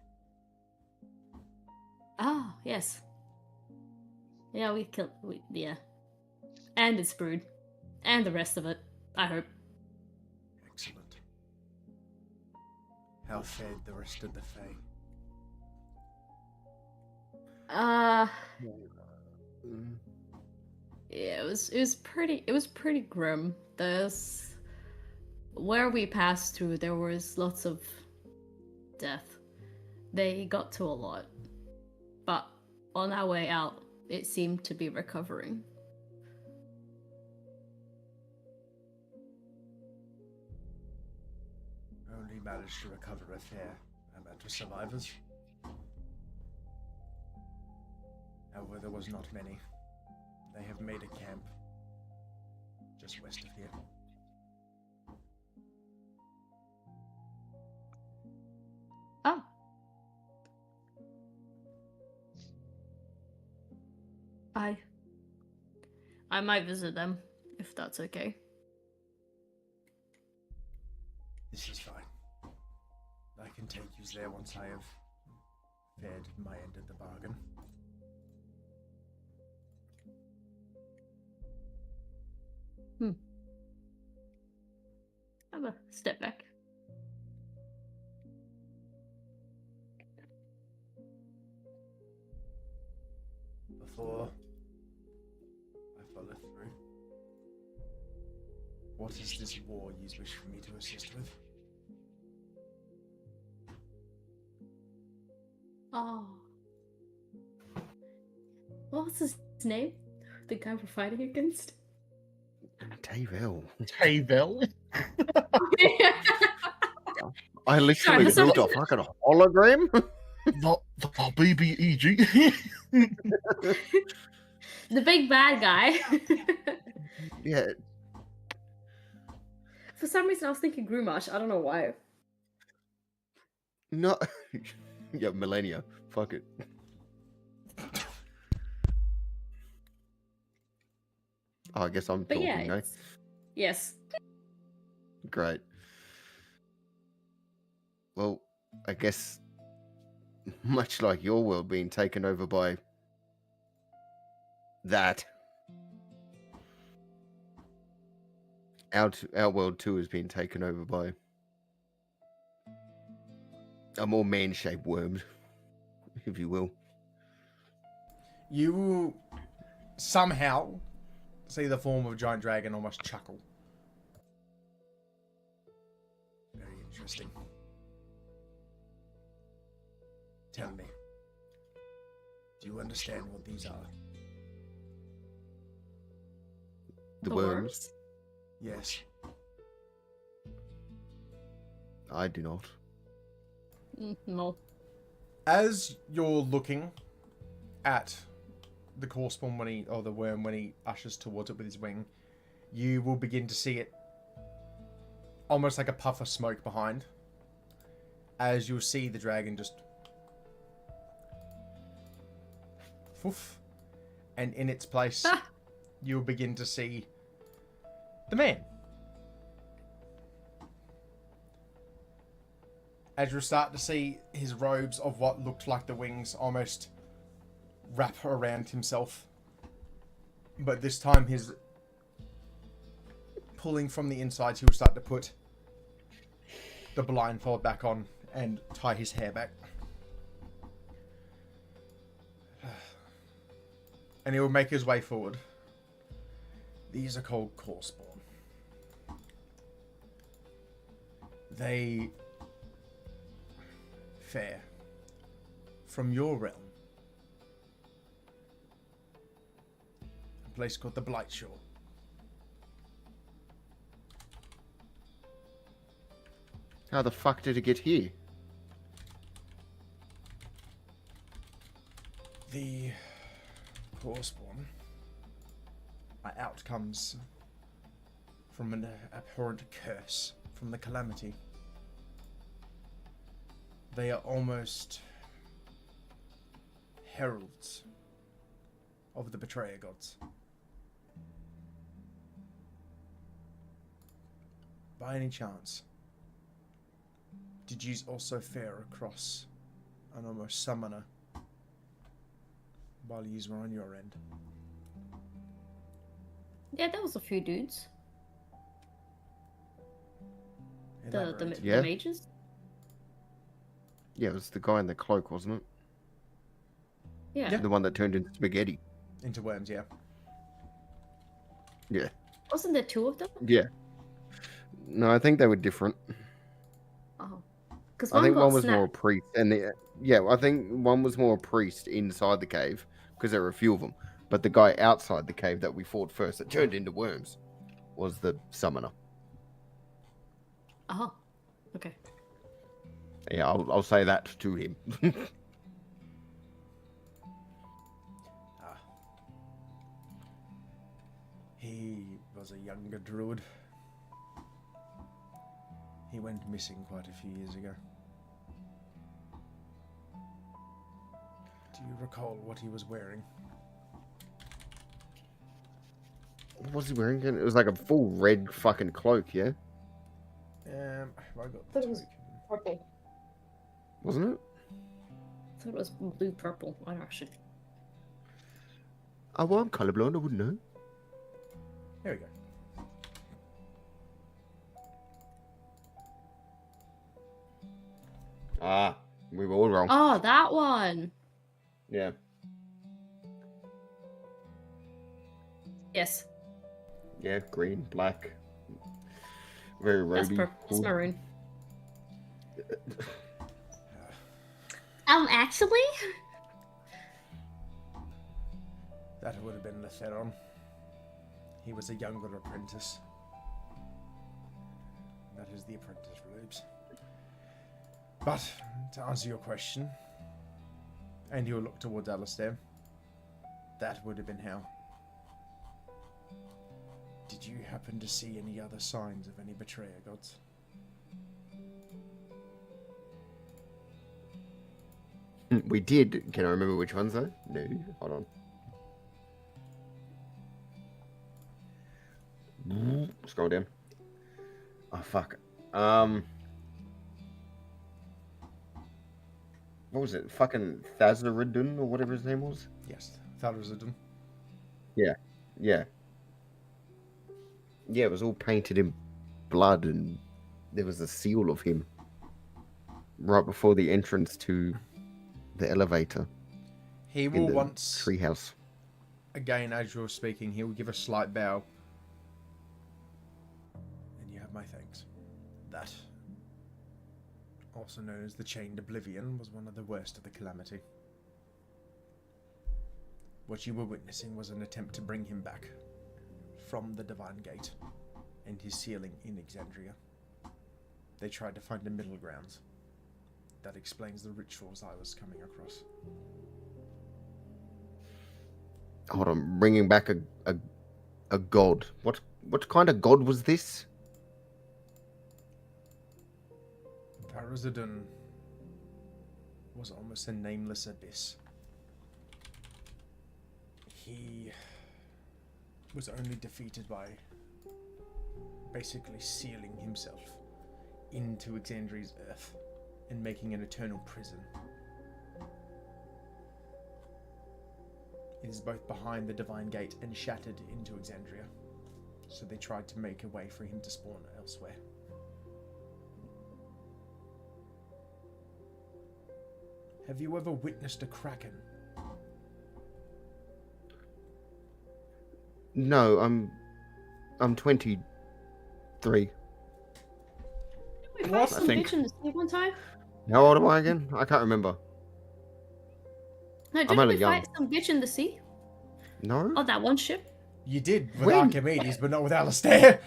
Oh, yes. Yeah, yeah. And its brood. And the rest of it, I hope. Excellent. How fared the rest of the Fae? Yeah, it was pretty grim. Where we passed through, there was lots of death. They got to a lot. But on our way out, it seemed to be recovering. Only managed to recover a fair amount of survivors. However, there was not many. They have made a camp just west of here. Oh. I might visit them, if that's okay. This is fine. I can take you there once I have fared my end of the bargain. Have a step back. Before I follow through, what is this war you wish for me to assist with? Oh. What was his name? The guy we're fighting against? Tavel. Tavel. I literally Sorry, moved a fucking hologram. The BBEG. The big bad guy. Yeah. For some reason, I was thinking Grumash. I don't know why. No. Yeah, millennia. Fuck it. Oh, I guess I'm But talking, yeah, no? yes. Great. Well, I guess much like your world being taken over by that, our world too has been taken over by a more man-shaped worm, if you will. You will somehow see the form of a giant dragon almost chuckle. Very interesting. Tell me, do you understand what these are? The worms. Yes. I do not. No. As you're looking at the core spawn or the worm when he ushers towards it with his wing, you will begin to see it almost like a puff of smoke behind. As you'll see the dragon just poof, and in its place, you'll begin to see the man. As you'll start to see his robes of what looked like the wings almost wrap around himself. But this time his pulling from the insides, he'll start to put the blindfold back on and tie his hair back. And he will make his way forward. These are called core spawn. They fare from your realm. A place called the Blightshore. How the fuck did it get here? The core spawn are outcomes from an abhorrent curse from the calamity. They are almost heralds of the betrayer gods. By any chance, did you also fare across an almost summoner while you were on your end? Yeah, there was a few dudes. Elaborate. Yeah. The mages? Yeah, it was the guy in the cloak, wasn't it? Yeah. Yeah. The one that turned into spaghetti. Into worms, yeah. Yeah. Wasn't there two of them? Yeah. No, I think they were different. Oh. Because I think got one was snapped. more a priest, and I think one was more a priest inside the cave because there were a few of them. But the guy outside the cave that we fought first, that turned into worms, was the summoner. Oh. Okay. Yeah, I'll say that to him. He was a younger druid. He went missing quite a few years ago. Do you recall what he was wearing? What was he wearing? It was like a full red fucking cloak, yeah? Have I got But the it was token? purple. Wasn't it? I thought it was blue purple. I don't actually. Oh, well, I'm colorblind. I wouldn't know. Here we go. Ah, we were all wrong. Oh, that one. Yeah. Yes. Yeah, green, black. Very That's roby. purple. It's Cool. maroon. Actually? That would have been Letheron. He was a younger apprentice. That is the apprentice robes. But, to answer your question, and you'll look towards Alistair, that would have been how. Did you happen to see any other signs of any betrayer gods? We did. Can I remember which ones though? No. Hold on. Scroll down. Oh fuck. What was it? Fucking Thazaridun or whatever his name was? Yes, Thalrazidun. Yeah. Yeah, it was all painted in blood and there was a seal of him right before the entrance to the elevator He in will the once, treehouse. again, as you're speaking, he will give a slight bow. And you have my thanks. That, also known as the Chained Oblivion, was one of the worst of the calamity. What you were witnessing was an attempt to bring him back from the Divine Gate and his sealing in Exandria. They tried to find a middle ground. That explains the rituals I was coming across. Hold on, bringing back a god. What kind of god was this? Parazodon was almost a nameless abyss. He was only defeated by basically sealing himself into Exandria's earth and making an eternal prison. It is both behind the Divine Gate and shattered into Exandria, so they tried to make a way for him to spawn elsewhere. Have you ever witnessed a kraken? No, I'm 23. We What? fought I some think. bitch in the sea one time. How old am I again? I can't remember. No, I'm didn't only we young. fight some bitch in the sea? No? Oh, that one ship? You did with When? Archimedes, but not with Alistair.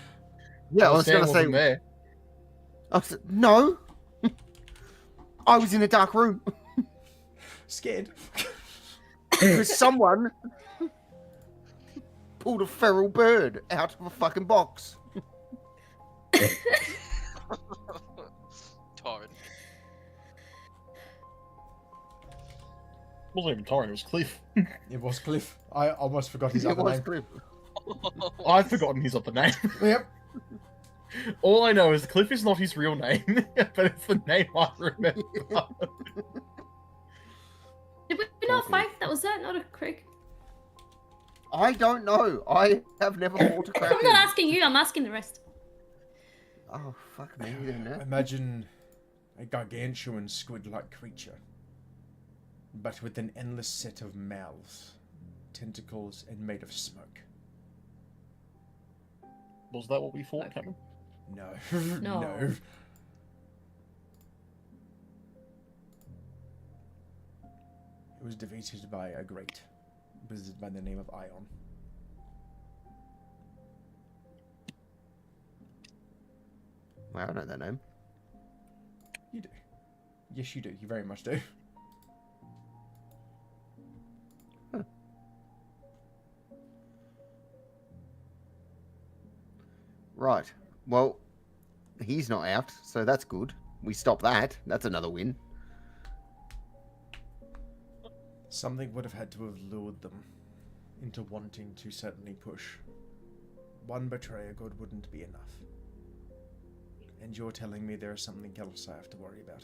Yeah, I was Alistair going to wasn't say... there. No! I was in a dark room. Scared. Because someone pulled a feral bird out of a fucking box. Torn. It wasn't even Torrin, it was Cliff. It was Cliff. I almost forgot his It other was name. Cliff. I've forgotten his other name. Yep. All I know is Cliff is not his real name, but it's the name I remember. Did we not fight? That was that, not a Craig. I don't know. I have never fought a kraken. I'm not asking you. I'm asking the rest. Oh, fuck me then. eh? Imagine a gargantuan squid-like creature, but with an endless set of mouths, tentacles, and made of smoke. Was that what we fought, Cameron? No. No. No. It was defeated by a great wizard by the name of Ion. Wow, I know that name. You do. Yes, you do. You very much do. Right. Well, he's not out, so that's good. We stop that. That's another win. Something would have had to have lured them into wanting to certainly push. One betrayer god wouldn't be enough. And you're telling me there is something else I have to worry about.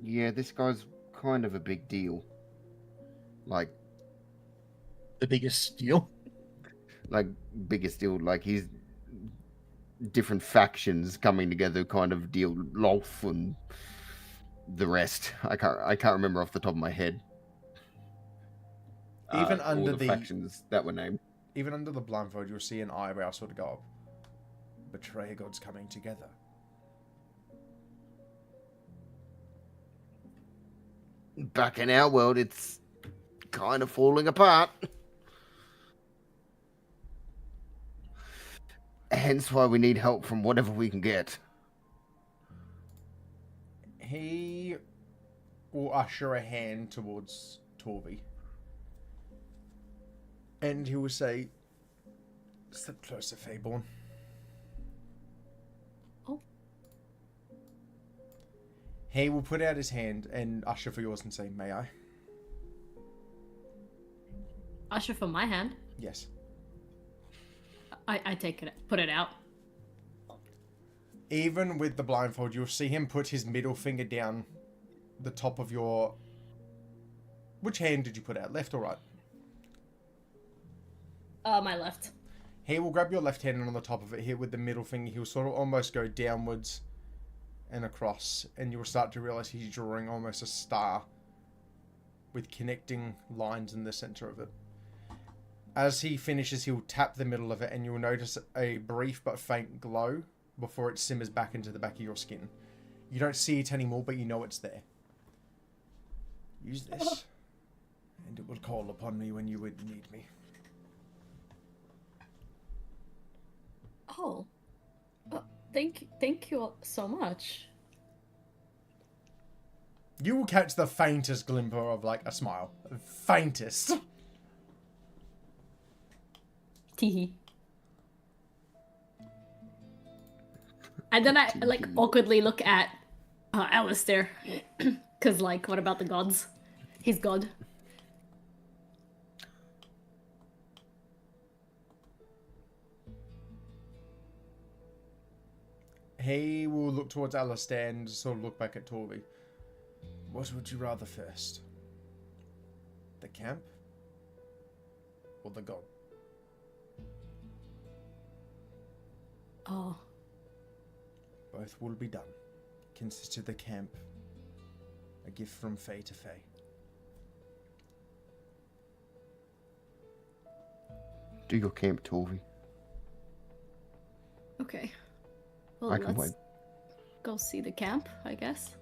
Yeah, this guy's kind of a big deal. Like, The biggest deal. biggest deal. Like, he's different factions coming together kind of deal. Lolf and the rest. I can't remember off the top of my head. Even all under the the factions that were named. Even under the blindfold, you'll see an eyebrow sort of go up. Betrayer gods coming together. Back in our world, it's kind of falling apart. Hence why we need help from whatever we can get. He will usher a hand towards Torvi. And he will say, "Step closer, Fayborn." Oh. He will put out his hand and usher for yours and say, "May I?" Usher for my hand. Yes. I take it, put it out. Even with the blindfold, you'll see him put his middle finger down the top of your... Which hand did you put out? Left or right? My left. He will grab your left hand and on the top of it here with the middle finger, he'll sort of almost go downwards and across, and you will start to realize he's drawing almost a star with connecting lines in the center of it. As he finishes, he'll tap the middle of it, and you'll notice a brief but faint glow before it simmers back into the back of your skin. You don't see it anymore, but you know it's there. Use this And it will call upon me when you would need me. Oh. Thank you so much. You will catch the faintest glimmer of, like, a smile. Faintest. Teehee. And then I, like, awkwardly look at Alistair. Because, like, what about the gods? He's God. He will look towards Alistair and sort of look back at Torby. What would you rather first? The camp? Or the god? Oh. Both will be done. Consider the camp a gift from Fae to Fae. Do your camp, Torvi. Okay. Well, I can let's wait. go see the camp, I guess.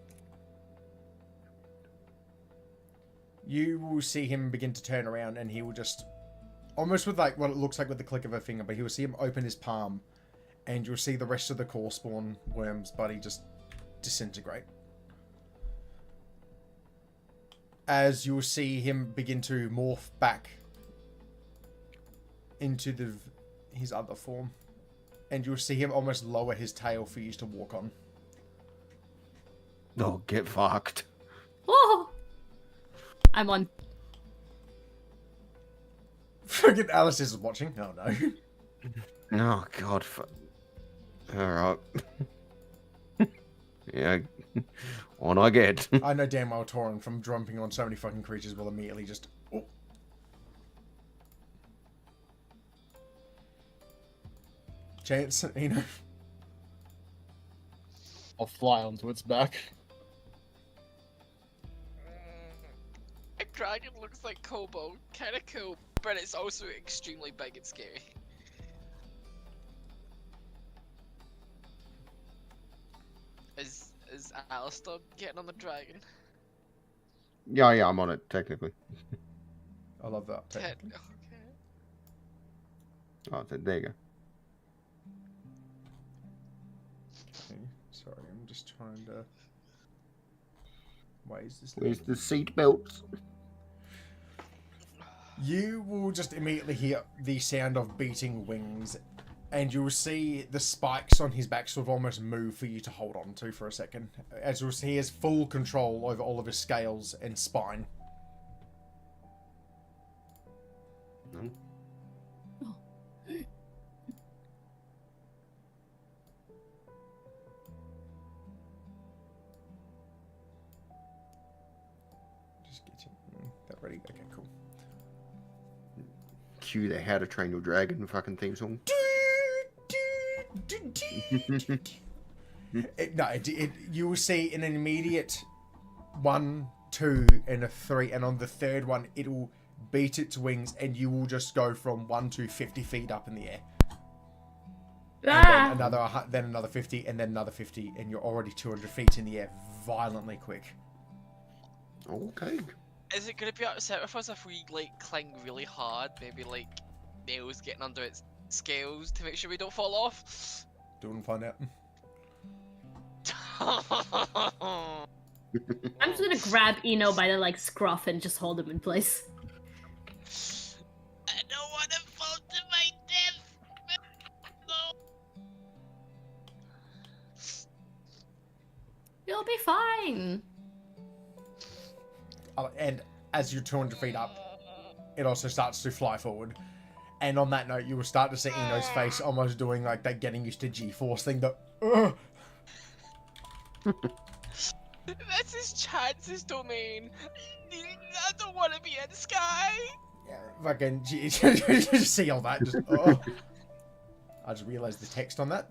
You will see him begin to turn around and he will just, almost with like what it looks like with the click of a finger, but he will see him open his palm and you'll see the rest of the core spawn worm's body just disintegrate. As you'll see him begin to morph back into his other form. And you'll see him almost lower his tail for you to walk on. Oh, get fucked. Oh! I'm on. Fucking Alice is watching. Oh no. Oh, God. Alright. Yeah. What I get. I know damn well Torin from jumping on so many fucking creatures will immediately just... Oh. Chance, you know. I'll fly onto its back. A dragon looks like Kobo, kinda cool, but it's also extremely big and scary. Is Alistair getting on the dragon? Yeah, I'm on it, technically. I love that. Ted, technically. okay. Oh, there you go. Okay, sorry, I'm just trying to... Why is this... Where's the seat belts? You will just immediately hear the sound of beating wings, and you will see the spikes on his back sort of almost move for you to hold on to for a second. As you'll see, he has full control over all of his scales and spine. No. Just get you that ready. Okay, cool. Cue the How to Train Your Dragon fucking theme song. You will see in an immediate 1, 2, and a 3, and on the third one, it'll beat its wings, and you will just go from 1 to 50 feet up in the air. Ah! And then another 50, and then another 50, and you're already 200 feet in the air, violently quick. Okay. Is it gonna be upset with us if we like cling really hard? Maybe like nails getting under its scales to make sure we don't fall off? Don't find out. I'm just gonna grab Eno by the like scruff and just hold him in place. I don't want to fall to my death. No. You'll be fine. And as you're 200 feet up, it also starts to fly forward. And on that note, you will start to see Eno's face almost doing like that getting used to G-force thing that... That's his chances domain. I don't want to be in the sky. Yeah, fucking... just see all that. Just, oh. I just realized the text on that.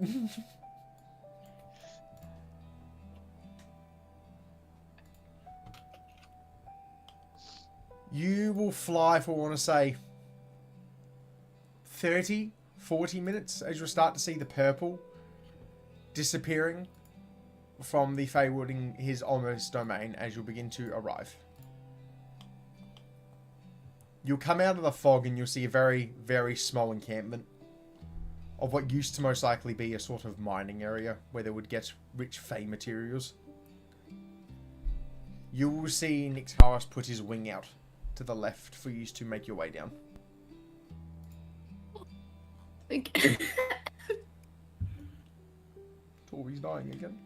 You will fly for, I want to say, 30, 40 minutes as you'll start to see the purple disappearing from the Feywood in his almost domain as you'll begin to arrive. You'll come out of the fog and you'll see a very, very small encampment of what used to most likely be a sort of mining area where they would get rich fey materials. You will see Nixaris put his wing out to the left for you to make your way down. Tori's dying again.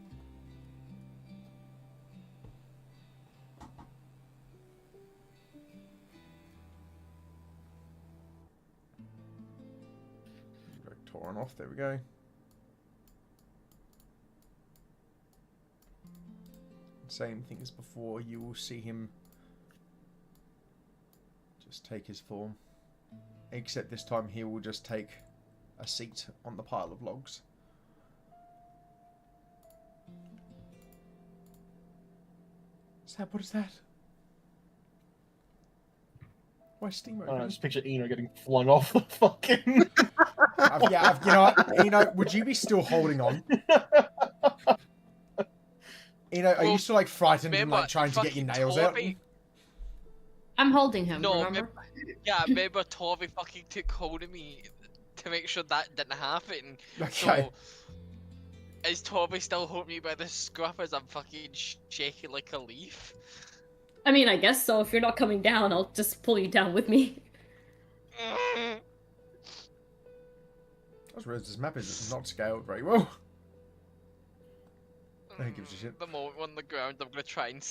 Torn off, there we go. Same thing as before, you will see him just take his form. Except this time he will just take a seat on the pile of logs. What is that? Why steam over? I just picture Eno getting flung off the fucking... You know what? Eno, would you be still holding on? Eno, are you still like frightened and like trying to get your nails out? I'm holding him, No, remember? remember Tovey fucking took hold of me to make sure that didn't happen. Okay. So, is Tovey still holding me by the scruff as I'm fucking shaking like a leaf? I mean, I guess so. If you're not coming down, I'll just pull you down with me. I just realised this map is not scaled very well. Who gives a shit? The moment on the ground, I'm gonna try and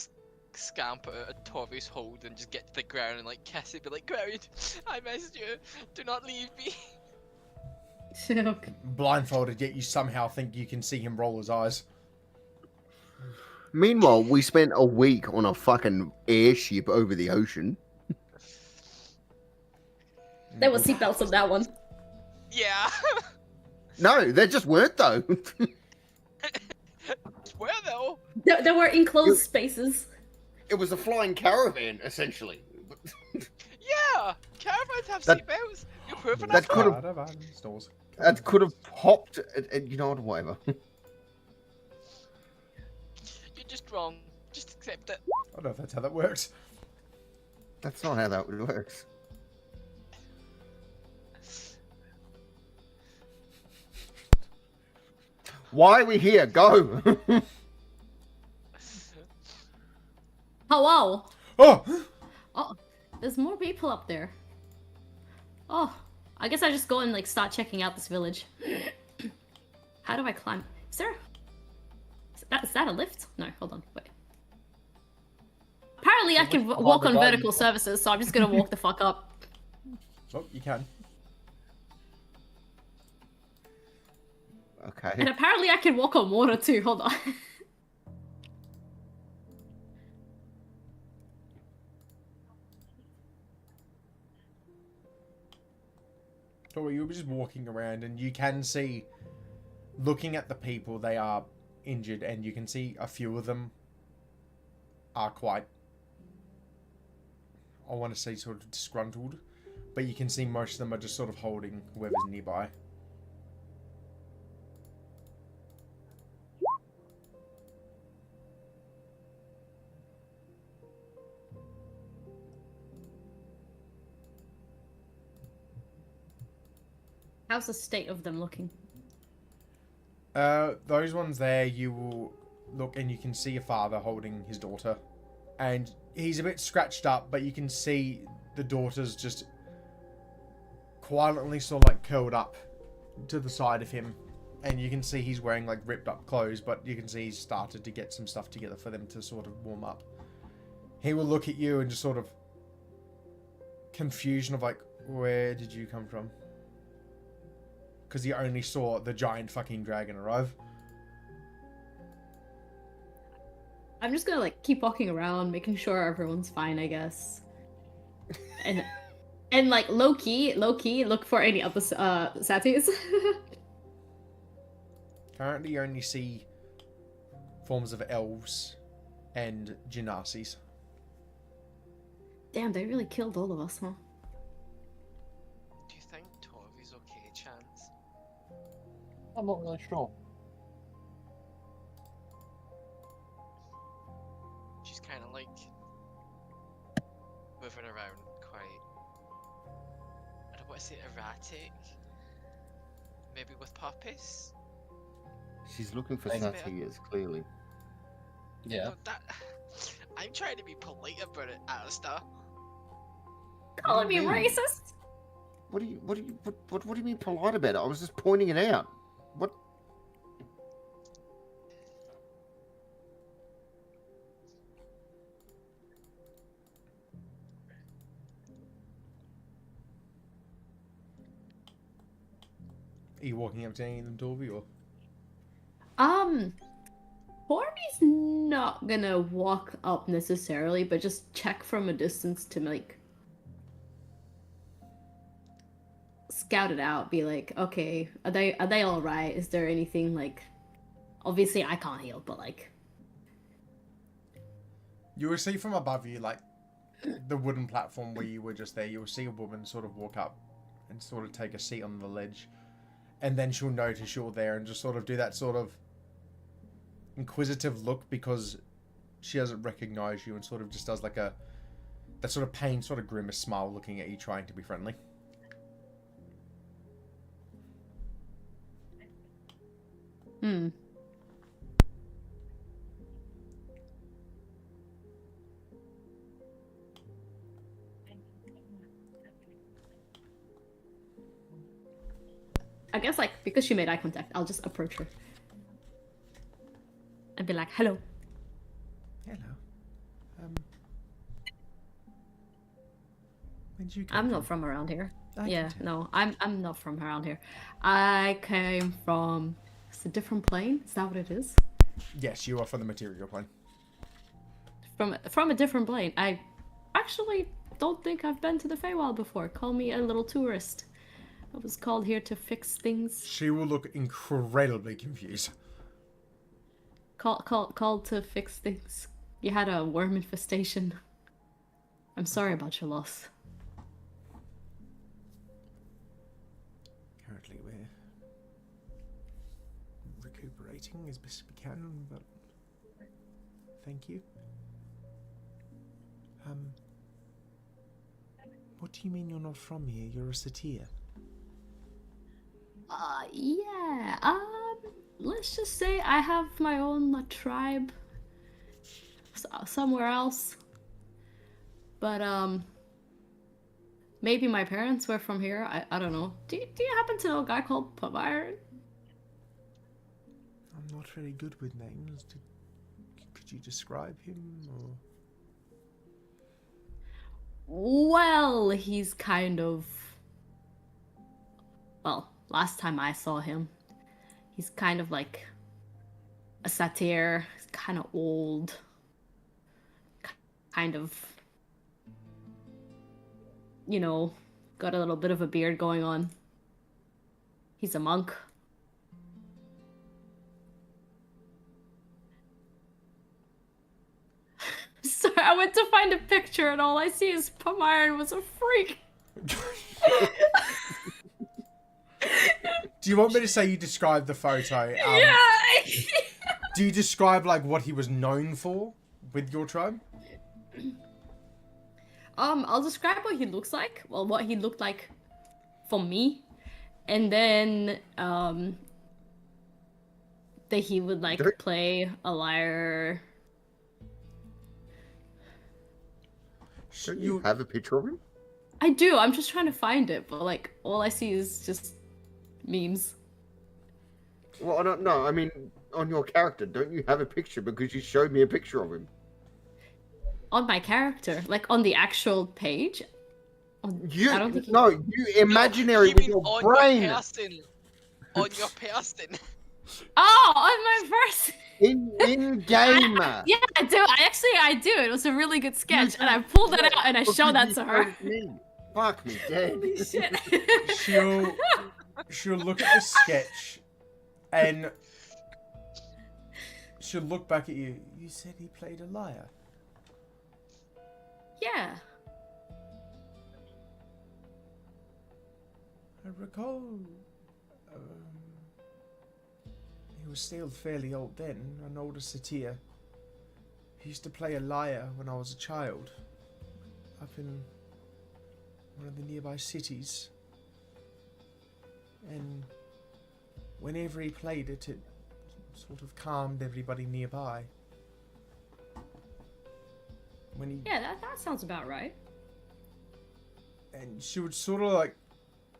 scamper out of Tovey's hold and just get to the ground and like kiss it, be like, ground, I missed you. Do not leave me. Blindfolded, yet you somehow think you can see him roll his eyes. Meanwhile, we spent a week on a fucking airship over the ocean. There were seatbelts on that one. Yeah. No, there just weren't though. Where though? There were enclosed spaces. It was a flying caravan, essentially. Yeah, caravans have That- seatbelts. You're proving that that. could have- Stores. That could have popped, you know what, whatever. You're just wrong. Just accept it. I don't know if that's how that works. That's not how that works. Why are we here? Go! Hello. Oh! Oh, there's more people up there. Oh, I guess I just go and like start checking out this village. How do I climb? Is that a lift? No, hold on, wait. Apparently I can walk on vertical surfaces, so I'm just gonna walk the fuck up. Oh, you can. Okay. And apparently I can walk on water too, hold on. So you were just walking around and you can see, looking at the people, they are injured and you can see a few of them are quite, I want to say sort of disgruntled, but you can see most of them are just sort of holding whoever's nearby. How's the state of them looking? Those ones there, you will look and you can see a father holding his daughter. And he's a bit scratched up, but you can see the daughter's just quietly sort of like curled up to the side of him. And you can see he's wearing like ripped up clothes, but you can see he's started to get some stuff together for them to sort of warm up. He will look at you and just sort of confusion of like, where did you come from? Because he only saw the giant fucking dragon arrive. I'm just gonna like keep walking around, making sure everyone's fine, I guess. And like low key, look for any other satis. Currently, you only see forms of elves and gennasis. Damn, they really killed all of us, huh? Do you think Tovey's okay, Chance? I'm not really sure. She's kind of like moving around quite say erratic. Maybe with purpose. She's looking for Thanks, satyrs, clearly. Yeah. No, that. I'm trying to be polite about it, Alistair. Calling me mean? racist? What do you mean polite about it? I was just pointing it out. What? Are you walking up to any of them, Dorby, or? Horby's not gonna walk up necessarily, but just check from a distance to like scout it out. Be like, okay, are they all right? Is there anything like? Obviously, I can't heal, but like, You will see from above you, like, the wooden platform where you were just there, you will see a woman sort of walk up and sort of take a seat on the ledge. And then she'll notice you're there and just sort of do that sort of inquisitive look because she doesn't recognize you and sort of just does like that sort of pain, sort of grimace smile looking at you trying to be friendly. hmm. I guess like because she made eye contact, I'll just approach her and be like, "Hello." Hello. Where did you come I'm from? not from around here. I can Yeah, tell. no, I'm not from around here. I came from. It's a different plane. Is that what it is? Yes, you are from the material plane. From a different plane. I actually don't think I've been to the Feywild before. Call me a little tourist. I was called here to fix things. She will look incredibly confused. Called to fix things. You had a worm infestation. I'm sorry about your loss. Currently, we're recuperating as best we can, but thank you. What do you mean you're not from here? You're a satyr. Yeah. Let's just say I have my own tribe somewhere else. But maybe my parents were from here. I don't know. Do you happen to know a guy called Pavire? I'm not very good with names. Could you describe him? Or... Well, he's kind of. Well, last time I saw him, he's kind of like a satyr. He's kind of old. Kind of. You know, got a little bit of a beard going on. He's a monk. Sorry, I went to find a picture and all I see is Pamiron was a freak. Do you want me to say you describe the photo? Yeah. Do you describe like what he was known for with your tribe? I'll describe what he looks like. Well, what he looked like for me, and then that he would like play a lyre. Don't you have a picture of him? I do. I'm just trying to find it, but like all I see is just memes. Well, I don't know. I mean, on your character, don't you have a picture? Because you showed me a picture of him. On my character, like on the actual page. You I don't think no, you imaginary You with mean your on brain. Your person. On your person. Oh, on my person. In game. Yeah, I do. I do. It was a really good sketch, and I pulled it out and I showed that to her. Fuck me, dead. Holy shit. She'll look at the sketch and she'll look back at you. You said he played a lyre. Yeah. I recall he was still fairly old then, an older satyr. He used to play a lyre when I was a child, up in one of the nearby cities. And whenever he played it, it sort of calmed everybody nearby. When he Yeah, that sounds about right. and she would sort of like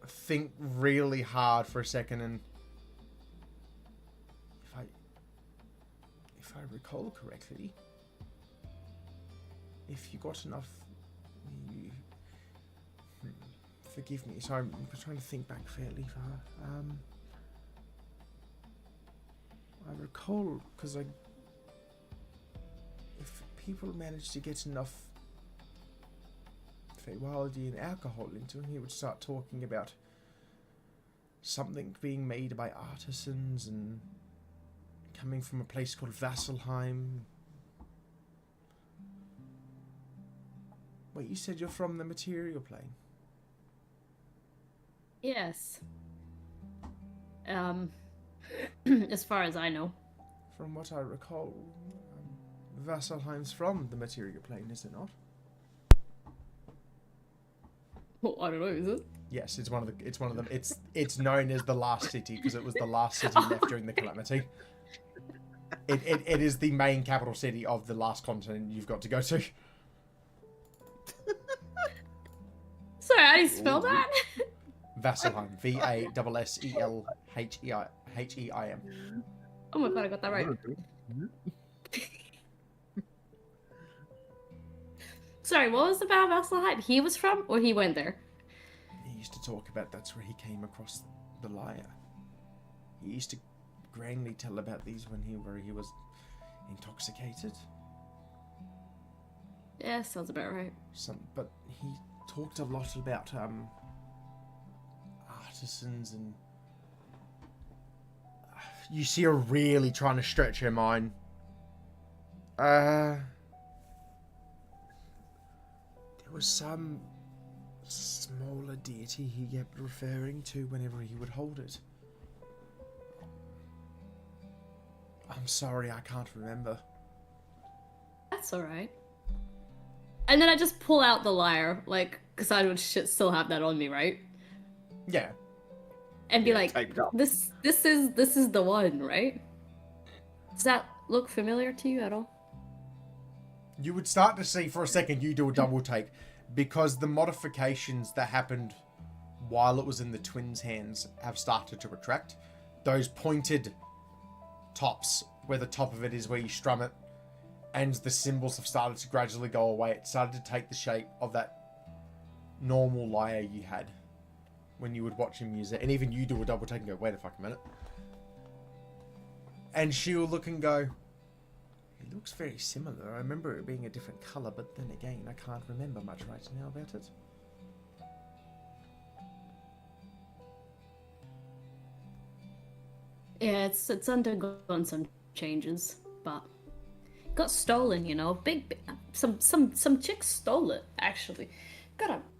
think really hard for a second, and if I recall correctly, if you got enough, you, forgive me. Sorry, I'm trying to think back fairly far. I recall because if people managed to get enough Feywild and alcohol into him, he would start talking about something being made by artisans and coming from a place called Vasselheim. Wait, you said you're from the material plane? Yes. As far as I know. From what I recall, Vasselheim's from the material plane, is it not? Well, I don't know, is it? Yes, it's one of them. It's known as the last city because it was the last city left during the calamity. It is the main capital city of the last continent you've got to go to. Sorry, how do you spell that? Vasselheim. Vasselheim. Oh my god, I got that right. Sorry, what was about Vasselheim? He was from, or he went there? He used to talk about that's where he came across the liar. He used to grandly tell about these when he was intoxicated. Yeah, sounds about right. But he talked a lot about artisans, and you see her really trying to stretch her mind. There was some smaller deity he kept referring to whenever he would hold it. I'm sorry, I can't remember. That's alright. And then I just pull out the lyre, like, because I would still have that on me, right? Yeah. And be like, taped up. this is the one, right? Does that look familiar to you at all? You would start to see for a second you do a double take because the modifications that happened while it was in the twins' hands have started to retract. Those pointed tops, where the top of it is where you strum it, and the symbols have started to gradually go away. It started to take the shape of that normal lyre you had when you would watch him use it. And even you do a double take and go, wait a fucking minute. And she'll look and go, it looks very similar. I remember it being a different colour, but then again, I can't remember much right now about it. Yeah, it's undergone some changes, but it got stolen, you know. Some chick stole it, actually.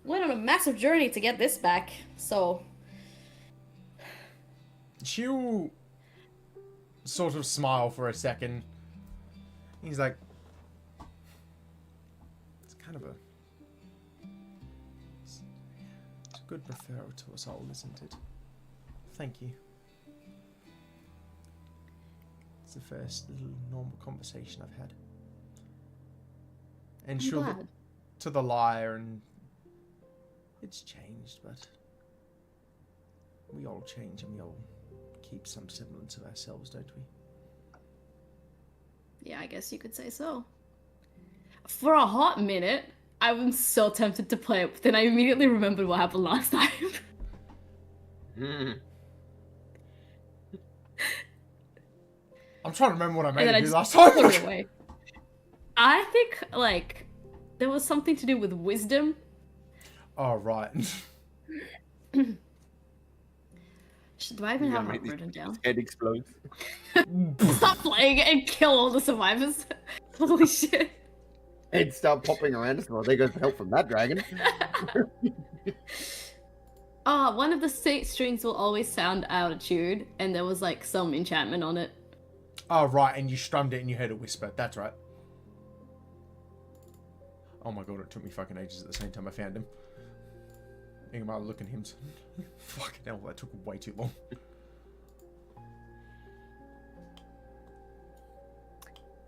Went on a massive journey to get this back, so She'll sort of smile for a second. He's like, it's kind of it's a good referral to us all, isn't it? Thank you. It's the first little normal conversation I've had. And I'm she'll glad. look to the lyre, and it's changed, but we all change and we all keep some semblance of ourselves, don't we? Yeah, I guess you could say so. For a hot minute, I was so tempted to play it, but then I immediately remembered what happened last time. I'm trying to remember what I made And then you I do just last time. put it away. I think, like, there was something to do with wisdom. Oh, right. Do I even You have gotta it make written down? His head explodes. Stop playing it and kill all the survivors. Holy shit. Head start popping around us. Well, there goes the help from that dragon. One of the strings will always sound out of tune, and there was like some enchantment on it. Oh, right, and you strummed it and you heard a whisper. That's right. Oh my god, it took me fucking ages at the same time I found him. Ingmar look at him. Fucking hell, that took way too long.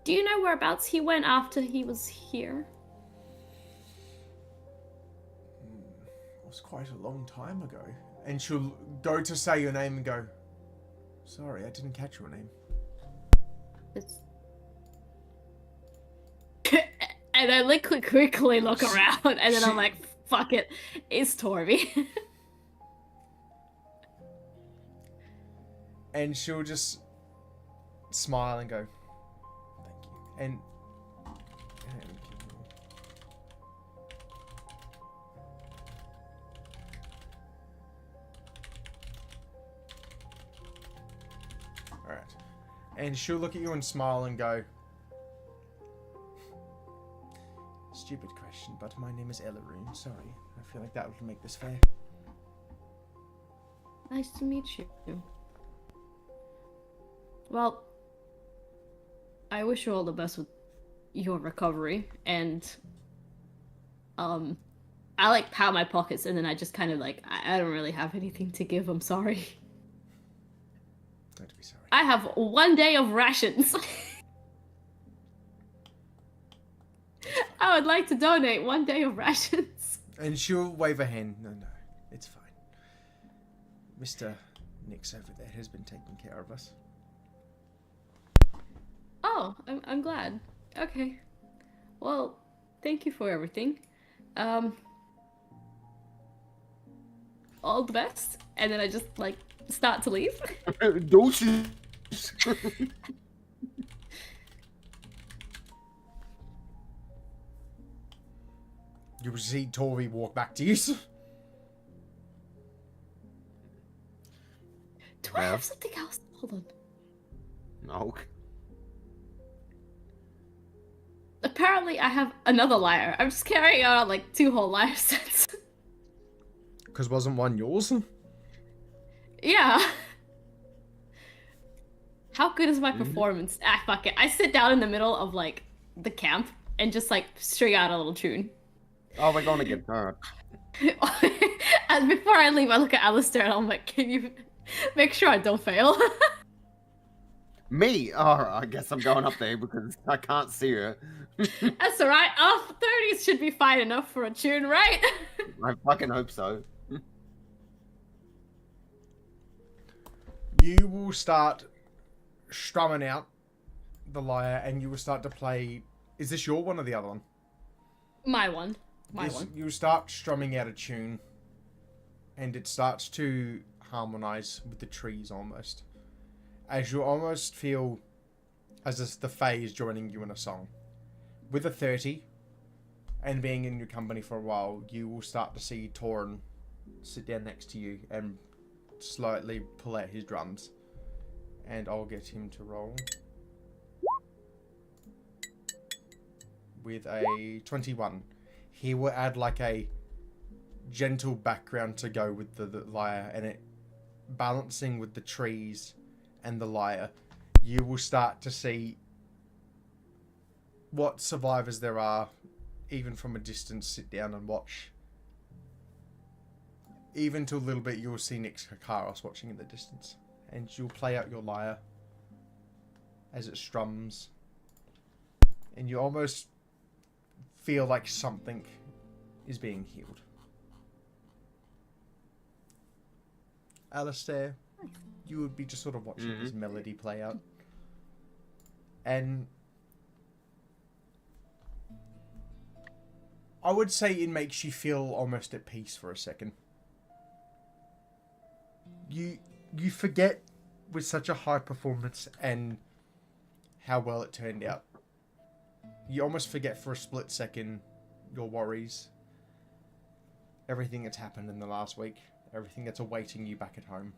Do you know whereabouts he went after he was here? It was quite a long time ago. And she'll go to say your name and go, sorry, I didn't catch your name. It's... and I like quickly look around, and then I'm like, fuck it, it's Torby. And she'll just smile and go, thank you. And alright. And she'll look at you and smile and go, stupid question, but my name is Elaroon. Sorry. I feel like that would make this fair. Nice to meet you. Well, I wish you all the best with your recovery, and I like pat my pockets, and then I just kind of like, I don't really have anything to give. I'm sorry. Don't be sorry. I have 1 day of rations. I would like to donate 1 day of rations. And she'll wave a hand. No, it's fine. Mr. Nix over there has been taking care of us. Oh, I'm glad. Okay. Well, thank you for everything. All the best. And then I just like start to leave. Doses. You see Tori walk back to you. Do I have something else? Hold on. No. Apparently I have another lyre. I'm just carrying out like 2 whole lyre sets. Because wasn't one yours? Yeah. How good is my performance? Ah, fuck it. I sit down in the middle of like the camp and just like string out a little tune. Oh, we're going to get hurt. And before I leave, I look at Alistair and I'm like, can you make sure I don't fail? Me? Oh, I guess I'm going up there because I can't see her. That's alright. Oh, 30s should be fine enough for a tune, right? I fucking hope so. You will start strumming out the lyre and you will start to play... Is this your one or the other one? My one. My one. You start strumming out a tune and it starts to harmonize with the trees almost. As you almost feel as if the Fae is joining you in a song. With a 30 and being in your company for a while, you will start to see Torin sit down next to you and slightly pull out his drums. And I'll get him to roll. With a 21. He will add like a gentle background to go with the lyre, and it balancing with the trees and the lyre. You will start to see what survivors there are, even from a distance, sit down and watch. Even to a little bit, you'll see Nix Kakaros watching in the distance. And you'll play out your lyre as it strums. And you almost feel like something is being healed. Alistair, you would be just sort of watching this melody play out. And I would say it makes you feel almost at peace for a second. You forget with such a high performance and how well it turned out. You almost forget for a split second your worries, everything that's happened in the last week, everything that's awaiting you back at home.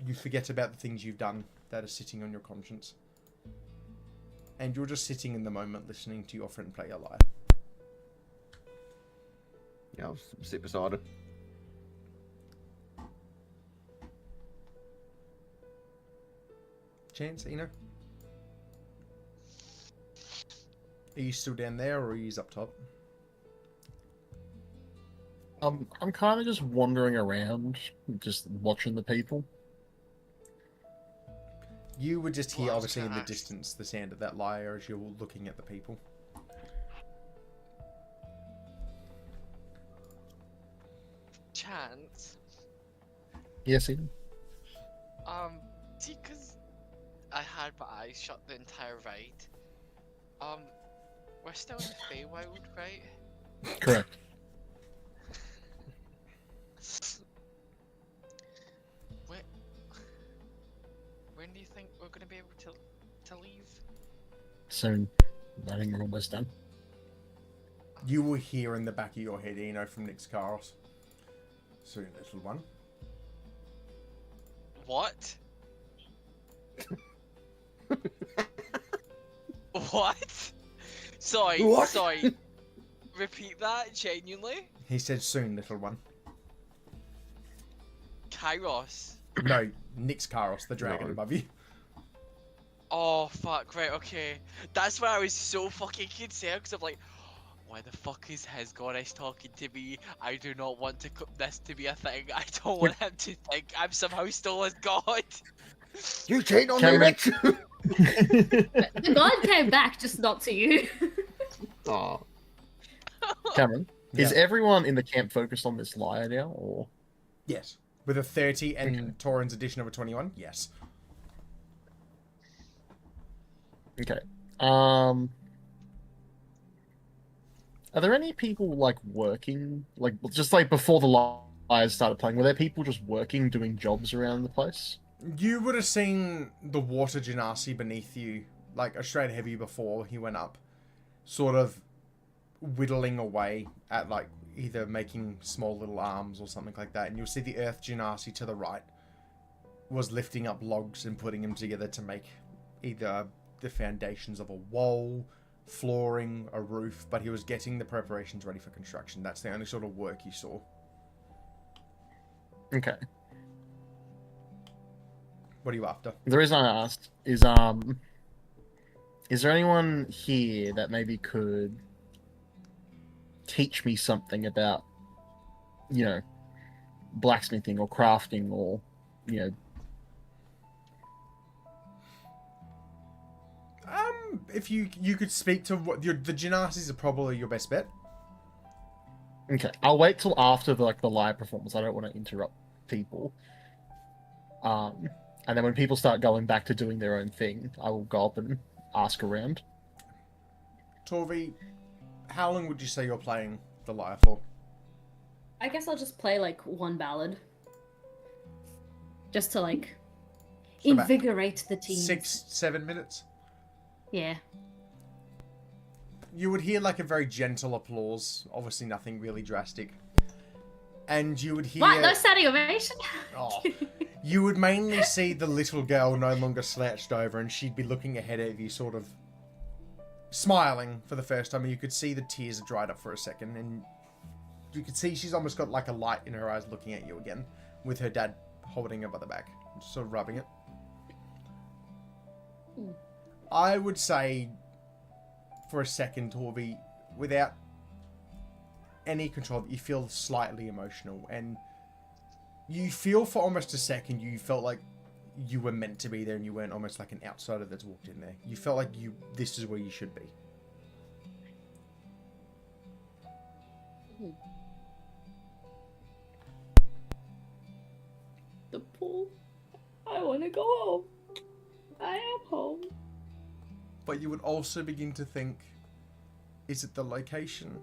You forget about the things you've done that are sitting on your conscience. And you're just sitting in the moment listening to your friend play a lyre. Yeah, I'll sit beside her. Chance, Eno? Are you still down there or are you up top? I'm kind of just wandering around, just watching the people. You would just hear, Well, I was obviously, in gonna the ask. distance, the sound of that lyre as you're looking at the people. Chance. Yes, Ian? See, cause I had my eyes shut the entire ride. We're still in the Feywild, right? Correct. When, when do you think we're gonna be able to leave? Soon. I think we're almost done. You will hear in the back of your head, Eno, from Nick's Karos. Soon, little one. What? What? Sorry, What? sorry. Repeat that, genuinely? He said, soon, little one. Kairos. No, Nick's Karos, the dragon No. above you. Oh, fuck, right, okay. That's why I was so fucking concerned, because I'm like, why the fuck is his goddess talking to me? I do not want this to be a thing. I don't want him to think I'm somehow still his god. You cheat on me, Cameron. bitch! The god came back, just not to you. Aw. Cameron, is Yeah. everyone in the camp focused on this lyre now, or? Yes. With a 30 and Okay. Torin's addition of a 21, yes. Okay. Are there any people like working, like just like before the lyres started playing? Were there people just working, doing jobs around the place? You would have seen the water genasi beneath you, like a straight heavy before he went up, sort of whittling away at like either making small little arms or something like that. And you'll see the earth genasi to the right was lifting up logs and putting them together to make either the foundations of a wall, flooring, a roof, but he was getting the preparations ready for construction. That's the only sort of work you saw. Okay. What are you after? The reason I asked is there anyone here that maybe could teach me something about, you know, blacksmithing or crafting or, you know, If you could speak to what the Genasis are probably your best bet. okay. I'll wait till after the live performance. I don't want to interrupt people. And then when people start going back to doing their own thing, I will go up and ask around. Torvi, how long would you say you're playing the lyre for? I guess I'll just play like one ballad. Just to like So about invigorate the team. 6-7 minutes. Yeah. You would hear like a very gentle applause, obviously nothing really drastic. And you would hear What? No standing ovation? Oh. You would mainly see the little girl no longer slouched over, and she'd be looking ahead of you, sort of smiling for the first time, and you could see the tears had dried up for a second, and you could see she's almost got like a light in her eyes looking at you again, with her dad holding her by the back, just sort of rubbing it. I would say, for a second, Torvi, without any control, you feel slightly emotional, and you feel for almost a second you felt like you were meant to be there, and you weren't almost like an outsider that's walked in there. You felt like this is where you should be. The pool. I want to go home. I am home. But you would also begin to think, is it the location?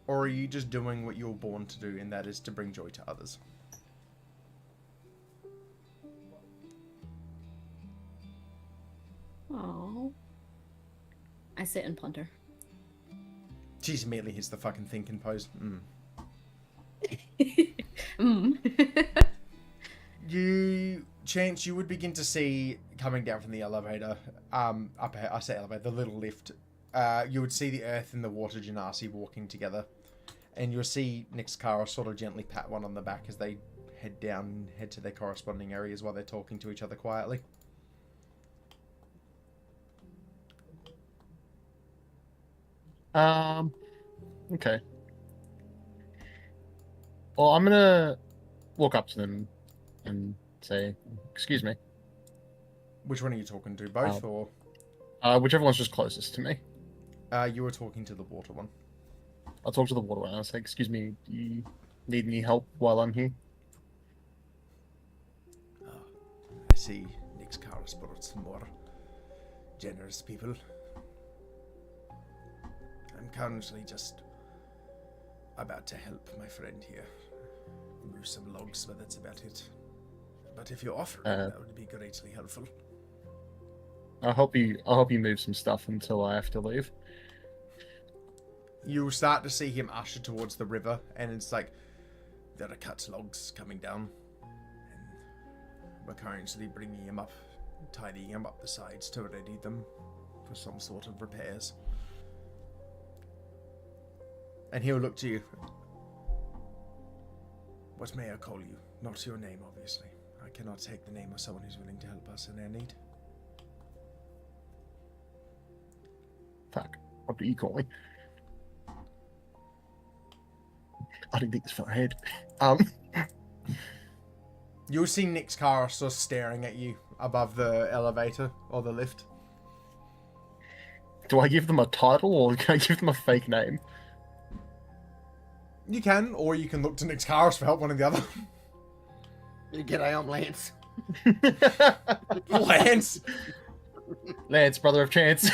Or are you just doing what you were born to do, and that is to bring joy to others? Oh. I sit and ponder. She just immediately hits the fucking thinking pose. Chance, you would begin to see, coming down from the elevator, I say elevator, the little lift, you would see the earth and the water genasi walking together. And you'll see Nick's Kara sort of gently pat one on the back as they head to their corresponding areas while they're talking to each other quietly. Okay. Well, I'm gonna walk up to them and say, "Excuse me." Which one are you talking to? Both or? Whichever one's just closest to me. You were talking to the water one. I'll talk to the water one. I'll say, "Excuse me, do you need any help while I'm here?" I see Nick's car has brought some more generous people. I'm currently just about to help my friend here move some logs, but that's about it. But if you offer, that would be greatly helpful. I'll help you move some stuff until I have to leave. You start to see him usher towards the river, and it's like there are cut logs coming down, and we're currently bringing him up, tidying him up the sides to ready them for some sort of repairs. And he'll look to you. What may I call you? Not your name, obviously. I cannot take the name of someone who's willing to help us in their need. Fuck. What do you call me? I didn't think this far ahead. You'll see Nick's car still staring at you above the elevator or the lift. Do I give them a title or can I give them a fake name? You can, or you can look to Nick's car for help, one or the other. G'day, I'm Lance. Lance! Lance, brother of chance.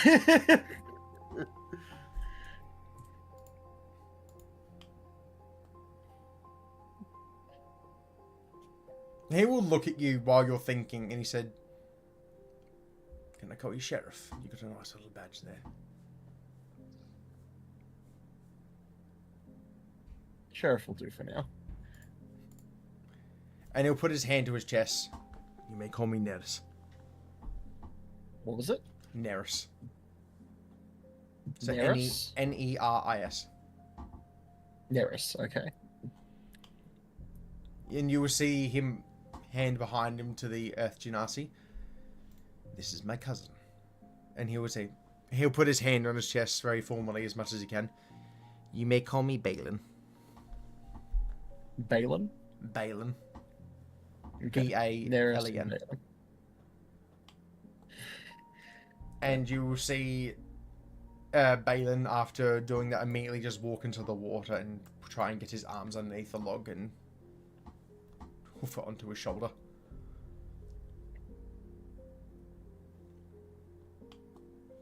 He will look at you while you're thinking, and he said, "Can I call you Sheriff? You got a nice little badge there." Sheriff will do for now. And he'll put his hand to his chest. "You may call me Neris." What was it? Neris. So Neris? Neris. Neris, okay. And you will see him hand behind him to the Earth Genasi. "This is my cousin." And he will say, he'll put his hand on his chest very formally as much as he can. "You may call me Balin." Balin? Balin. Okay. Balin. And you will see Balin, after doing that, immediately just walk into the water and try and get his arms underneath the log and hoof it onto his shoulder.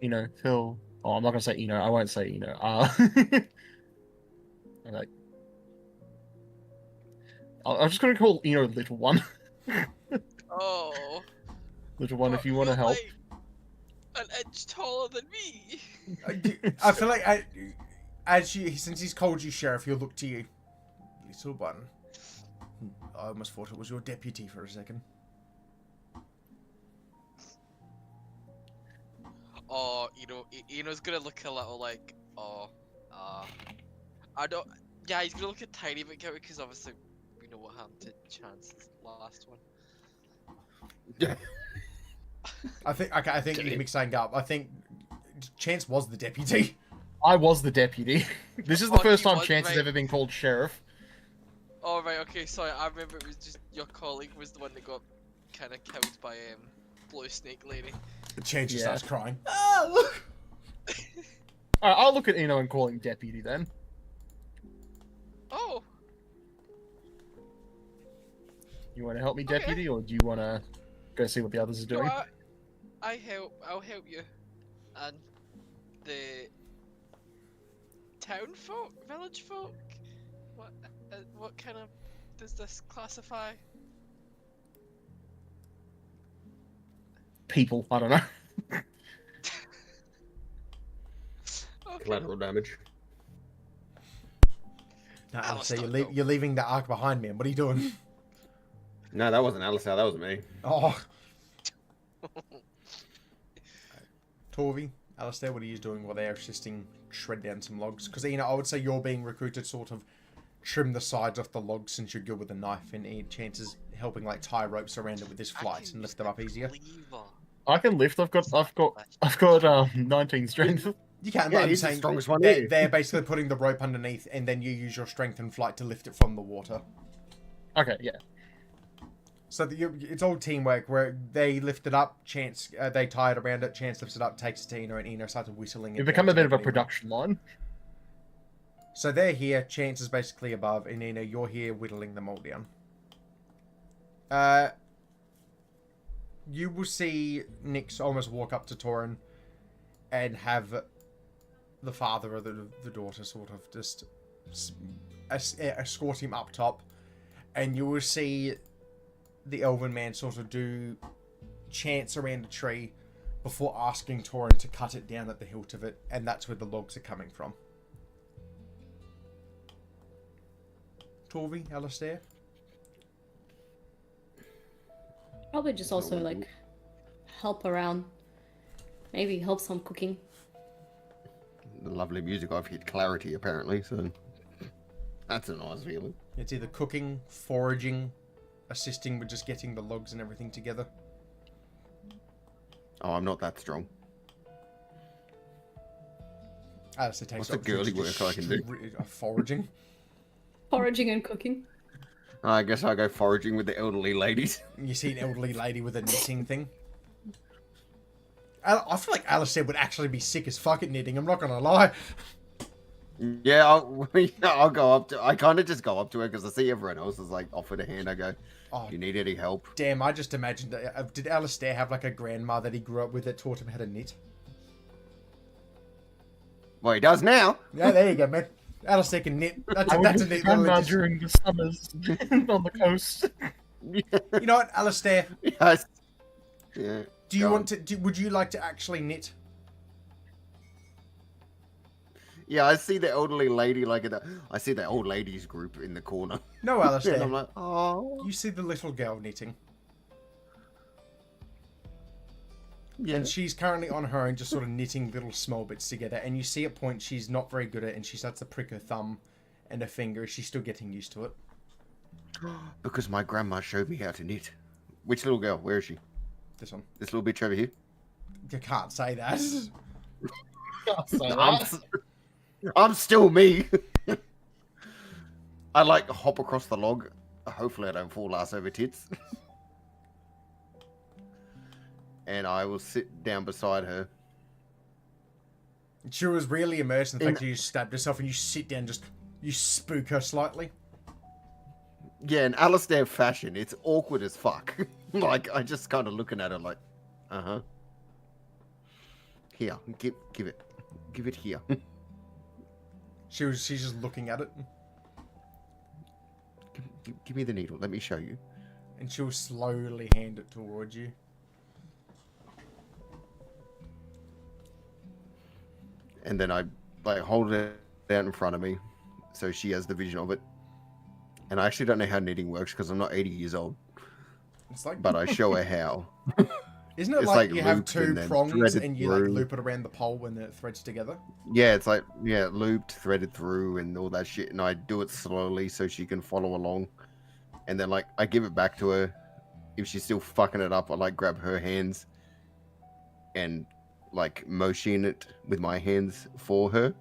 Phil. Oh, I'm not gonna say I won't say Okay. I'm just gonna call little one. Oh. Little one, if you But want to you're help. like an inch taller than me. I feel like since he's called you Sheriff, he'll look to you. "Little one. I almost thought it was your deputy for a second." Oh, Eno's gonna look a little like, I don't. Yeah, he's gonna look a tiny bit guilty because obviously we know what happened to Chance's last one. I think you're mixing up. I think Chance was the deputy. I was the deputy. This is the Oh, first he time was, Chance has right. ever been called sheriff. Oh right, okay, sorry. I remember it was just your colleague was the one that got kind of killed by Blue Snake Lady. Chance just Yeah. starts crying. Alright, I'll look at Eno and call him deputy then. Oh. You want to help me, Okay. deputy, or do you want to go see what the others are doing? No, I'll help you. And the town folk, village folk. What kind of does this classify? People, I don't know. Okay. Collateral damage. No, Alistair, Alistair, you're leaving the arc behind, man. What are you doing? No, that wasn't Alistair, that was me. Oh. Torvi, Alistair, what are you doing while they're assisting shred down some logs? Because, I would say you're being recruited to sort of trim the sides off the logs since you're good with a knife, and Chance's helping like tie ropes around it with his flight and lift them up easier. I can lift. I've got 19 strength. You can, Yeah, but I'm he's the saying strongest one here. they're basically putting the rope underneath, and then you use your strength and flight to lift it from the water. Okay, yeah. So it's all teamwork where they lift it up, Chance, they tie it around it, Chance lifts it up, takes it to Eno, and Eno starts whistling it. You've down become a to bit of a make it even. production line. So they're here, Chance is basically above, and Eno, you're here whittling them all down. You will see Nyx almost walk up to Torin and have the father or the daughter sort of just escort him up top, and you will see the elven man sort of do chants around a tree before asking Torin to cut it down at the hilt of it, and that's where the logs are coming from. Torvi, Alistair? Probably just also like help around. Maybe help some cooking. The lovely music. I've hit clarity apparently, so that's a nice feeling. It's either cooking, foraging, assisting with just getting the logs and everything together. Oh, I'm not that strong. Alistair takes What's the girly work I can do? Foraging. Foraging and cooking. I guess I'll go foraging with the elderly ladies. You see an elderly lady with a knitting thing. I feel like Alistair would actually be sick as fuck at knitting, I'm not gonna lie. Yeah, I'll go up to. I kind of just go up to her because I see everyone else is like offered a hand. I go, Oh, "Do you need any help?" damn, I just imagined... did Alistair have like a grandma that he grew up with that taught him how to knit? Well, he does now. Yeah, there you go, man. Alistair can knit. That's a neat little grandma addition. during the summers on the coast. You know what, Alistair? Yes. Yeah. Do you Go want to... would you like to actually knit? Yeah, I see the elderly lady I see the old ladies group in the corner. No, Alistair. And I'm like, oh. You see the little girl knitting. Yeah. And she's currently on her own, just sort of knitting little small bits together. And you see at point she's not very good at it, and she starts to prick her thumb and her finger. She's still getting used to it. Because my grandma showed me how to knit. Which little girl? Where is she? This one. This little bitch over here? You can't say that. Can't say I'm, that. I'm still me. I like hop across the log. Hopefully I don't fall ass over tits. And I will sit down beside her. She was really immersed in the fact that you stabbed herself and you sit down, just you spook her slightly. Yeah, in Alistair fashion, it's awkward as fuck. Like, I just kind of looking at her like, uh-huh. Here, give it. Give it here. She's just looking at it, Give me the needle. Let me show you. and she'll slowly hand it towards you. And then I like hold it out in front of me, so she has the vision of it. And I actually don't know how knitting works because I'm not 80 years old. It's like, But I show her how. isn't it it's like like you have looped two and then prongs threaded and you like through. loop it around the pole when it threads together? Yeah, it's like, yeah, looped, threaded through, and all that shit. And I do it slowly so she can follow along. And then, like, I give it back to her. If she's still fucking it up, I, like, grab her hands and, like, motion it with my hands for her.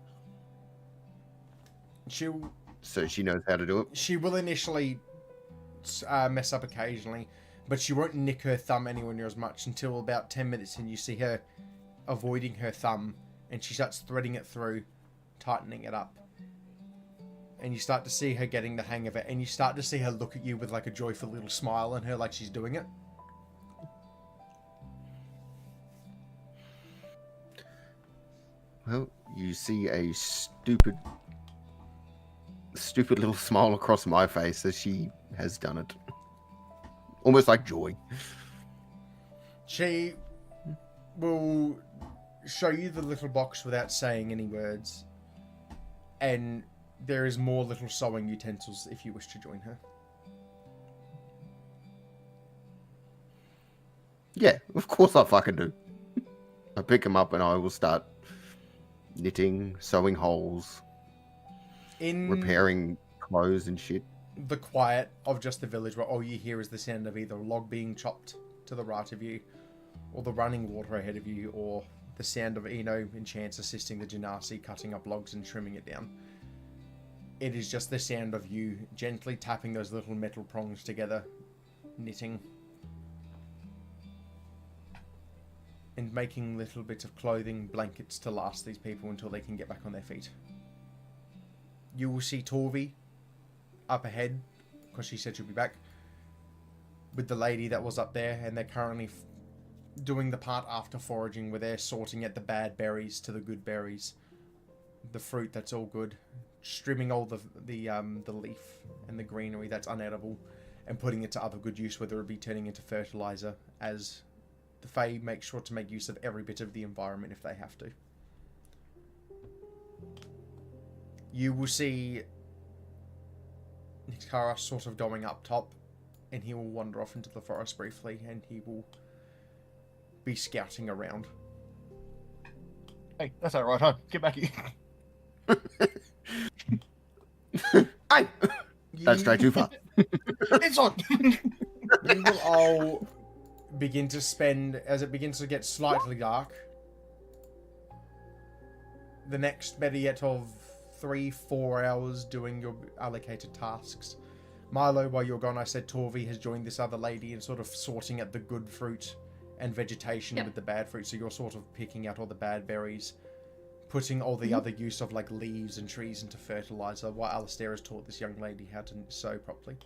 So she knows how to do it. She will initially mess up occasionally, but she won't nick her thumb anywhere near as much until about 10 minutes in. You see her avoiding her thumb, and she starts threading it through, tightening it up. And you start to see her getting the hang of it, and you start to see her look at you with like a joyful little smile on her, like she's doing it. Well, you see a stupid little smile across my face as she has done it. Almost like joy. She will show you the little box without saying any words. And there is more little sewing utensils if you wish to join her. Yeah, of course I fucking do. I pick them up and I will start knitting, sewing holes, repairing clothes and shit. The quiet of just the village where all you hear is the sound of either a log being chopped to the right of you, or the running water ahead of you, or the sound of Eno and Chance assisting the Genasi cutting up logs and trimming it down. It is just the sound of you gently tapping those little metal prongs together, knitting, and making little bits of clothing, blankets to last these people until they can get back on their feet. You will see Torvi up ahead, because she said she'll be back, with the lady that was up there, and they're currently doing the part after foraging where they're sorting out the bad berries to the good berries, the fruit that's all good, strimming all the leaf and the greenery that's unedible, and putting it to other good use, whether it be turning into fertilizer, as the Fae make sure to make use of every bit of the environment if they have to. You will see Nikara sort of going up top, and he will wander off into the forest briefly, and he will be scouting around. Hey, that's alright, huh? Get back here. Hey! That's straight too far. It's on! You will all begin to spend, as it begins to get slightly dark, the next better yet of 3-4 hours doing your allocated tasks. Milo, while you're gone, I said Torvi has joined this other lady and sort of sorting out the good fruit and vegetation with the bad fruit. So you're sort of picking out all the bad berries, putting all the other use of like leaves and trees into fertilizer, while Alistair has taught this young lady how to sow properly.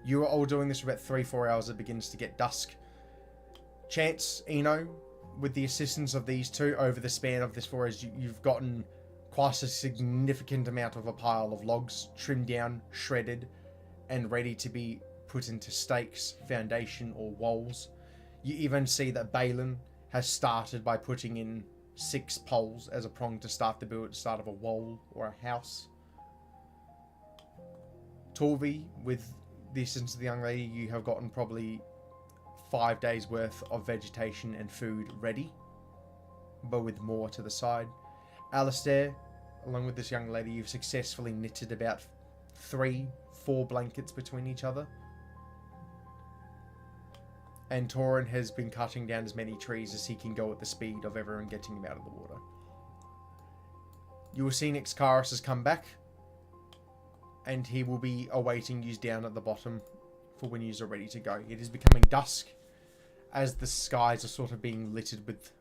You are all doing this for about 3-4 hours. It begins to get dusk. Chance, Eno, with the assistance of these two over the span of this forest, you've gotten quite a significant amount of a pile of logs trimmed down, shredded, and ready to be put into stakes, foundation, or walls. You even see that Balin has started by putting in 6 poles as a prong to start the start of a wall or a house. Torvi, with the assistance of the young lady, you have gotten probably 5 days worth of vegetation and food ready, but with more to the side. Alistair, along with this young lady, you've successfully knitted about 3-4 blankets between each other. And Torin has been cutting down as many trees as he can go at the speed of everyone getting him out of the water. You will see Nixcaris has come back, and he will be awaiting you down at the bottom for when you are ready to go. It is becoming dusk as the skies are sort of being littered with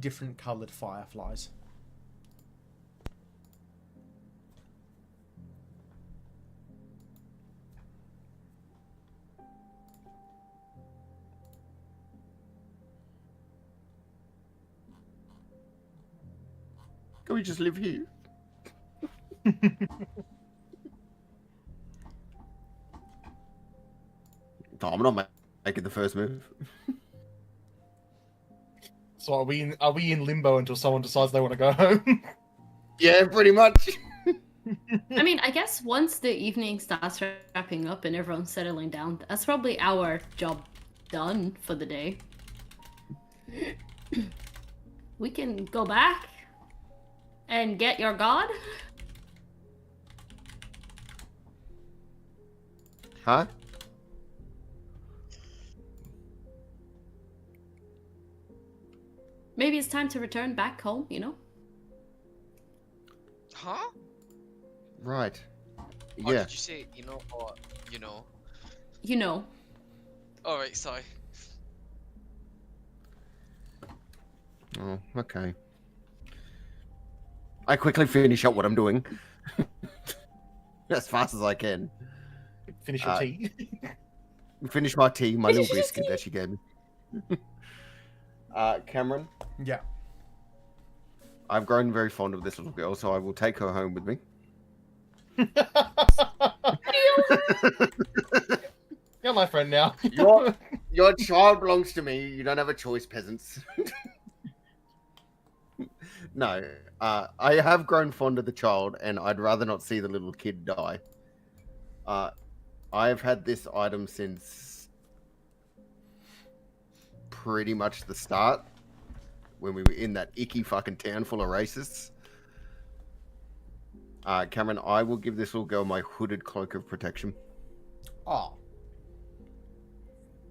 different coloured fireflies. Can we just live here? No, I'm not making the first move. So are we in limbo until someone decides they want to go home? Yeah, pretty much. I mean, I guess once the evening starts wrapping up and everyone's settling down, that's probably our job done for the day. We can go back and get your god. Huh? Maybe it's time to return back home, you know? Huh? Right. Or Yeah. did you say, you know, or, you know? You know. Alright, sorry. Oh, okay. I quickly finish up what I'm doing. As fast as I can. Finish your tea. Finish my tea, my Finish little your biscuit tea. that she gave me. Cameron, Yeah. I've grown very fond of this little girl, so I will take her home with me. You're my friend now. Your child belongs to me. You don't have a choice, peasants. No, I have grown fond of the child, and I'd rather not see the little kid die. I've had this item since pretty much the start, when we were in that icky fucking town full of racists. Cameron, I will give this little girl my hooded cloak of protection. Oh.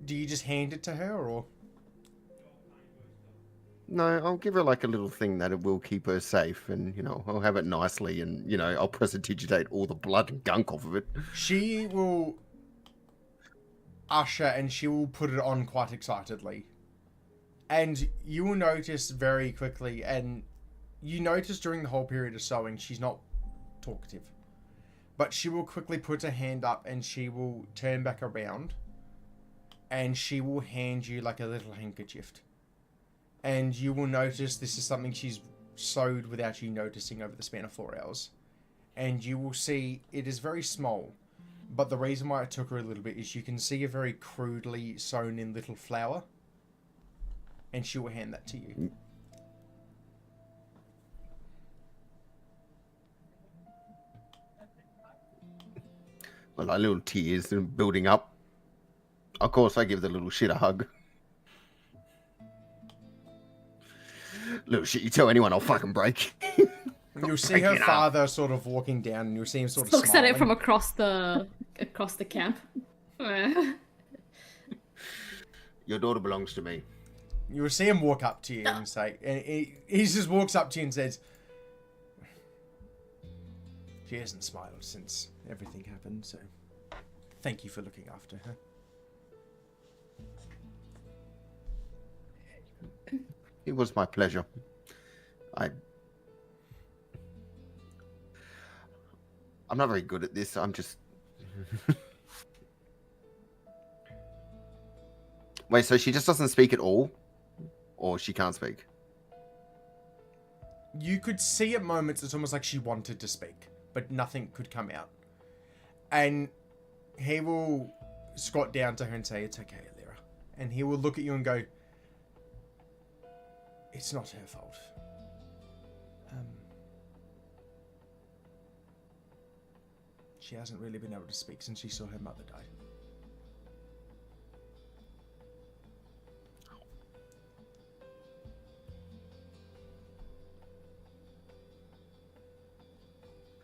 Do you just hand it to her, or? No, I'll give her like a little thing that it will keep her safe, and I'll have it nicely, and I'll prestidigitate all the blood and gunk off of it. She will usher and she will put it on quite excitedly. And you will notice very quickly, and you notice during the whole period of sewing, she's not talkative. But she will quickly put her hand up and she will turn back around and she will hand you like a little handkerchief. And you will notice this is something she's sewed without you noticing over the span of 4 hours. And you will see it is very small. But the reason why it took her a little bit is you can see a very crudely sewn in little flower. And she will hand that to you. Well, like little tears building up. Of course, I give the little shit a hug. Little shit, you tell anyone, I'll fucking break. You'll see her father sort of walking down, and you'll see him sort of Looks smiling. at it from across the camp. Your daughter belongs to me. You'll see him walk up to you and say, and he just walks up to you and says, "She hasn't smiled since everything happened, so thank you for looking after her." It was my pleasure. I'm not very good at this. I'm just... Wait, so she just doesn't speak at all? Or she can't speak? You could see at moments it's almost like she wanted to speak, but nothing could come out. And he will squat down to her and say, "It's okay, Alira." And he will look at you and go, "It's not her fault. She hasn't really been able to speak since she saw her mother die."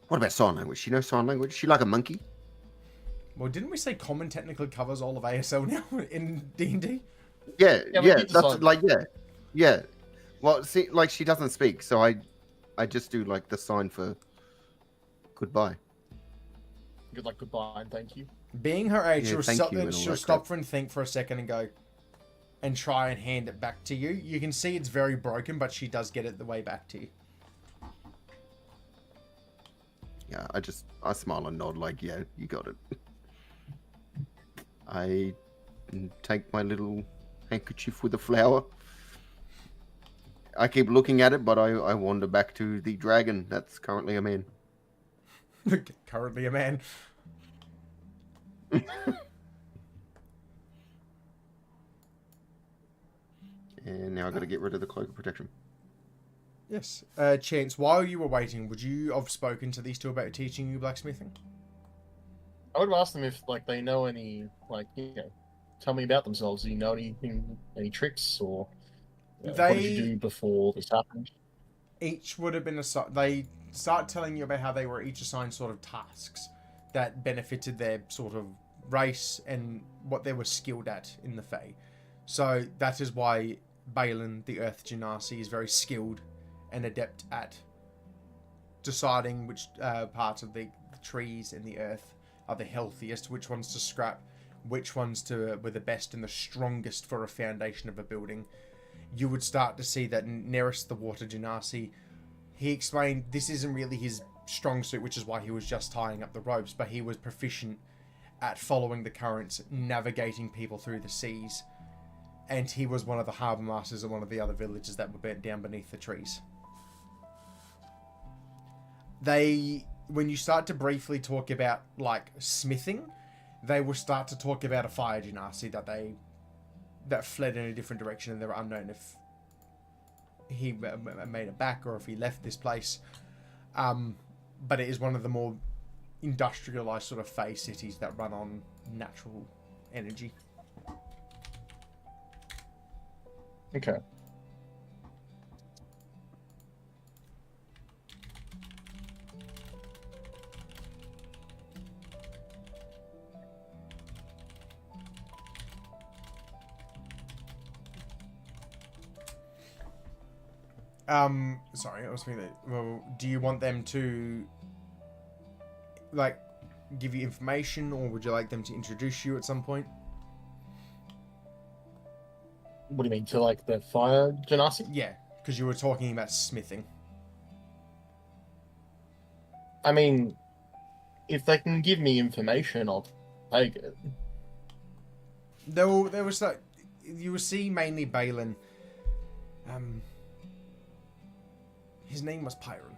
What about sign language? She knows sign language? Is she like a monkey? Well, didn't we say common technically covers all of ASL now in D&D? Yeah, Yeah, yeah, we need to that's sign. like, yeah. Well, see, like, she doesn't speak, so I just do, like, the sign for goodbye. Good luck, goodbye, and thank you. Being her age, Yeah, she'll, thank stop, you and all she'll that stop crap. for and think for a second and go, and try and hand it back to you. You can see it's very broken, but she does get it the way back to you. Yeah, I smile and nod like, yeah, you got it. I take my little handkerchief with a flower. I keep looking at it, but I wander back to the dragon that's currently a man. Currently a man. And now I got to get rid of the cloak of protection. Yes. Chance, while you were waiting, would you have spoken to these two about teaching you blacksmithing? I would have asked them if, like, they know any, like, tell me about themselves. Do you know anything, any tricks, or what did you do before this happened? Each would have been they start telling you about how they were each assigned sort of tasks that benefited their sort of race and what they were skilled at in the Fae. So that is why Balin, the Earth Genasi, is very skilled and adept at deciding which parts of the trees and the earth are the healthiest, which ones to scrap, which ones were the best and the strongest for a foundation of a building. You would start to see that Neris, the Water Genasi, he explained this isn't really his strong suit, which is why he was just tying up the ropes, but he was proficient at following the currents, navigating people through the seas, and he was one of the harbour masters of one of the other villages that were burnt down beneath the trees. When you start to briefly talk about, like, smithing, they will start to talk about a fire genasi that fled in a different direction, and they're unknown if he made it back or if he left this place. But it is one of the more industrialized sort of Fae cities that run on natural energy. Okay. Sorry, I was thinking that. Well, do you want them to, like, give you information, or would you like them to introduce you at some point? What do you mean, to like the fire genasi? Yeah, because you were talking about smithing. I mean, if they can give me information, I'll take it. There was that. You will see mainly Balin. His name was Pyron.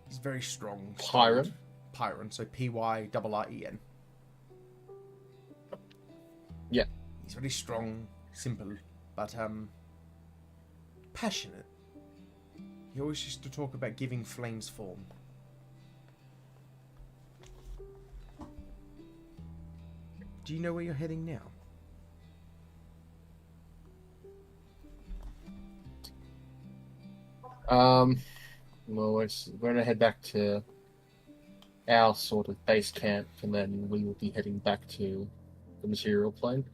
He's very strong. Pyron? Pyron, so Pyren. Yeah. He's very strong, simple, but passionate. He always used to talk about giving flames form. Do you know where you're heading now? Well, we're going to head back to our sort of base camp, and then we will be heading back to the material plane.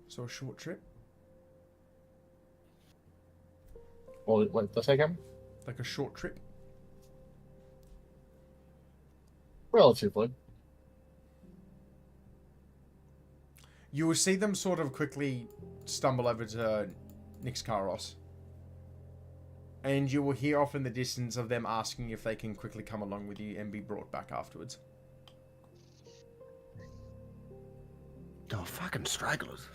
So a short trip? Or what did I say, Cameron? Like a short trip? Relatively. You will see them sort of quickly stumble over to Nixcaros. And you will hear off in the distance of them asking if they can quickly come along with you and be brought back afterwards. Oh, fucking stragglers.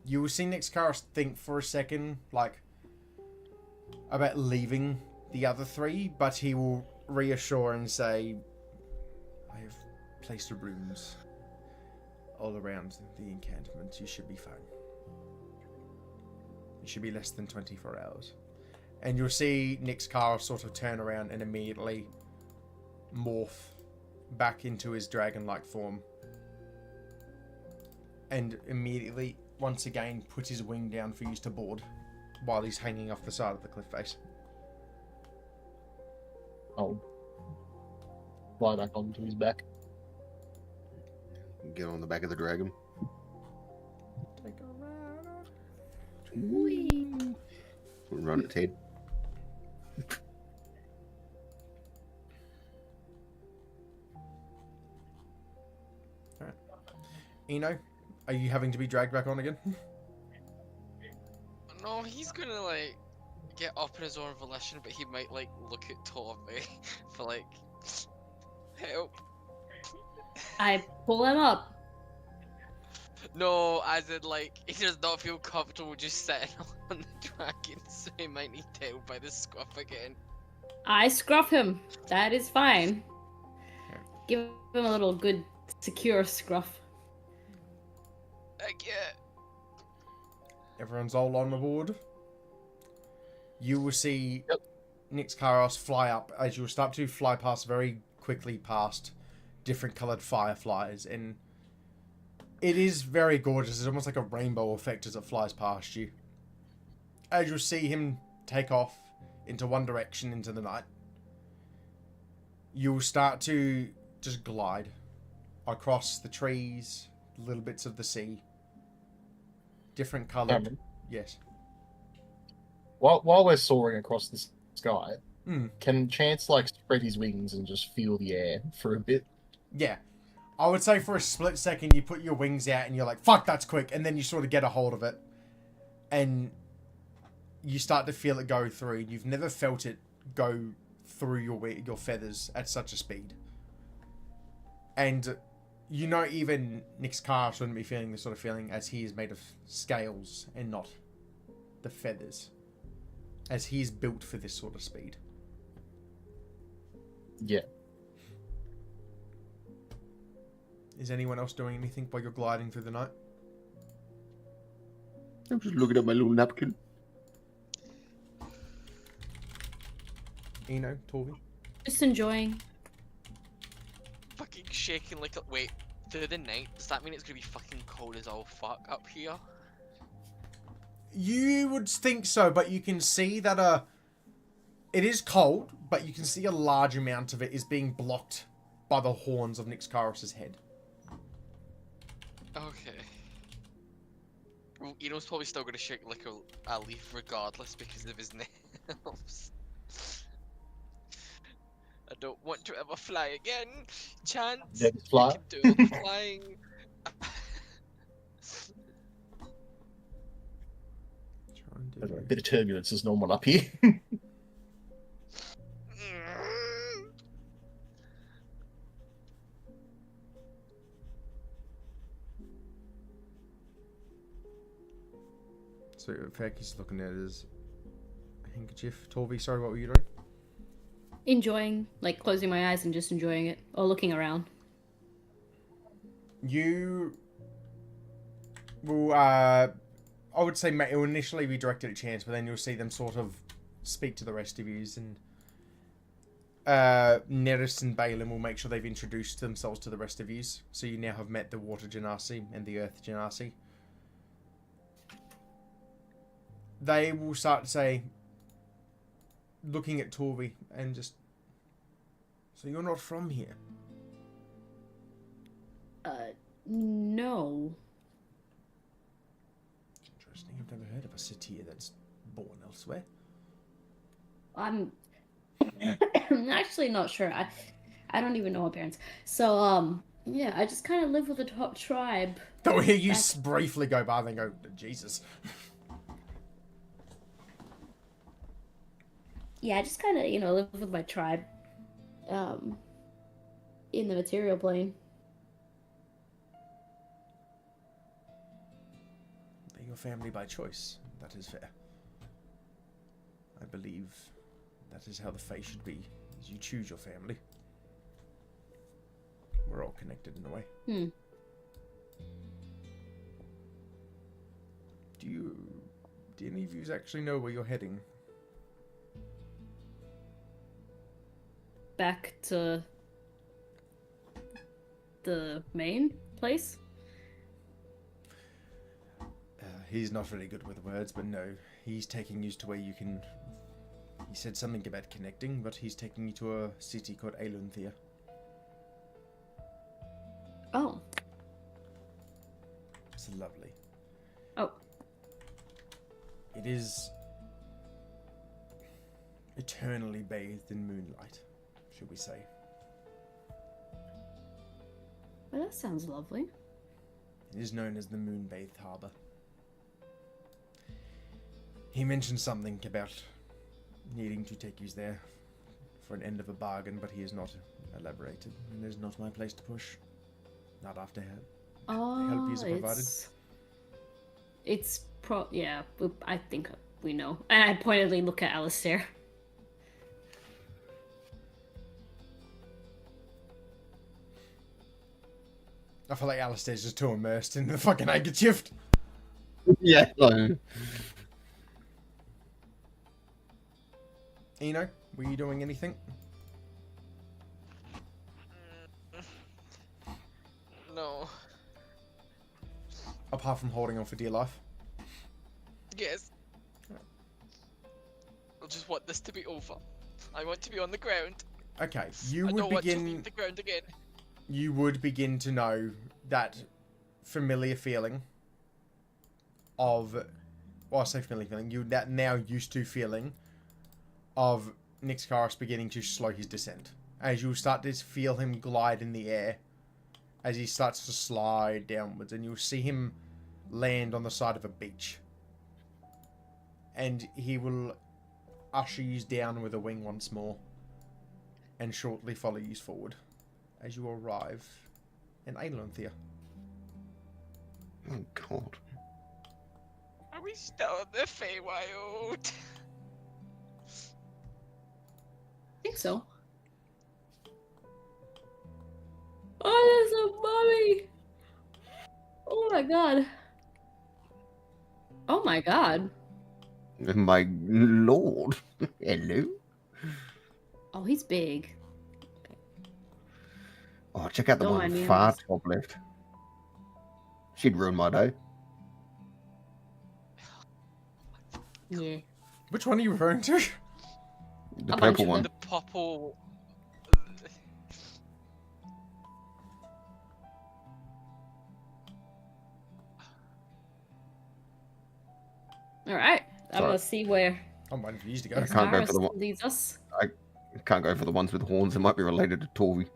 You will see Nixcaros think for a second, like, about leaving the other three, but he will reassure and say, I have placed rooms all around the encampment. You should be fine. It should be less than 24 hours. And you'll see Nixcaros sort of turn around and immediately morph back into his dragon-like form. And immediately, once again, put his wing down for you to board while he's hanging off the side of the cliff face. I'll fly back onto his back. Get on the back of the dragon. Take a ride. Whee! Run its head. Alright. Eno, are you having to be dragged back on again? No, he's gonna like get up on his own volition, but he might like look at Tommy for like help. I pull him up. No, as in like he does not feel comfortable just sitting on the dragon, so he might need help by the scruff again. I scruff him. That is fine. Give him a little good, secure scruff. Yeah. Everyone's all on the board. You will see Nixcaros fly up as you will start to fly past very quickly past different coloured fireflies, and it is very gorgeous. It's almost like a rainbow effect as it flies past you. As you'll see him take off into one direction into the night, you'll start to just glide across the trees, little bits of the sea, different coloured. Cameron, Yes. while we're soaring across the sky, Hmm. can Chance like spread his wings and just feel the air for a bit? Yeah. I would say for a split second you put your wings out and you're like, fuck, that's quick, and then you sort of get a hold of it and you start to feel it go through. You've never felt it go through your feathers at such a speed. And you know even Nixcaros wouldn't be feeling this sort of feeling, as he is made of scales and not the feathers, as he is built for this sort of speed. Yeah. Is anyone else doing anything while you're gliding through the night? I'm just looking at my little napkin. Eno, Torvi? Just enjoying. Fucking shaking like a wait. Through the night, does that mean it's gonna be fucking cold as all fuck up here? You would think so, but you can see that it is cold, but you can see a large amount of it is being blocked by the horns of Nyxcaros' head. Okay. Well, Eno's probably still gonna shake like a leaf regardless because of his nails. I don't want to ever fly again. Chance, Never you fly. can do all the flying. Try and A do... bit of turbulence is normal up here. So Faki's looking at his handkerchief. Torvi, sorry, what were you doing? Enjoying, like closing my eyes and just enjoying it, or looking around. You will, I would say, it will initially be directed at Chance, but then you'll see them sort of speak to the rest of you, and Neris and Balin will make sure they've introduced themselves to the rest of you. So you now have met the Water Genasi and the Earth Genasi. They will start to say, looking at Torvi, and just, so you're not from here? No. Interesting. I've never heard of a city that's born elsewhere. I'm actually not sure. I don't even know my parents. So, yeah, I just kind of live with a tribe. They'll hear you briefly go by and then go, Jesus. Yeah, I just kind of, live with my tribe, in the material plane. They're your family by choice. That is fair. I believe that is how the Fae should be, is you choose your family. We're all connected in a way. Do any of you actually know where you're heading? Back to the main place? He's not very good with words, but no. He's taking you to where you can... He said something about connecting, but he's taking you to a city called Aelunthia. Oh. It's lovely. Oh. It is eternally bathed in moonlight, should we say. Well, that sounds lovely. It is known as the Moon-Bathed Harbour. He mentioned something about needing to take you there for an end of a bargain, but he has not elaborated, and it is not my place to push. Not after help. Oh, The help you provided. Yeah, I think we know. And I pointedly look at Alistair. I feel like Alistair's just too immersed in the fucking handkerchief. Yeah. Eno, were you doing anything? No. Apart from holding on for dear life? Yes. I just want this to be over. I want to be on the ground. Okay, I don't want to leave the ground again. You would begin to know that familiar feeling of, well, I say familiar feeling, you that now used to feeling of Nyxcaros beginning to slow his descent. As you'll start to feel him glide in the air, as he starts to slide downwards, and you'll see him land on the side of a beach. And he will usher you down with a wing once more, and shortly follow you forward as you arrive in Aelunthia. Oh God. Are we still in the Feywild? I think so. Oh, there's a mummy! Oh my god. Oh my god. My lord. Hello. Oh, he's big. Oh, check out the Don't one mind me, far I'm- top left. She'd ruin my day. Yeah. Which one are you referring to? The A bunch purple of one. The purple. All right. I'm Sorry. gonna see where I'm waiting for you to go. I can't go for the Zaris one. leads us. I can't go for the ones with horns. It might be related to Torvi.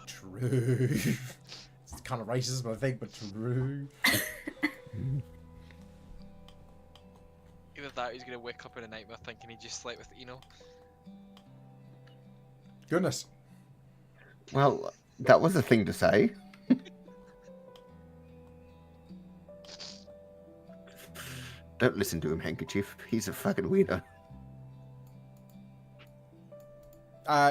True. It's kind of racism, I think, but true. Either that or he's gonna wake up in a nightmare thinking he just slept with Eno. Goodness. Well, that was a thing to say. Don't listen to him, Handkerchief. He's a fucking weirdo.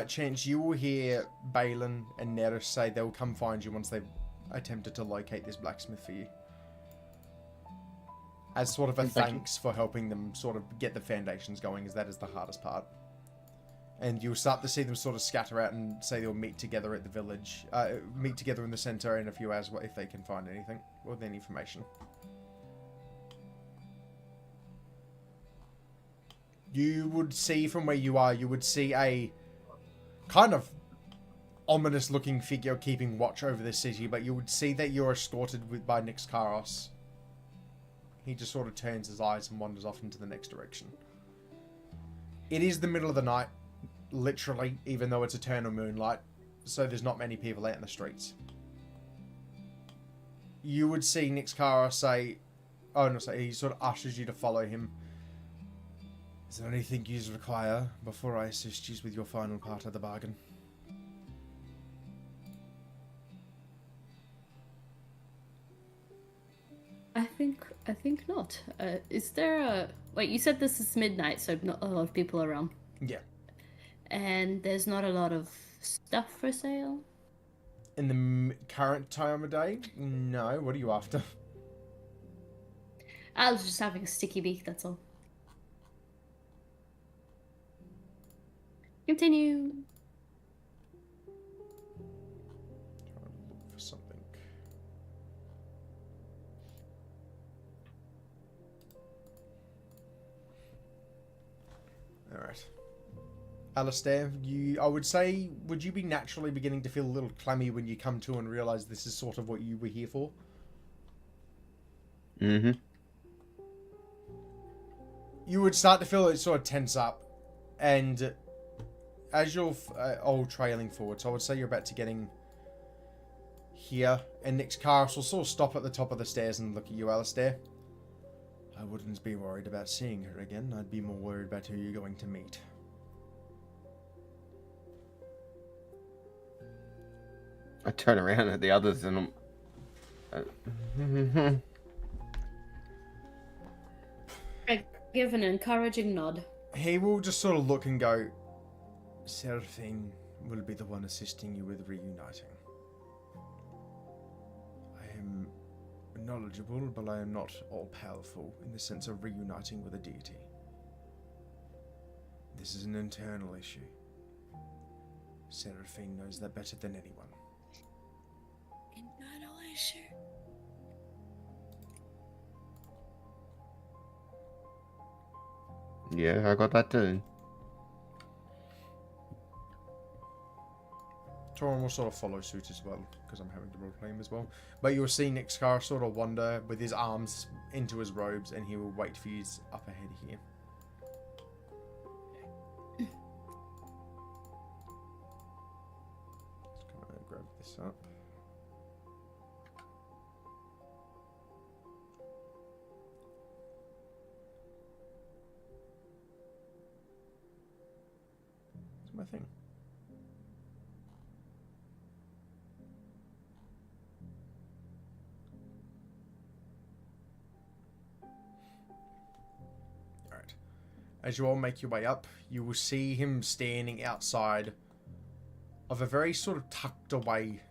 Chance, you will hear Balin and Neris say they'll come find you once they've attempted to locate this blacksmith for you. As sort of a thanks for helping them sort of get the foundations going, as that is the hardest part. And you'll start to see them sort of scatter out and say they'll meet together at the village, meet together in the center in a few hours if they can find anything or any information. You would see from where you are, you would see a kind of ominous looking figure keeping watch over the city, but you would see that you're escorted by Nix Karos. He just sort of turns his eyes and wanders off into the next direction. It is the middle of the night, literally, even though it's eternal moonlight, so there's not many people out in the streets. You would see Nix Karos say, he sort of ushers you to follow him. Is there anything you require before I assist you with your final part of the bargain? I think not. Is there a... Wait, you said this is midnight, so not a lot of people around. Yeah. And there's not a lot of stuff for sale? In the current time of day? No. What are you after? I was just having a sticky beak, that's all. Continue. Trying to look for something. Alright. Alistair, I would say, would you be naturally beginning to feel a little clammy when you come to and realise this is sort of what you were here for? Mm-hmm. You would start to feel it sort of tense up, and as you're all trailing forward, so I would say you're about to getting here, and Nix Karos will sort of stop at the top of the stairs and look at you, Alistair. I wouldn't be worried about seeing her again. I'd be more worried about who you're going to meet. I turn around at the others and I'm... I give an encouraging nod. He will just sort of look and go, Seraphine will be the one assisting you with reuniting. I am knowledgeable, but I am not all-powerful in the sense of reuniting with a deity. This is an internal issue. Seraphine knows that better than anyone. Internal issue. Yeah, I got that too. Torin will sort of follow suit as well, because I'm having to roleplay him as well. But you'll see Nixcar sort of wander with his arms into his robes, and he will wait for you up ahead here. Just gonna grab this up. What's my thing? As you all make your way up, you will see him standing outside of a very sort of tucked away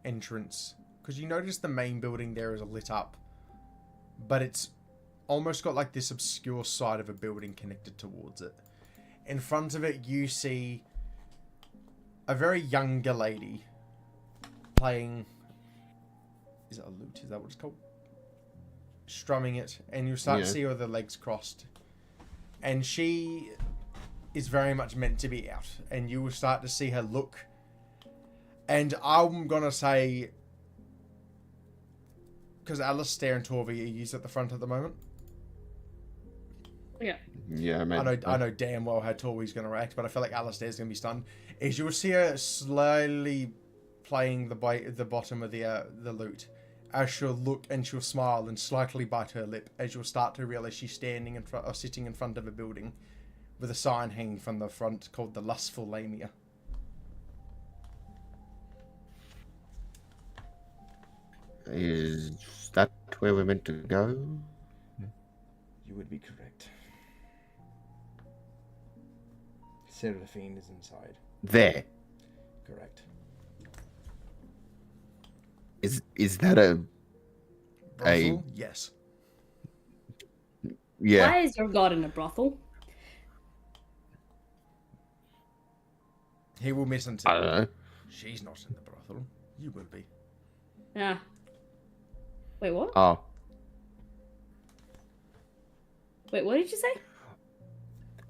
entrance. Because you notice the main building there is lit up, but it's almost got like this obscure side of a building connected towards it. In front of it, you see a very younger lady playing... Is it a lute? Is that what it's called? Strumming it, and you'll start to see her with her legs crossed. And she is very much meant to be out. And you will start to see her look. And I'm going to say... because Alistair and Torvi are used at the front at the moment. Yeah. Yeah, man. I know damn well how Torvi's going to react, but I feel like Alistair's going to be stunned. Is you'll see her slowly playing the bottom of the loot, as she'll look and she'll smile and slightly bite her lip, as you'll start to realize she's standing in front or sitting in front of a building, with a sign hanging from the front called the Lustful Lamia. Is that where we're meant to go? You would be correct. Seraphine is inside. There. Correct. Is that a Brothel? Yes. yeah? Why is your god in a brothel? He will miss I until don't know. she's not in the brothel. You will be. Yeah. Wait, what? Oh, Wait, what did you say?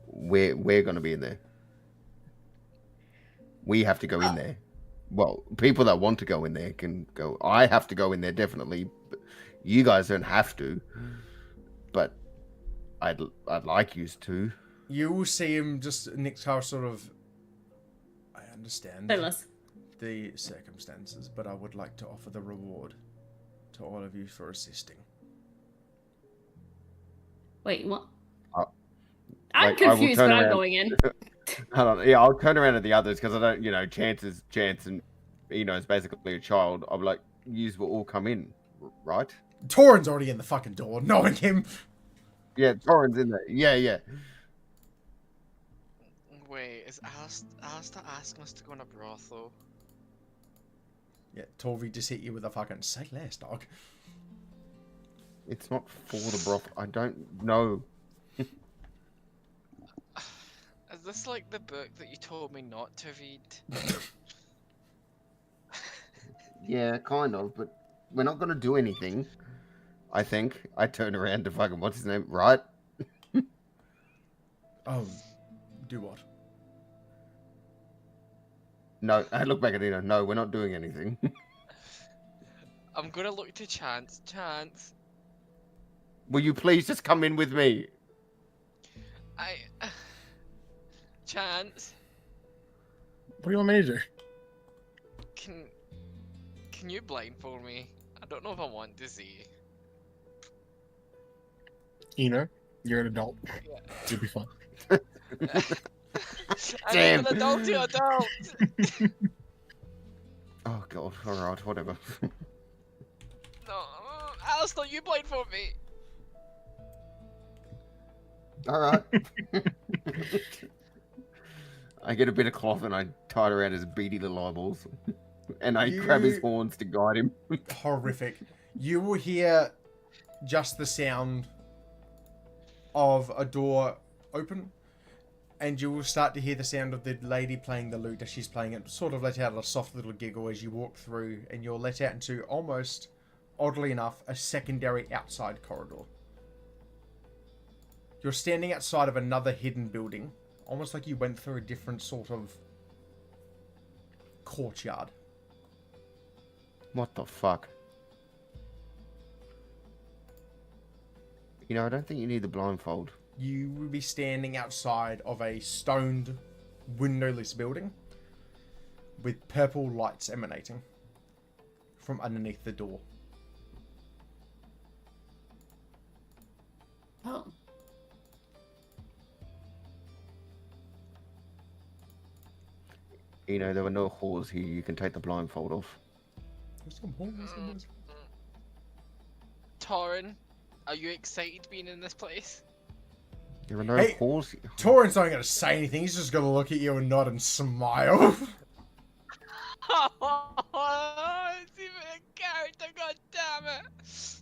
we're gonna be in there. We have to go in there. Well, people that want to go in there can go. I have to go in there definitely. But you guys don't have to. But I'd like you to. You will see him just next how sort of. I understand Tell us. the circumstances, but I would like to offer the reward to all of you for assisting. Wait, what? I I'm will confused, turn but I'm around. going in. Hold on. Yeah, I'll turn around to the others because I don't, chance, and it's basically a child. I'm like, yous will all come in, right? Torin's already in the fucking door, knowing him. Yeah, Torrens in there. Yeah. Wait, is Alistair asking us to go in a brothel? Yeah, Torvi just hit you with a fucking say less, dog. It's not for the broth. I don't know. Is this like the book that you told me not to read? Yeah, kind of, but we're not gonna do anything. I think. I turn around to fucking what's his name, right? Oh, do what? No, I look back at Nina. No, we're not doing anything. I'm gonna look to Chance. Chance, Will you please just come in with me? Chance, What do you want me to do? can you blindfold me? I don't know if I want to see. You're an adult. Yeah. You'll be fine. Damn. I'm an adult. Oh god, alright, whatever. No, Alistair, you blindfold me. Alright. I get a bit of cloth and I tie it around his beady little eyeballs. And I grab his horns to guide him. Horrific. You will hear just the sound of a door open, and you will start to hear the sound of the lady playing the lute as she's playing it, sort of let out a soft little giggle as you walk through, and you're let out into almost, oddly enough, a secondary outside corridor. You're standing outside of another hidden building, almost like you went through a different sort of courtyard. What the fuck? I don't think you need the blindfold. You will be standing outside of a stoned, windowless building with purple lights emanating from underneath the door. Oh. There were no whores here. You can take the blindfold off. Torrin, are you excited being in this place? There are no Hey, whores here. Torin's not going to say anything. He's just going to look at you and nod and smile. It's even a character, god damn it!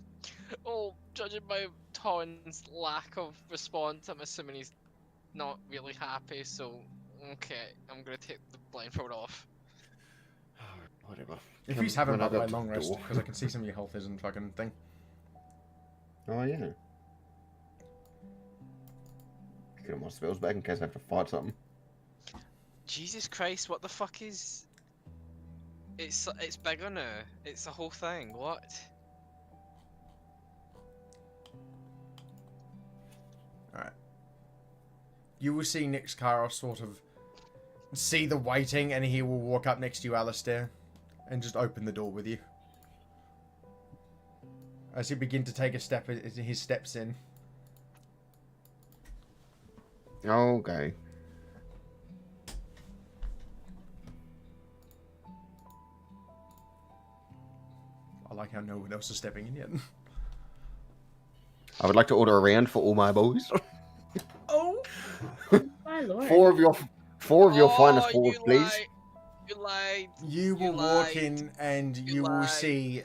Oh, judging by Torrin's lack of response, I'm assuming he's not really happy, so okay, I'm gonna take the blindfold off. Whatever. If he's having, When I by the go way, to long the rest, door. because I can see some of your health isn't fucking thing. Oh, yeah. Get all my spells back in case I have to fight something. Jesus Christ, what the fuck is... It's bigger now. It's the whole thing, what? Alright. You will see Nick's car sort of see the waiting, and he will walk up next to you, Alistair, and just open the door with you. As you begin to take a step, his steps in. Okay. I like how no one else is stepping in yet. I would like to order a round for all my boys. Oh! My lord. Four of your finest you forwards, please. lied. You lied. You will walk in and you will lied. see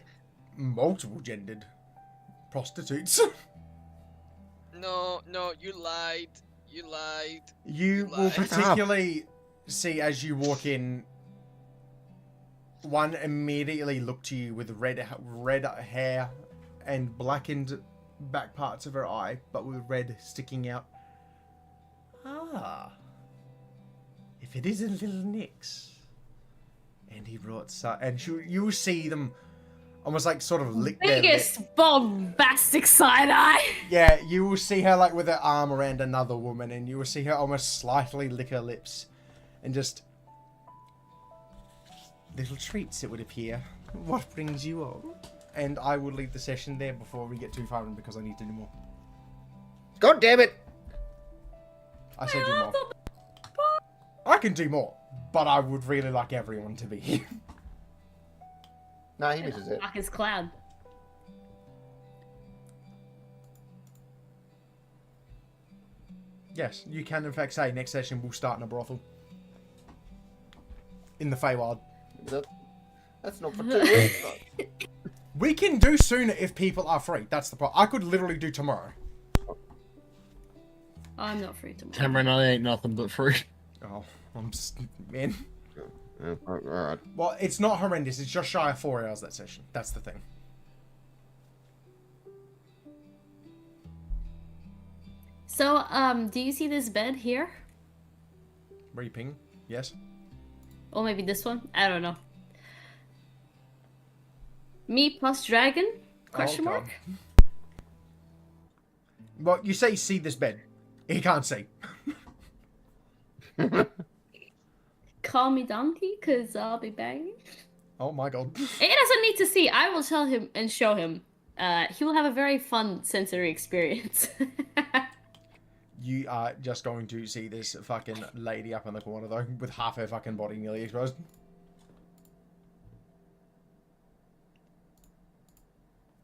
multiple gendered prostitutes. No, you lied. You lied. You will lied. particularly see as you walk in, one immediately look to you with red hair and blackened back parts of her eye, but with red sticking out. Ah. If it isn't little Nick's. And he brought you will see them almost like sort of lick their Biggest lip. bombastic side eye. Yeah, you will see her like with her arm around another woman, and you will see her almost slightly lick her lips. And just... little treats, it would appear. What brings you on? And I will leave the session there before we get too far in because I need to do more. God damn it! I said do more. I can do more, but I would really like everyone to be here. Nah, he misses it. Fuck his cloud. Yes, you can in fact say next session we'll start in a brothel. In the Feywild. That's not for 2 weeks. We can do sooner if people are free. That's the problem. I could literally do tomorrow. I'm not free tomorrow. Cameron, I ain't nothing but fruit. Oh, I'm just... man. Alright. Well, it's not horrendous. It's just shy of 4 hours that session. That's the thing. So, do you see this bed here? Reaping. Yes. Or maybe this one? I don't know. Me plus dragon? Question God. mark? Well, you say see this bed. He can't see. Call me donkey, cause I'll be banging. Oh my god. He doesn't need to see. I will tell him and show him. He will have a very fun sensory experience. You are just going to see this fucking lady up in the corner, though, with half her fucking body nearly exposed.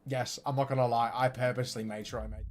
Yes, I'm not gonna lie. I purposely made sure I made...